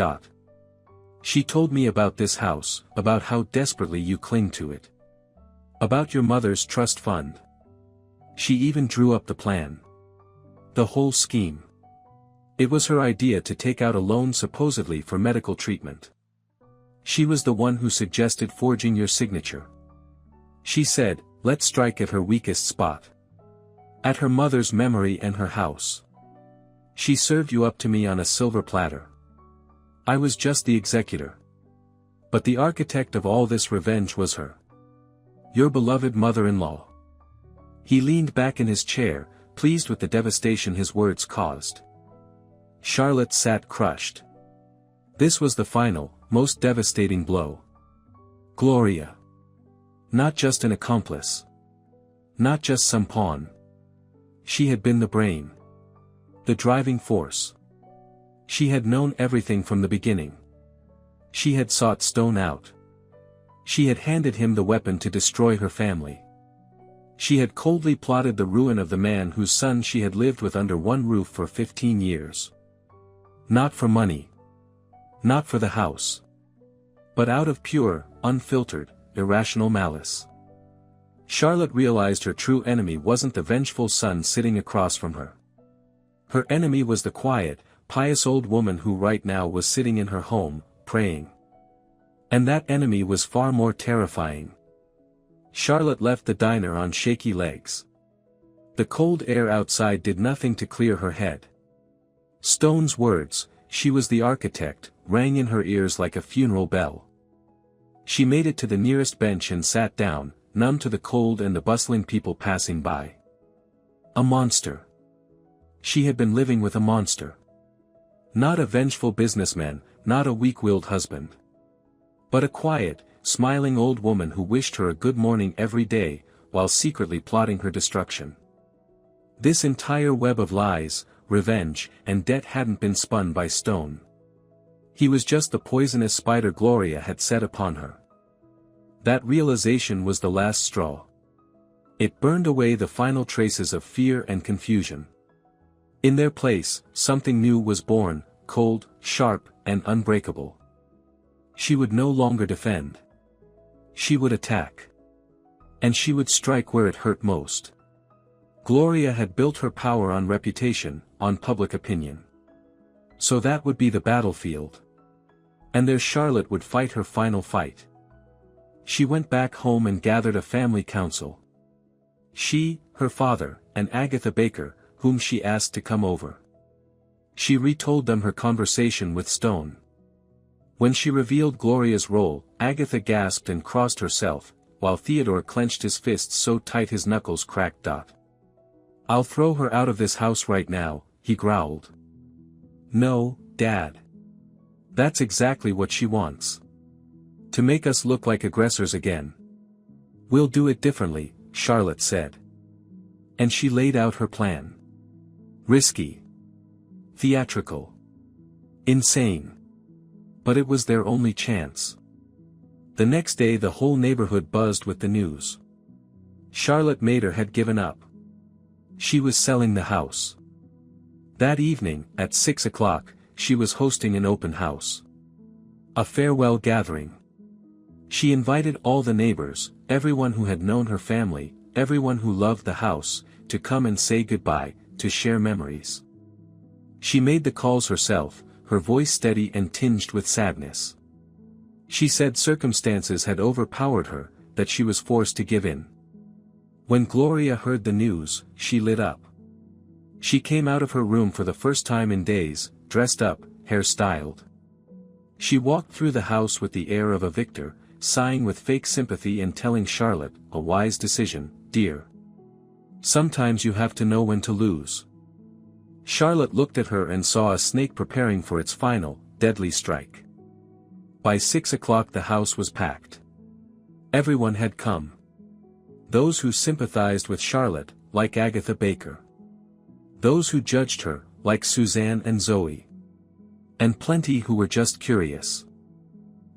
She told me about this house, about how desperately you cling to it. About your mother's trust fund. She even drew up the plan. The whole scheme. It was her idea to take out a loan supposedly for medical treatment. She was the one who suggested forging your signature. She said, let's strike at her weakest spot. At her mother's memory and her house. She served you up to me on a silver platter. I was just the executor. But the architect of all this revenge was her. Your beloved mother-in-law. He leaned back in his chair, pleased with the devastation his words caused. Charlotte sat crushed. This was the final, most devastating blow. Gloria. Not just an accomplice. Not just some pawn. She had been the brain. The driving force. She had known everything from the beginning. She had sought Stone out. She had handed him the weapon to destroy her family. She had coldly plotted the ruin of the man whose son she had lived with under one roof for 15 years. Not for money. Not for the house. But out of pure, unfiltered, irrational malice. Charlotte realized her true enemy wasn't the vengeful son sitting across from her. Her enemy was the quiet, pious old woman who right now was sitting in her home, praying. And that enemy was far more terrifying. Charlotte left the diner on shaky legs. The cold air outside did nothing to clear her head. Stone's words, she was the architect, rang in her ears like a funeral bell. She made it to the nearest bench and sat down, numb to the cold and the bustling people passing by. A monster. She had been living with a monster. Not a vengeful businessman, not a weak-willed husband. But a quiet, smiling old woman who wished her a good morning every day, while secretly plotting her destruction. This entire web of lies, revenge, and debt hadn't been spun by Stone. He was just the poisonous spider Gloria had set upon her. That realization was the last straw. It burned away the final traces of fear and confusion. In their place, something new was born, cold, sharp, and unbreakable. She would no longer defend. She would attack. And she would strike where it hurt most. Gloria had built her power on reputation, on public opinion. So that would be the battlefield. And there Charlotte would fight her final fight. She went back home and gathered a family council. She, her father, and Agatha Baker, whom she asked to come over. She retold them her conversation with Stone. When she revealed Gloria's role, Agatha gasped and crossed herself, while Theodore clenched his fists so tight his knuckles cracked. "I'll throw her out of this house right now," he growled. "No, Dad. That's exactly what she wants. To make us look like aggressors again." "We'll do it differently," Charlotte said. And she laid out her plan. Risky. Theatrical. Insane. But it was their only chance. The next day the whole neighborhood buzzed with the news. Charlotte Mader had given up. She was selling the house. That evening, at 6 o'clock, she was hosting an open house. A farewell gathering. She invited all the neighbors, everyone who had known her family, everyone who loved the house, to come and say goodbye, to share memories. She made the calls herself, her voice steady and tinged with sadness. She said circumstances had overpowered her, that she was forced to give in. When Gloria heard the news, she lit up. She came out of her room for the first time in days, dressed up, hair styled. She walked through the house with the air of a victor, sighing with fake sympathy and telling Charlotte, "A wise decision, dear. Sometimes you have to know when to lose." Charlotte looked at her and saw a snake preparing for its final, deadly strike. By 6 o'clock the house was packed. Everyone had come. Those who sympathized with Charlotte, like Agatha Baker. Those who judged her, like Suzanne and Zoe. And plenty who were just curious.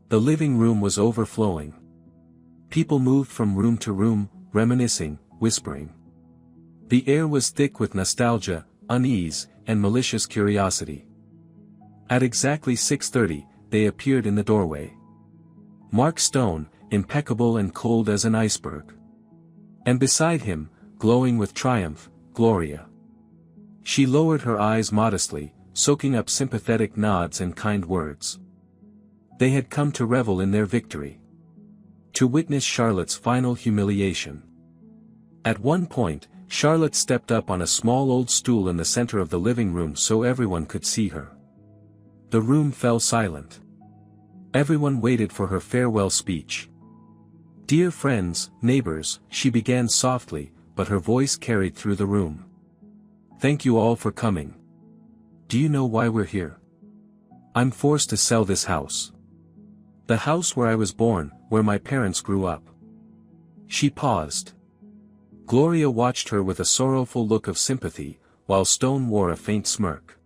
The living room was overflowing. People moved from room to room, reminiscing, whispering. The air was thick with nostalgia, unease, and malicious curiosity. At exactly 6:30, they appeared in the doorway. Mark Stone, impeccable and cold as an iceberg. And beside him, glowing with triumph, Gloria. She lowered her eyes modestly, soaking up sympathetic nods and kind words. They had come to revel in their victory. To witness Charlotte's final humiliation. At one point, Charlotte stepped up on a small old stool in the center of the living room so everyone could see her. The room fell silent. Everyone waited for her farewell speech. "Dear friends, neighbors," she began softly, but her voice carried through the room. "Thank you all for coming. Do you know why we're here? I'm forced to sell this house. The house where I was born, where my parents grew up." She paused. Gloria watched her with a sorrowful look of sympathy, while Stone wore a faint smirk.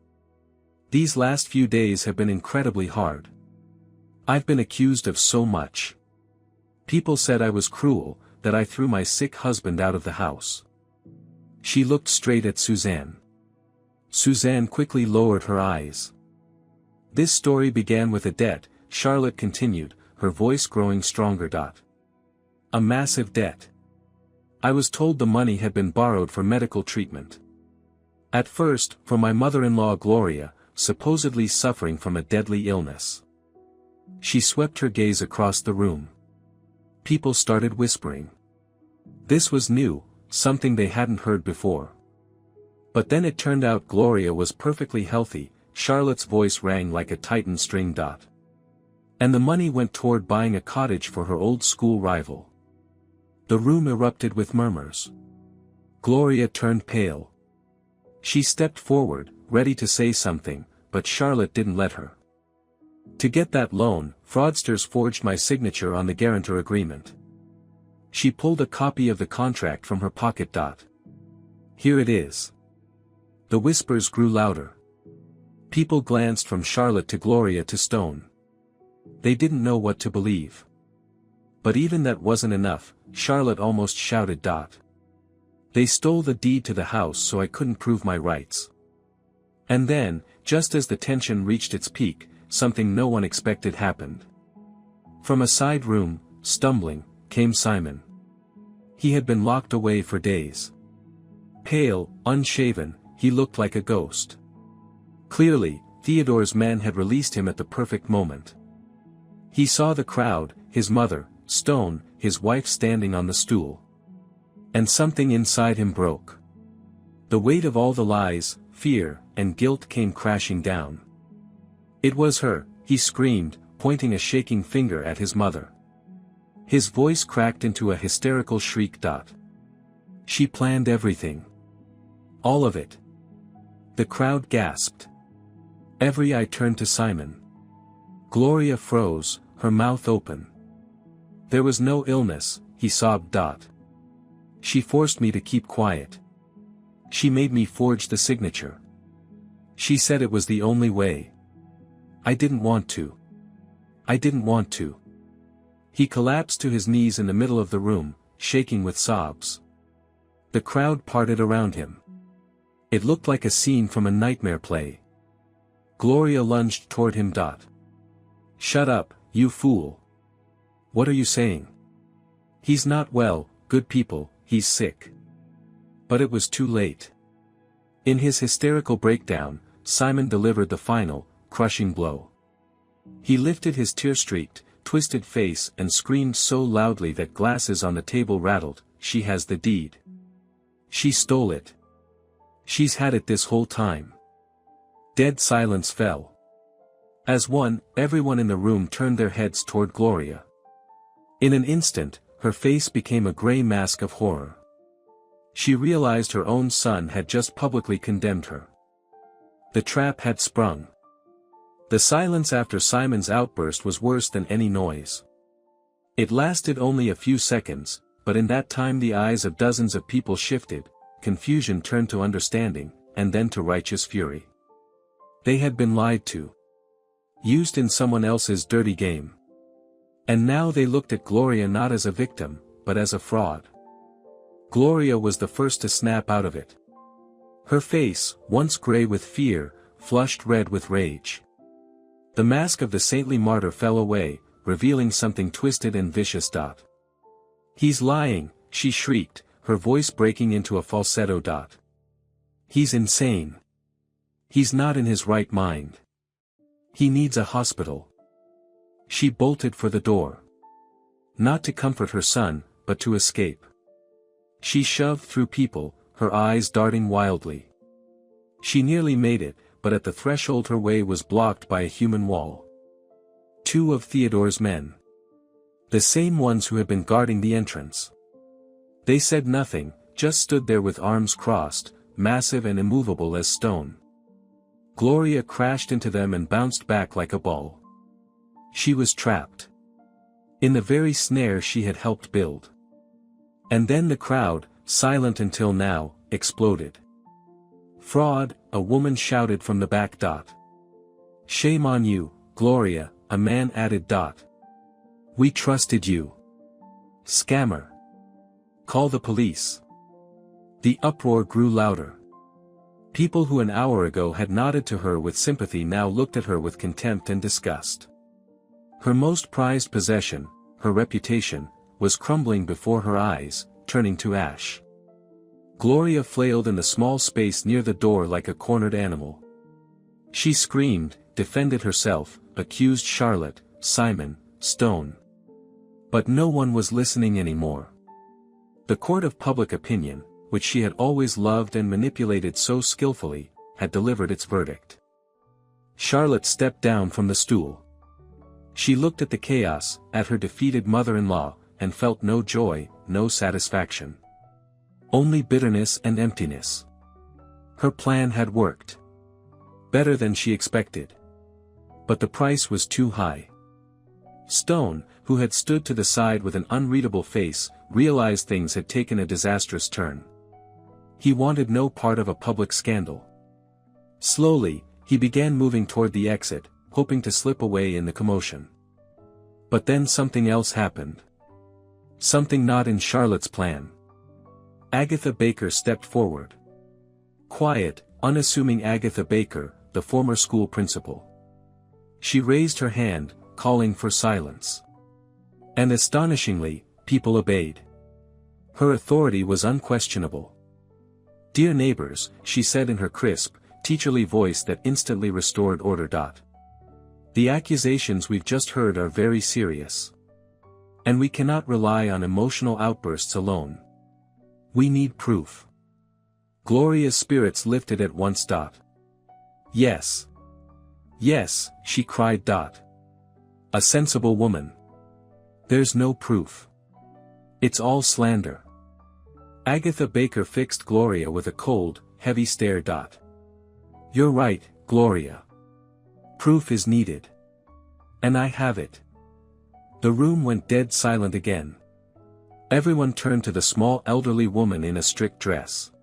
"These last few days have been incredibly hard. I've been accused of so much. People said I was cruel, that I threw my sick husband out of the house." She looked straight at Suzanne. Suzanne quickly lowered her eyes. "This story began with a debt," Charlotte continued, her voice growing stronger. "A massive debt. I was told the money had been borrowed for medical treatment. At first, for my mother-in-law Gloria, supposedly suffering from a deadly illness." She swept her gaze across the room. People started whispering. This was new, something they hadn't heard before. But then it turned out Gloria was perfectly healthy, Charlotte's voice rang like a tightened string. And the money went toward buying a cottage for her old school rival. The room erupted with murmurs. Gloria turned pale. She stepped forward, ready to say something, but Charlotte didn't let her. "To get that loan, fraudsters forged my signature on the guarantor agreement." She pulled a copy of the contract from her pocket. "Here it is." The whispers grew louder. People glanced from Charlotte to Gloria to Stone. They didn't know what to believe. But even that wasn't enough, Charlotte almost shouted. "They stole the deed to the house so I couldn't prove my rights." And then, just as the tension reached its peak, something no one expected happened. From a side room, stumbling, came Simon. He had been locked away for days. Pale, unshaven, he looked like a ghost. Clearly, Theodore's men had released him at the perfect moment. He saw the crowd, his mother, Stone, his wife standing on the stool. And something inside him broke. The weight of all the lies, fear, and guilt came crashing down. "It was her," he screamed, pointing a shaking finger at his mother. His voice cracked into a hysterical shriek. She planned everything. All of it. The crowd gasped. Every eye turned to Simon. Gloria froze, her mouth open. There was no illness, he sobbed. She forced me to keep quiet. She made me forge the signature. She said it was the only way. I didn't want to. I didn't want to. He collapsed to his knees in the middle of the room, shaking with sobs. The crowd parted around him. It looked like a scene from a nightmare play. Gloria lunged toward him. Shut up, you fool. What are you saying? He's not well, good people, he's sick. But it was too late. In his hysterical breakdown, Simon delivered the final, crushing blow. He lifted his tear-streaked, twisted face and screamed so loudly that glasses on the table rattled. She has the deed. She stole it. She's had it this whole time. Dead silence fell. As one, everyone in the room turned their heads toward Gloria. In an instant, her face became a gray mask of horror. She realized her own son had just publicly condemned her. The trap had sprung. The silence after Simon's outburst was worse than any noise. It lasted only a few seconds, but in that time the eyes of dozens of people shifted, confusion turned to understanding, and then to righteous fury. They had been lied to. Used in someone else's dirty game. And now they looked at Gloria not as a victim, but as a fraud. Gloria was the first to snap out of it. Her face, once gray with fear, flushed red with rage. The mask of the saintly martyr fell away, revealing something twisted and vicious. He's lying, she shrieked, her voice breaking into a falsetto. He's insane. He's not in his right mind. He needs a hospital. She bolted for the door. Not to comfort her son, but to escape. She shoved through people, her eyes darting wildly. She nearly made it, but at the threshold her way was blocked by a human wall. Two of Theodore's men. The same ones who had been guarding the entrance. They said nothing, just stood there with arms crossed, massive and immovable as stone. Gloria crashed into them and bounced back like a ball. She was trapped. In the very snare she had helped build. And then the crowd, silent until now, exploded. Fraud, a woman shouted from the back. Shame on you, Gloria, a man added. We trusted you. Scammer. Call the police. The uproar grew louder. People who an hour ago had nodded to her with sympathy now looked at her with contempt and disgust. Her most prized possession, her reputation, was crumbling before her eyes, turning to ash. Gloria flailed in the small space near the door like a cornered animal. She screamed, defended herself, accused Charlotte, Simon, Stone. But no one was listening anymore. The court of public opinion, which she had always loved and manipulated so skillfully, had delivered its verdict. Charlotte stepped down from the stool. She looked at the chaos, at her defeated mother-in-law, and felt no joy, no satisfaction. Only bitterness and emptiness. Her plan had worked. Better than she expected. But the price was too high. Stone, who had stood to the side with an unreadable face, realized things had taken a disastrous turn. He wanted no part of a public scandal. Slowly, he began moving toward the exit, hoping to slip away in the commotion. But then something else happened. Something not in Charlotte's plan. Agatha Baker stepped forward. Quiet, unassuming Agatha Baker, the former school principal. She raised her hand, calling for silence. And astonishingly, people obeyed. Her authority was unquestionable. "Dear neighbors," she said in her crisp, teacherly voice that instantly restored order. The accusations we've just heard are very serious. And we cannot rely on emotional outbursts alone. We need proof. Gloria's spirits lifted at once. Yes. Yes, she cried. A sensible woman. There's no proof. It's all slander. Agatha Baker fixed Gloria with a cold, heavy stare. You're right, Gloria. Proof is needed. And I have it. The room went dead silent again. Everyone turned to the small elderly woman in a strict dress.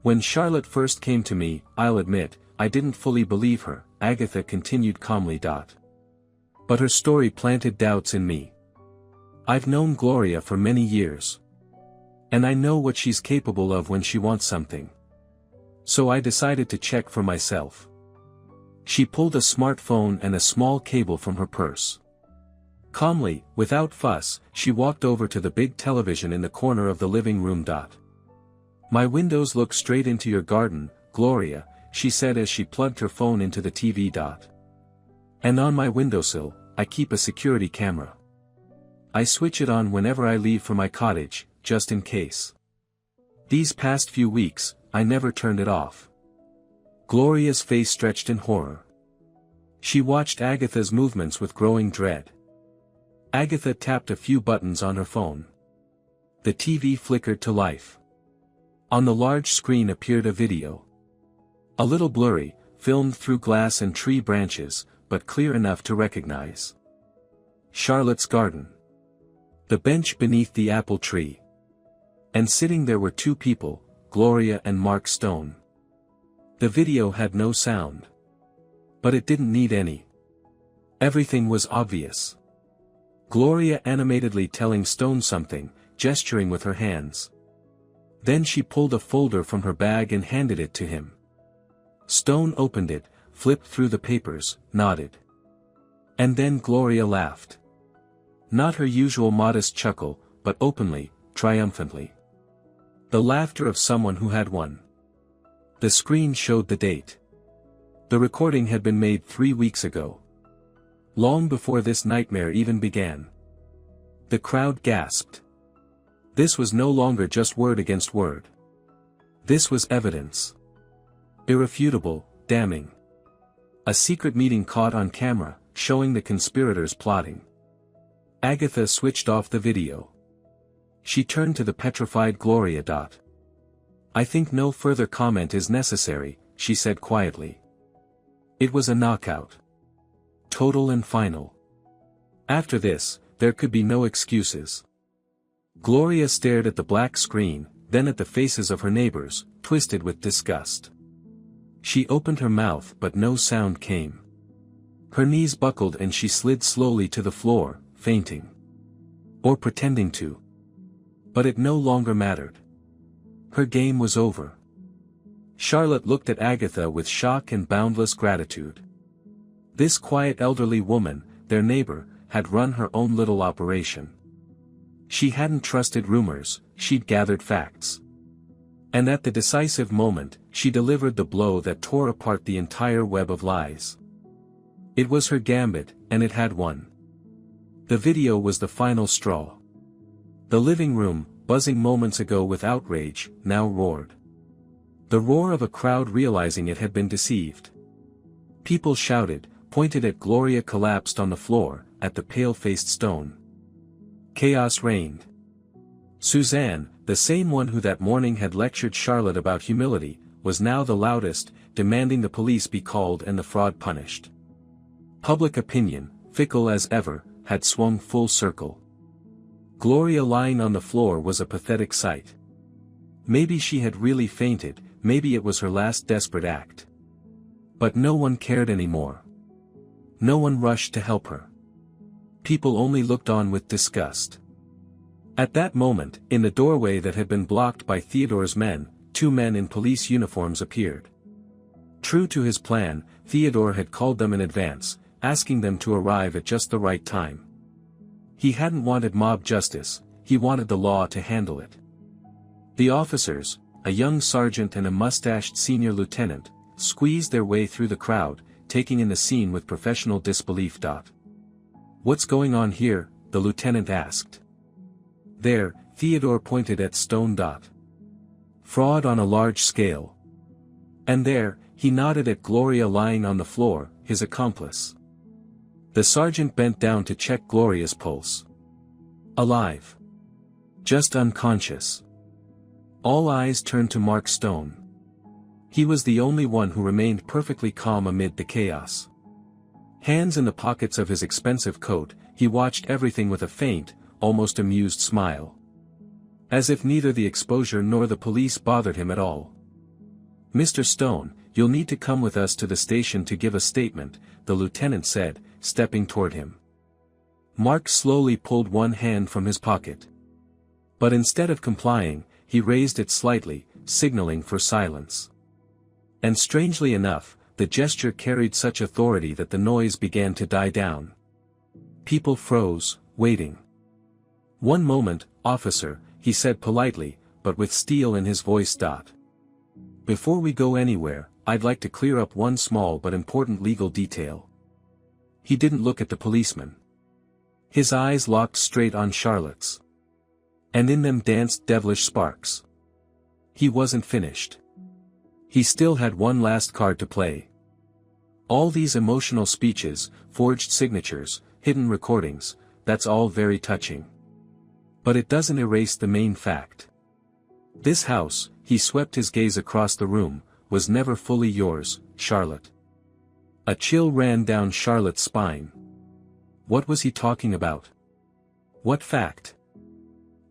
When Charlotte first came to me, I'll admit, I didn't fully believe her, Agatha continued calmly. But her story planted doubts in me. I've known Gloria for many years. And I know what she's capable of when she wants something. So I decided to check for myself. She pulled a smartphone and a small cable from her purse. Calmly, without fuss, she walked over to the big television in the corner of the living room. My windows look straight into your garden, Gloria, she said as she plugged her phone into the TV. And on my windowsill, I keep a security camera. I switch it on whenever I leave for my cottage, just in case. These past few weeks, I never turned it off. Gloria's face stretched in horror. She watched Agatha's movements with growing dread. Agatha tapped a few buttons on her phone. The TV flickered to life. On the large screen appeared a video. A little blurry, filmed through glass and tree branches, but clear enough to recognize. Charlotte's garden. The bench beneath the apple tree. And sitting there were two people, Gloria and Mark Stone. The video had no sound. But it didn't need any. Everything was obvious. Gloria animatedly telling Stone something, gesturing with her hands. Then she pulled a folder from her bag and handed it to him. Stone opened it, flipped through the papers, nodded. And then Gloria laughed. Not her usual modest chuckle, but openly, triumphantly. The laughter of someone who had won. The screen showed the date. The recording had been made 3 weeks ago. Long before this nightmare even began. The crowd gasped. This was no longer just word against word. This was evidence. Irrefutable, damning. A secret meeting caught on camera, showing the conspirators plotting. Agatha switched off the video. She turned to the petrified Gloria. I think no further comment is necessary, she said quietly. It was a knockout. Total and final. After this, there could be no excuses. Gloria stared at the black screen, then at the faces of her neighbors, twisted with disgust. She opened her mouth but no sound came. Her knees buckled and she slid slowly to the floor, fainting. Or pretending to. But it no longer mattered. Her game was over. Charlotte looked at Agatha with shock and boundless gratitude. This quiet elderly woman, their neighbor, had run her own little operation. She hadn't trusted rumors, she'd gathered facts. And at the decisive moment, she delivered the blow that tore apart the entire web of lies. It was her gambit, and it had won. The video was the final straw. The living room, buzzing moments ago with outrage, now roared. The roar of a crowd realizing it had been deceived. People shouted, pointed at Gloria collapsed on the floor, at the pale-faced Stone. Chaos reigned. Suzanne, the same one who that morning had lectured Charlotte about humility, was now the loudest, demanding the police be called and the fraud punished. Public opinion, fickle as ever, had swung full circle. Gloria lying on the floor was a pathetic sight. Maybe she had really fainted, maybe it was her last desperate act. But no one cared anymore. No one rushed to help her. People only looked on with disgust. At that moment, in the doorway that had been blocked by Theodore's men, 2 men in police uniforms appeared. True to his plan, Theodore had called them in advance, asking them to arrive at just the right time. He hadn't wanted mob justice, he wanted the law to handle it. The officers, a young sergeant and a mustached senior lieutenant, squeezed their way through the crowd, taking in the scene with professional disbelief. What's going on here? The lieutenant asked. There, Theodore pointed at Stone. Fraud on a large scale. And there, he nodded at Gloria lying on the floor, his accomplice. The sergeant bent down to check Gloria's pulse. Alive. Just unconscious. All eyes turned to Mark Stone. He was the only one who remained perfectly calm amid the chaos. Hands in the pockets of his expensive coat, he watched everything with a faint, almost amused smile. As if neither the exposure nor the police bothered him at all. "Mr. Stone, you'll need to come with us to the station to give a statement," the lieutenant said, stepping toward him. Mark slowly pulled one hand from his pocket. But instead of complying, he raised it slightly, signaling for silence. And strangely enough, the gesture carried such authority that the noise began to die down. People froze, waiting. "One moment, officer," he said politely, but with steel in his voice. "Before we go anywhere, I'd like to clear up one small but important legal detail." He didn't look at the policeman. His eyes locked straight on Charlotte's. And in them danced devilish sparks. He wasn't finished. He still had one last card to play. All these emotional speeches, forged signatures, hidden recordings, that's all very touching. But it doesn't erase the main fact. This house, he swept his gaze across the room, was never fully yours, Charlotte. A chill ran down Charlotte's spine. What was he talking about? What fact?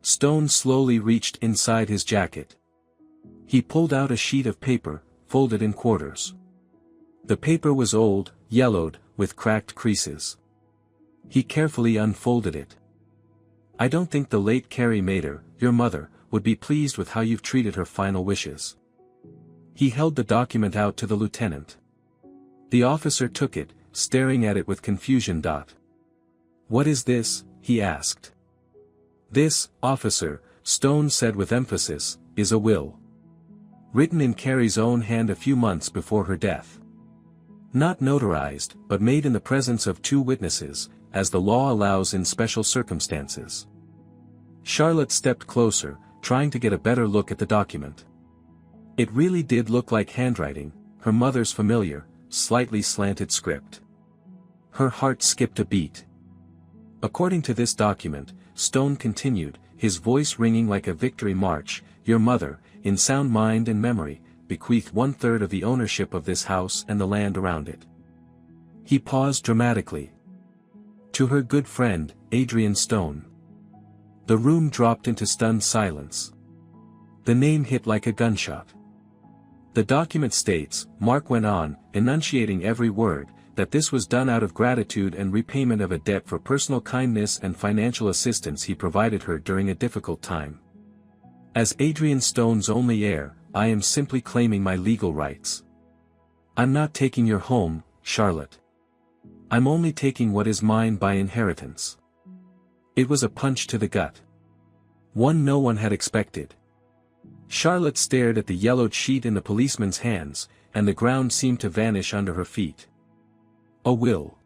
Stone slowly reached inside his jacket. He pulled out a sheet of paper, folded in quarters. The paper was old, yellowed, with cracked creases. He carefully unfolded it. "I don't think the late Carrie Mater, your mother, would be pleased with how you've treated her final wishes." He held the document out to the lieutenant. The officer took it, staring at it with confusion. "What is this?" he asked. "This, officer," Stone said with emphasis, "is a will. Written in Carrie's own hand a few months before her death. Not notarized, but made in the presence of 2 witnesses, as the law allows in special circumstances." Charlotte stepped closer, trying to get a better look at the document. It really did look like handwriting, her mother's familiar, slightly slanted script. Her heart skipped a beat. "According to this document," Stone continued, his voice ringing like a victory march, "your mother, in sound mind and memory, bequeathed 1/3 of the ownership of this house and the land around it." He paused dramatically. "To her good friend, Adrian Stone." The room dropped into stunned silence. The name hit like a gunshot. "The document states," Mark went on, enunciating every word, "that this was done out of gratitude and repayment of a debt for personal kindness and financial assistance he provided her during a difficult time. As Adrian Stone's only heir, I am simply claiming my legal rights. I'm not taking your home, Charlotte. I'm only taking what is mine by inheritance." It was a punch to the gut. One no one had expected. Charlotte stared at the yellowed sheet in the policeman's hands, and the ground seemed to vanish under her feet. A will.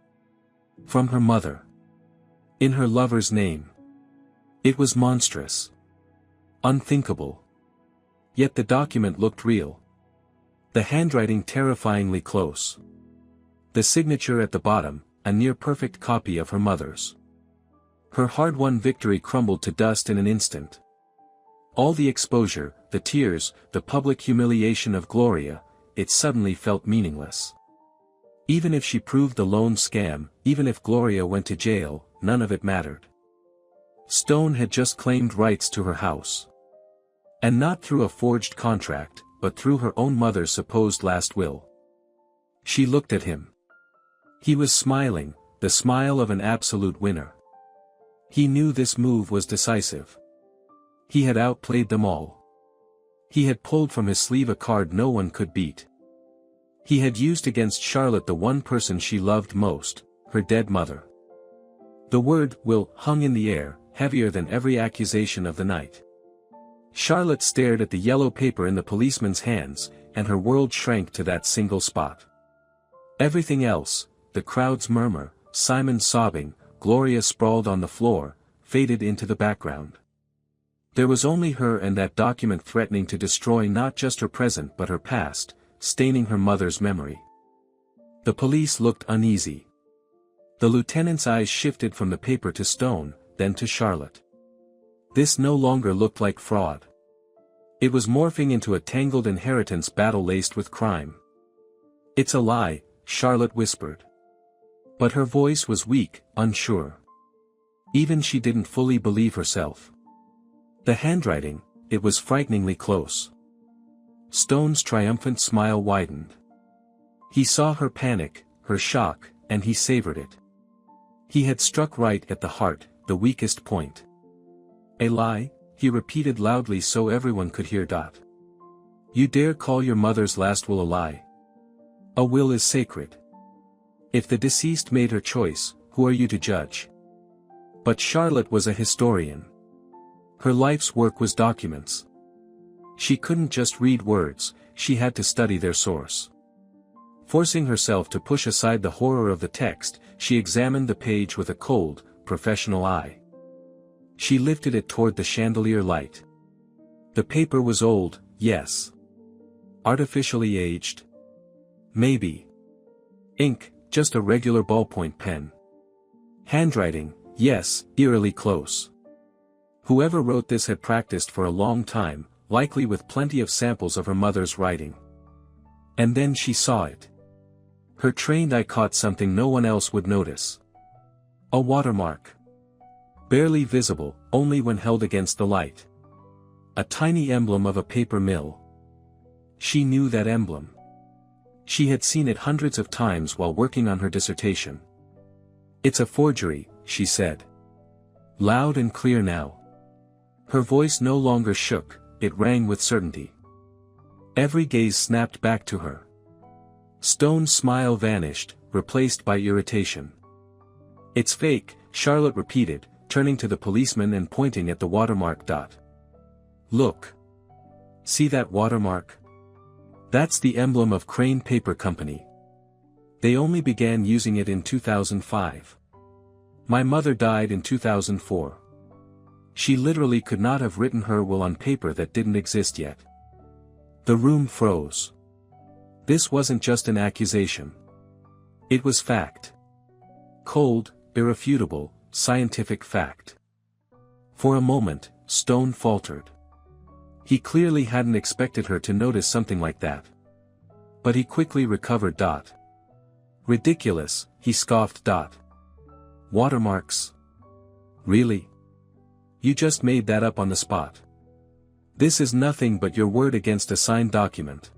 From her mother. In her lover's name. It was monstrous. Unthinkable. Yet the document looked real. The handwriting terrifyingly close. The signature at the bottom, a near-perfect copy of her mother's. Her hard-won victory crumbled to dust in an instant. All the exposure, the tears, the public humiliation of Gloria, it suddenly felt meaningless. Even if she proved the loan scam, even if Gloria went to jail, none of it mattered. Stone had just claimed rights to her house. And not through a forged contract, but through her own mother's supposed last will. She looked at him. He was smiling, the smile of an absolute winner. He knew this move was decisive. He had outplayed them all. He had pulled from his sleeve a card no one could beat. He had used against Charlotte the one person she loved most, her dead mother. The word will hung in the air, heavier than every accusation of the night. Charlotte stared at the yellow paper in the policeman's hands, and her world shrank to that single spot. Everything else, the crowd's murmur, Simon sobbing, Gloria sprawled on the floor, faded into the background. There was only her and that document threatening to destroy not just her present but her past, staining her mother's memory. The police looked uneasy. The lieutenant's eyes shifted from the paper to Stone, then to Charlotte. This no longer looked like fraud. It was morphing into a tangled inheritance battle laced with crime. "It's a lie," Charlotte whispered. But her voice was weak, unsure. Even she didn't fully believe herself. The handwriting, it was frighteningly close. Stone's triumphant smile widened. He saw her panic, her shock, and he savored it. He had struck right at the heart, the weakest point. "A lie?" he repeated loudly so everyone could hear. "You dare call your mother's last will a lie? A will is sacred. If the deceased made her choice, who are you to judge?" But Charlotte was a historian. Her life's work was documents. She couldn't just read words, she had to study their source. Forcing herself to push aside the horror of the text, she examined the page with a cold, professional eye. She lifted it toward the chandelier light. The paper was old, yes. Artificially aged? Maybe. Ink, just a regular ballpoint pen. Handwriting, yes, eerily close. Whoever wrote this had practiced for a long time, likely with plenty of samples of her mother's writing. And then she saw it. Her trained eye caught something no one else would notice. A watermark. Barely visible, only when held against the light. A tiny emblem of a paper mill. She knew that emblem. She had seen it hundreds of times while working on her dissertation. "It's a forgery," she said. Loud and clear now. Her voice no longer shook, it rang with certainty. Every gaze snapped back to her. Stone's smile vanished, replaced by irritation. "It's fake," Charlotte repeated, turning to the policeman and pointing at the watermark. "Look. See that watermark? That's the emblem of Crane Paper Company. They only began using it in 2005. My mother died in 2004. She literally could not have written her will on paper that didn't exist yet." The room froze. This wasn't just an accusation. It was fact. Cold, irrefutable, scientific fact. For a moment, Stone faltered. He clearly hadn't expected her to notice something like that. But he quickly recovered. "Ridiculous," he scoffed. "Watermarks? Really? You just made that up on the spot. This is nothing but your word against a signed document."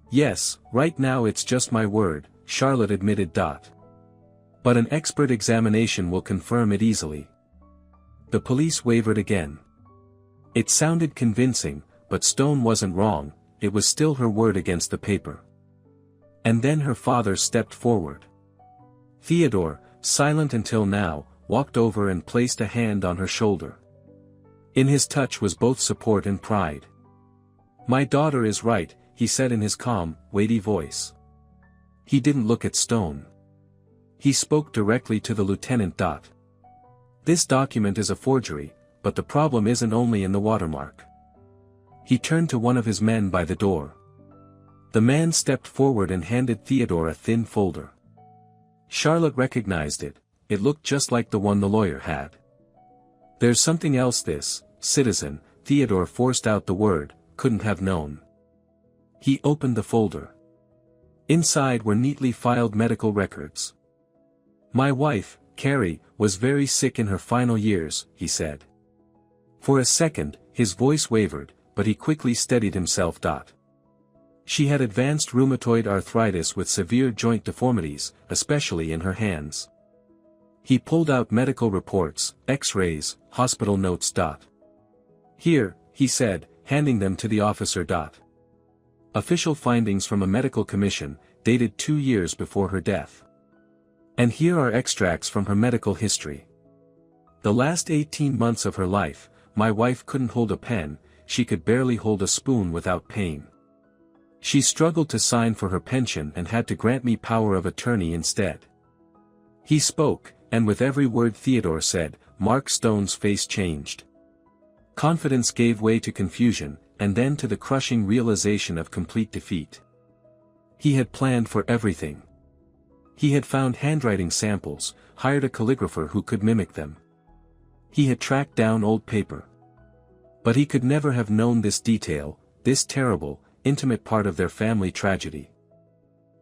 "Yes, right now it's just my word," Charlotte admitted. "But an expert examination will confirm it easily." The police wavered again. It sounded convincing, but Stone wasn't wrong, it was still her word against the paper. And then her father stepped forward. Theodore, silent until now, walked over and placed a hand on her shoulder. In his touch was both support and pride. "My daughter is right," he said in his calm, weighty voice. He didn't look at Stone. He spoke directly to the lieutenant. "This document is a forgery, but the problem isn't only in the watermark." He turned to one of his men by the door. The man stepped forward and handed Theodore a thin folder. Charlotte recognized it, it looked just like the one the lawyer had. "There's something else this, citizen," Theodore forced out the word, "couldn't have known." He opened the folder. Inside were neatly filed medical records. "My wife, Carrie, was very sick in her final years," he said. For a second, his voice wavered, but he quickly steadied himself. "She had advanced rheumatoid arthritis with severe joint deformities, especially in her hands." He pulled out medical reports, X-rays, hospital notes. "Here," he said, handing them to the officer. "Official findings from a medical commission, dated 2 years before her death. And here are extracts from her medical history. The last 18 months of her life, my wife couldn't hold a pen, she could barely hold a spoon without pain. She struggled to sign for her pension and had to grant me power of attorney instead." He spoke, and with every word Theodore said, Mark Stone's face changed. Confidence gave way to confusion, and then to the crushing realization of complete defeat. He had planned for everything. He had found handwriting samples, hired a calligrapher who could mimic them. He had tracked down old paper. But he could never have known this detail, this terrible, intimate part of their family tragedy.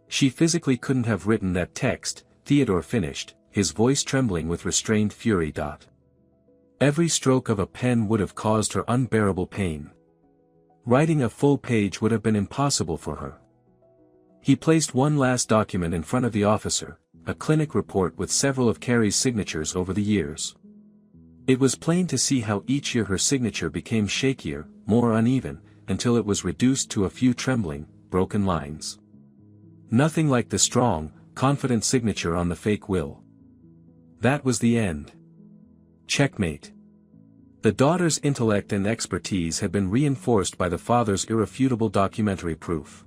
She physically couldn't have written that text, Theodore finished, his voice trembling with restrained fury. Every stroke of a pen would have caused her unbearable pain. Writing a full page would have been impossible for her. He placed one last document in front of the officer, a clinic report with several of Carrie's signatures over the years. It was plain to see how each year her signature became shakier, more uneven, until it was reduced to a few trembling, broken lines. Nothing like the strong, confident signature on the fake will. That was the end. Checkmate. The daughter's intellect and expertise had been reinforced by the father's irrefutable documentary proof.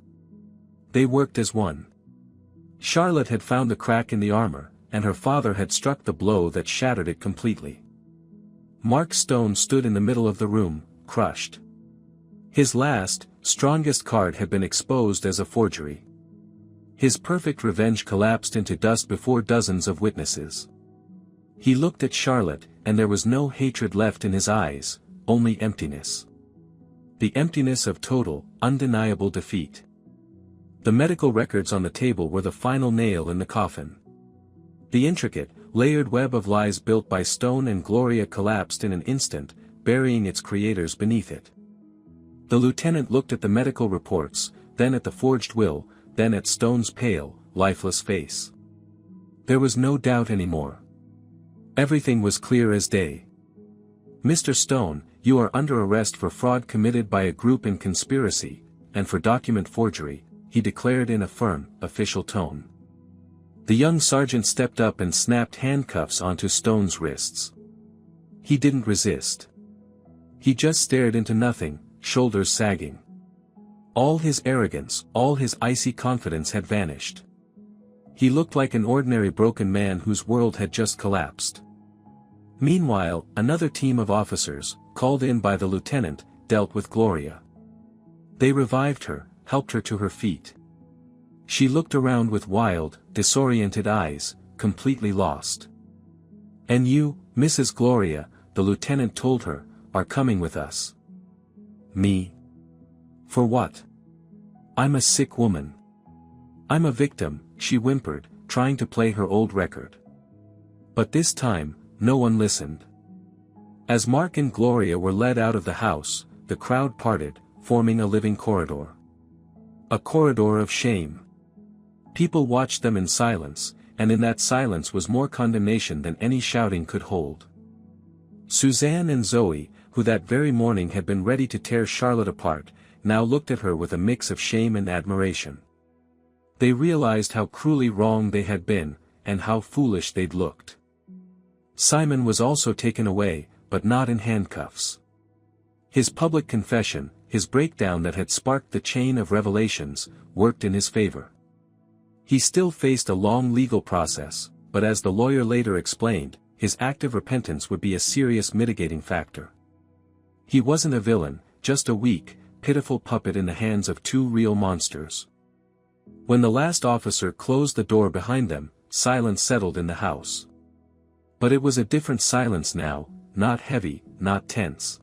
They worked as one. Charlotte had found the crack in the armor, and her father had struck the blow that shattered it completely. Mark Stone stood in the middle of the room, crushed. His last, strongest card had been exposed as a forgery. His perfect revenge collapsed into dust before dozens of witnesses. He looked at Charlotte, and there was no hatred left in his eyes, only emptiness. The emptiness of total, undeniable defeat. The medical records on the table were the final nail in the coffin. The intricate, layered web of lies built by Stone and Gloria collapsed in an instant, burying its creators beneath it. The lieutenant looked at the medical reports, then at the forged will, then at Stone's pale, lifeless face. There was no doubt anymore. Everything was clear as day. "Mr. Stone, you are under arrest for fraud committed by a group in conspiracy, and for document forgery," he declared in a firm, official tone. The young sergeant stepped up and snapped handcuffs onto Stone's wrists. He didn't resist. He just stared into nothing, shoulders sagging. All his arrogance, all his icy confidence had vanished. He looked like an ordinary broken man whose world had just collapsed. Meanwhile, another team of officers, called in by the lieutenant, dealt with Gloria. They revived her, helped her to her feet. She looked around with wild, disoriented eyes, completely lost. "And you, Mrs. Gloria," the lieutenant told her, "are coming with us." "Me? For what? I'm a sick woman. I'm a victim," she whimpered, trying to play her old record. But this time, no one listened. As Mark and Gloria were led out of the house, the crowd parted, forming a living corridor. A corridor of shame. People watched them in silence, and in that silence was more condemnation than any shouting could hold. Suzanne and Zoe, who that very morning had been ready to tear Charlotte apart, now looked at her with a mix of shame and admiration. They realized how cruelly wrong they had been, and how foolish they'd looked. Simon was also taken away, but not in handcuffs. His public confession, his breakdown that had sparked the chain of revelations, worked in his favor. He still faced a long legal process, but as the lawyer later explained, his active repentance would be a serious mitigating factor. He wasn't a villain, just a weak, pitiful puppet in the hands of two real monsters. When the last officer closed the door behind them, silence settled in the house. But it was a different silence now, not heavy, not tense.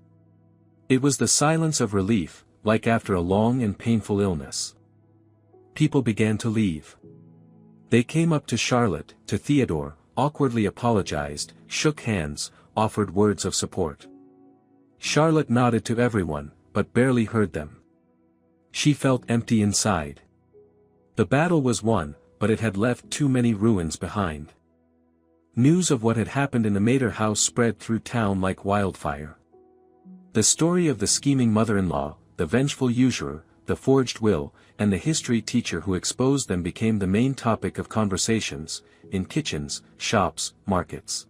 It was the silence of relief, like after a long and painful illness. People began to leave. They came up to Charlotte, to Theodore, awkwardly apologized, shook hands, offered words of support. Charlotte nodded to everyone, but barely heard them. She felt empty inside. The battle was won, but it had left too many ruins behind. News of what had happened in the Mater house spread through town like wildfire. The story of the scheming mother-in-law, the vengeful usurer, the forged will, and the history teacher who exposed them became the main topic of conversations, in kitchens, shops, markets.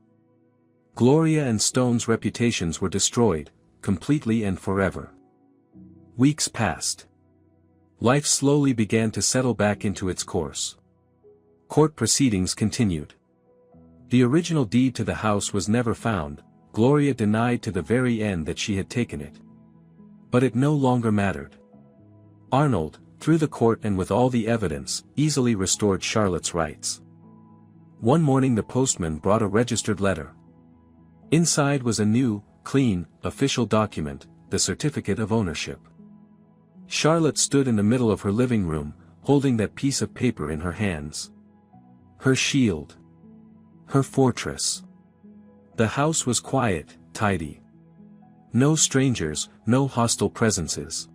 Gloria and Stone's reputations were destroyed, completely and forever. Weeks passed. Life slowly began to settle back into its course. Court proceedings continued. The original deed to the house was never found. Gloria denied to the very end that she had taken it. But it no longer mattered. Arnold, through the court and with all the evidence, easily restored Charlotte's rights. One morning the postman brought a registered letter. Inside was a new, clean, official document, the certificate of ownership. Charlotte stood in the middle of her living room, holding that piece of paper in her hands. Her shield. Her fortress. The house was quiet, tidy. No strangers, no hostile presences.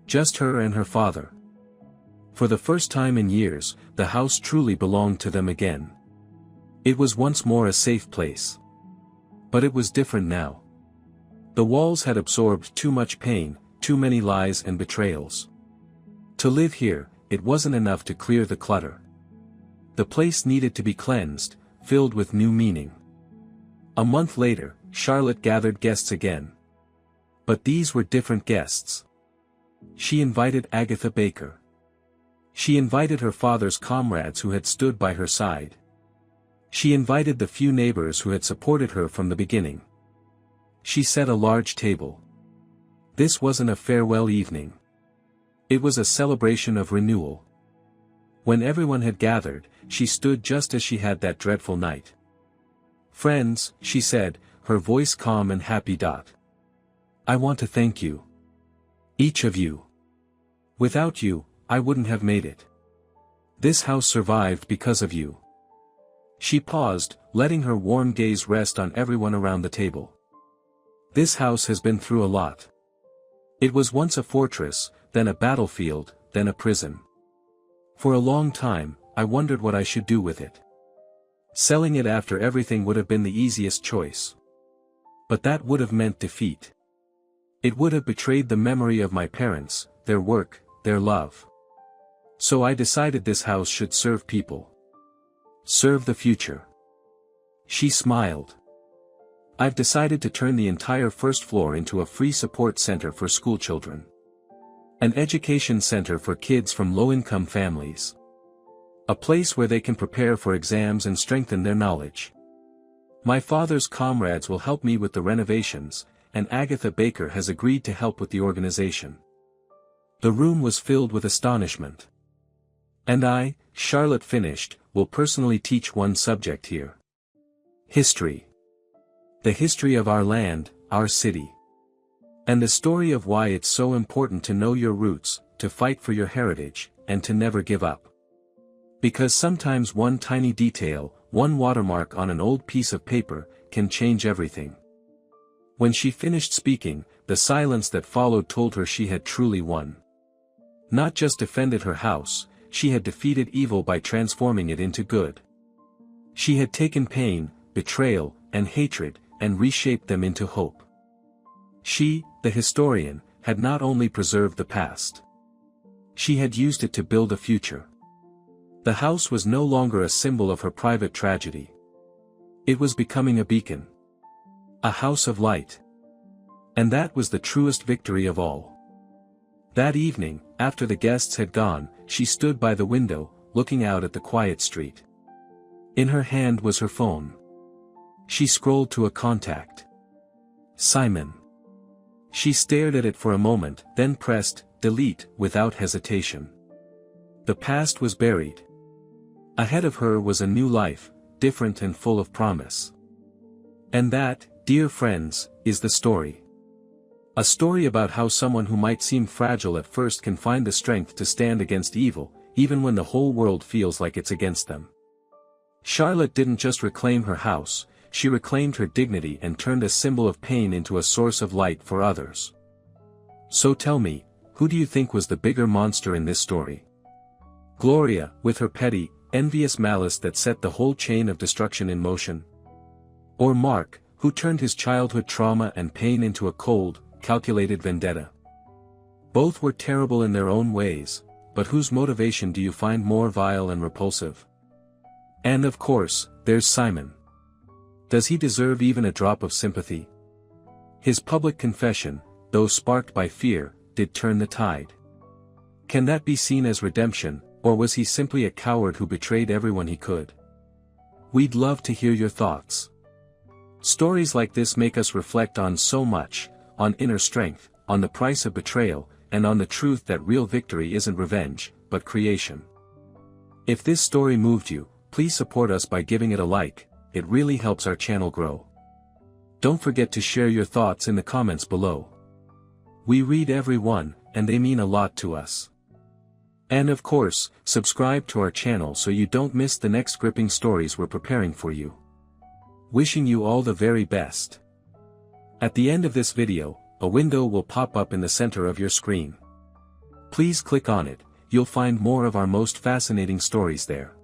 Just her and her father. For the first time in years, the house truly belonged to them again. It was once more a safe place. But it was different now. The walls had absorbed too much pain, too many lies and betrayals. To live here, it wasn't enough to clear the clutter. The place needed to be cleansed, filled with new meaning. A month later, Charlotte gathered guests again. But these were different guests. She invited Agatha Baker. She invited her father's comrades who had stood by her side. She invited the few neighbors who had supported her from the beginning. She set a large table. This wasn't a farewell evening. It was a celebration of renewal. When everyone had gathered, she stood just as she had that dreadful night. "Friends," she said, her voice calm and happy. "I want to thank you. Each of you. Without you, I wouldn't have made it. This house survived because of you." She paused, letting her warm gaze rest on everyone around the table. "This house has been through a lot. It was once a fortress, then a battlefield, then a prison. For a long time, I wondered what I should do with it. Selling it after everything would have been the easiest choice. But that would have meant defeat. It would have betrayed the memory of my parents, their work, their love. So I decided this house should serve people. Serve the future." She smiled. "I've decided to turn the entire first floor into a free support center for schoolchildren. An education center for kids from low-income families. A place where they can prepare for exams and strengthen their knowledge. My father's comrades will help me with the renovations, and Agatha Baker has agreed to help with the organization." The room was filled with astonishment. "And I," Charlotte finished, "will personally teach one subject here. History. The history of our land, our city. And the story of why it's so important to know your roots, to fight for your heritage, and to never give up. Because sometimes one tiny detail, one watermark on an old piece of paper, can change everything." When she finished speaking, the silence that followed told her she had truly won. Not just defended her house, she had defeated evil by transforming it into good. She had taken pain, betrayal, and hatred, and reshaped them into hope. She, the historian, had not only preserved the past. She had used it to build a future. The house was no longer a symbol of her private tragedy. It was becoming a beacon. A house of light. And that was the truest victory of all. That evening, after the guests had gone, she stood by the window, looking out at the quiet street. In her hand was her phone. She scrolled to a contact. Simon. She stared at it for a moment, then pressed delete without hesitation. The past was buried. Ahead of her was a new life, different and full of promise. And that, dear friends, is the story. A story about how someone who might seem fragile at first can find the strength to stand against evil, even when the whole world feels like it's against them. Charlotte didn't just reclaim her house, she reclaimed her dignity and turned a symbol of pain into a source of light for others. So tell me, who do you think was the bigger monster in this story? Gloria, with her petty, envious malice that set the whole chain of destruction in motion? Or Mark, who turned his childhood trauma and pain into a cold, calculated vendetta? Both were terrible in their own ways, but whose motivation do you find more vile and repulsive? And of course, there's Simon. Does he deserve even a drop of sympathy? His public confession, though sparked by fear, did turn the tide. Can that be seen as redemption, or was he simply a coward who betrayed everyone he could? We'd love to hear your thoughts. Stories like this make us reflect on so much, on inner strength, on the price of betrayal, and on the truth that real victory isn't revenge, but creation. If this story moved you, please support us by giving it a like, it really helps our channel grow. Don't forget to share your thoughts in the comments below. We read every one, and they mean a lot to us. And of course, subscribe to our channel so you don't miss the next gripping stories we're preparing for you. Wishing you all the very best. At the end of this video, a window will pop up in the center of your screen. Please click on it, you'll find more of our most fascinating stories there.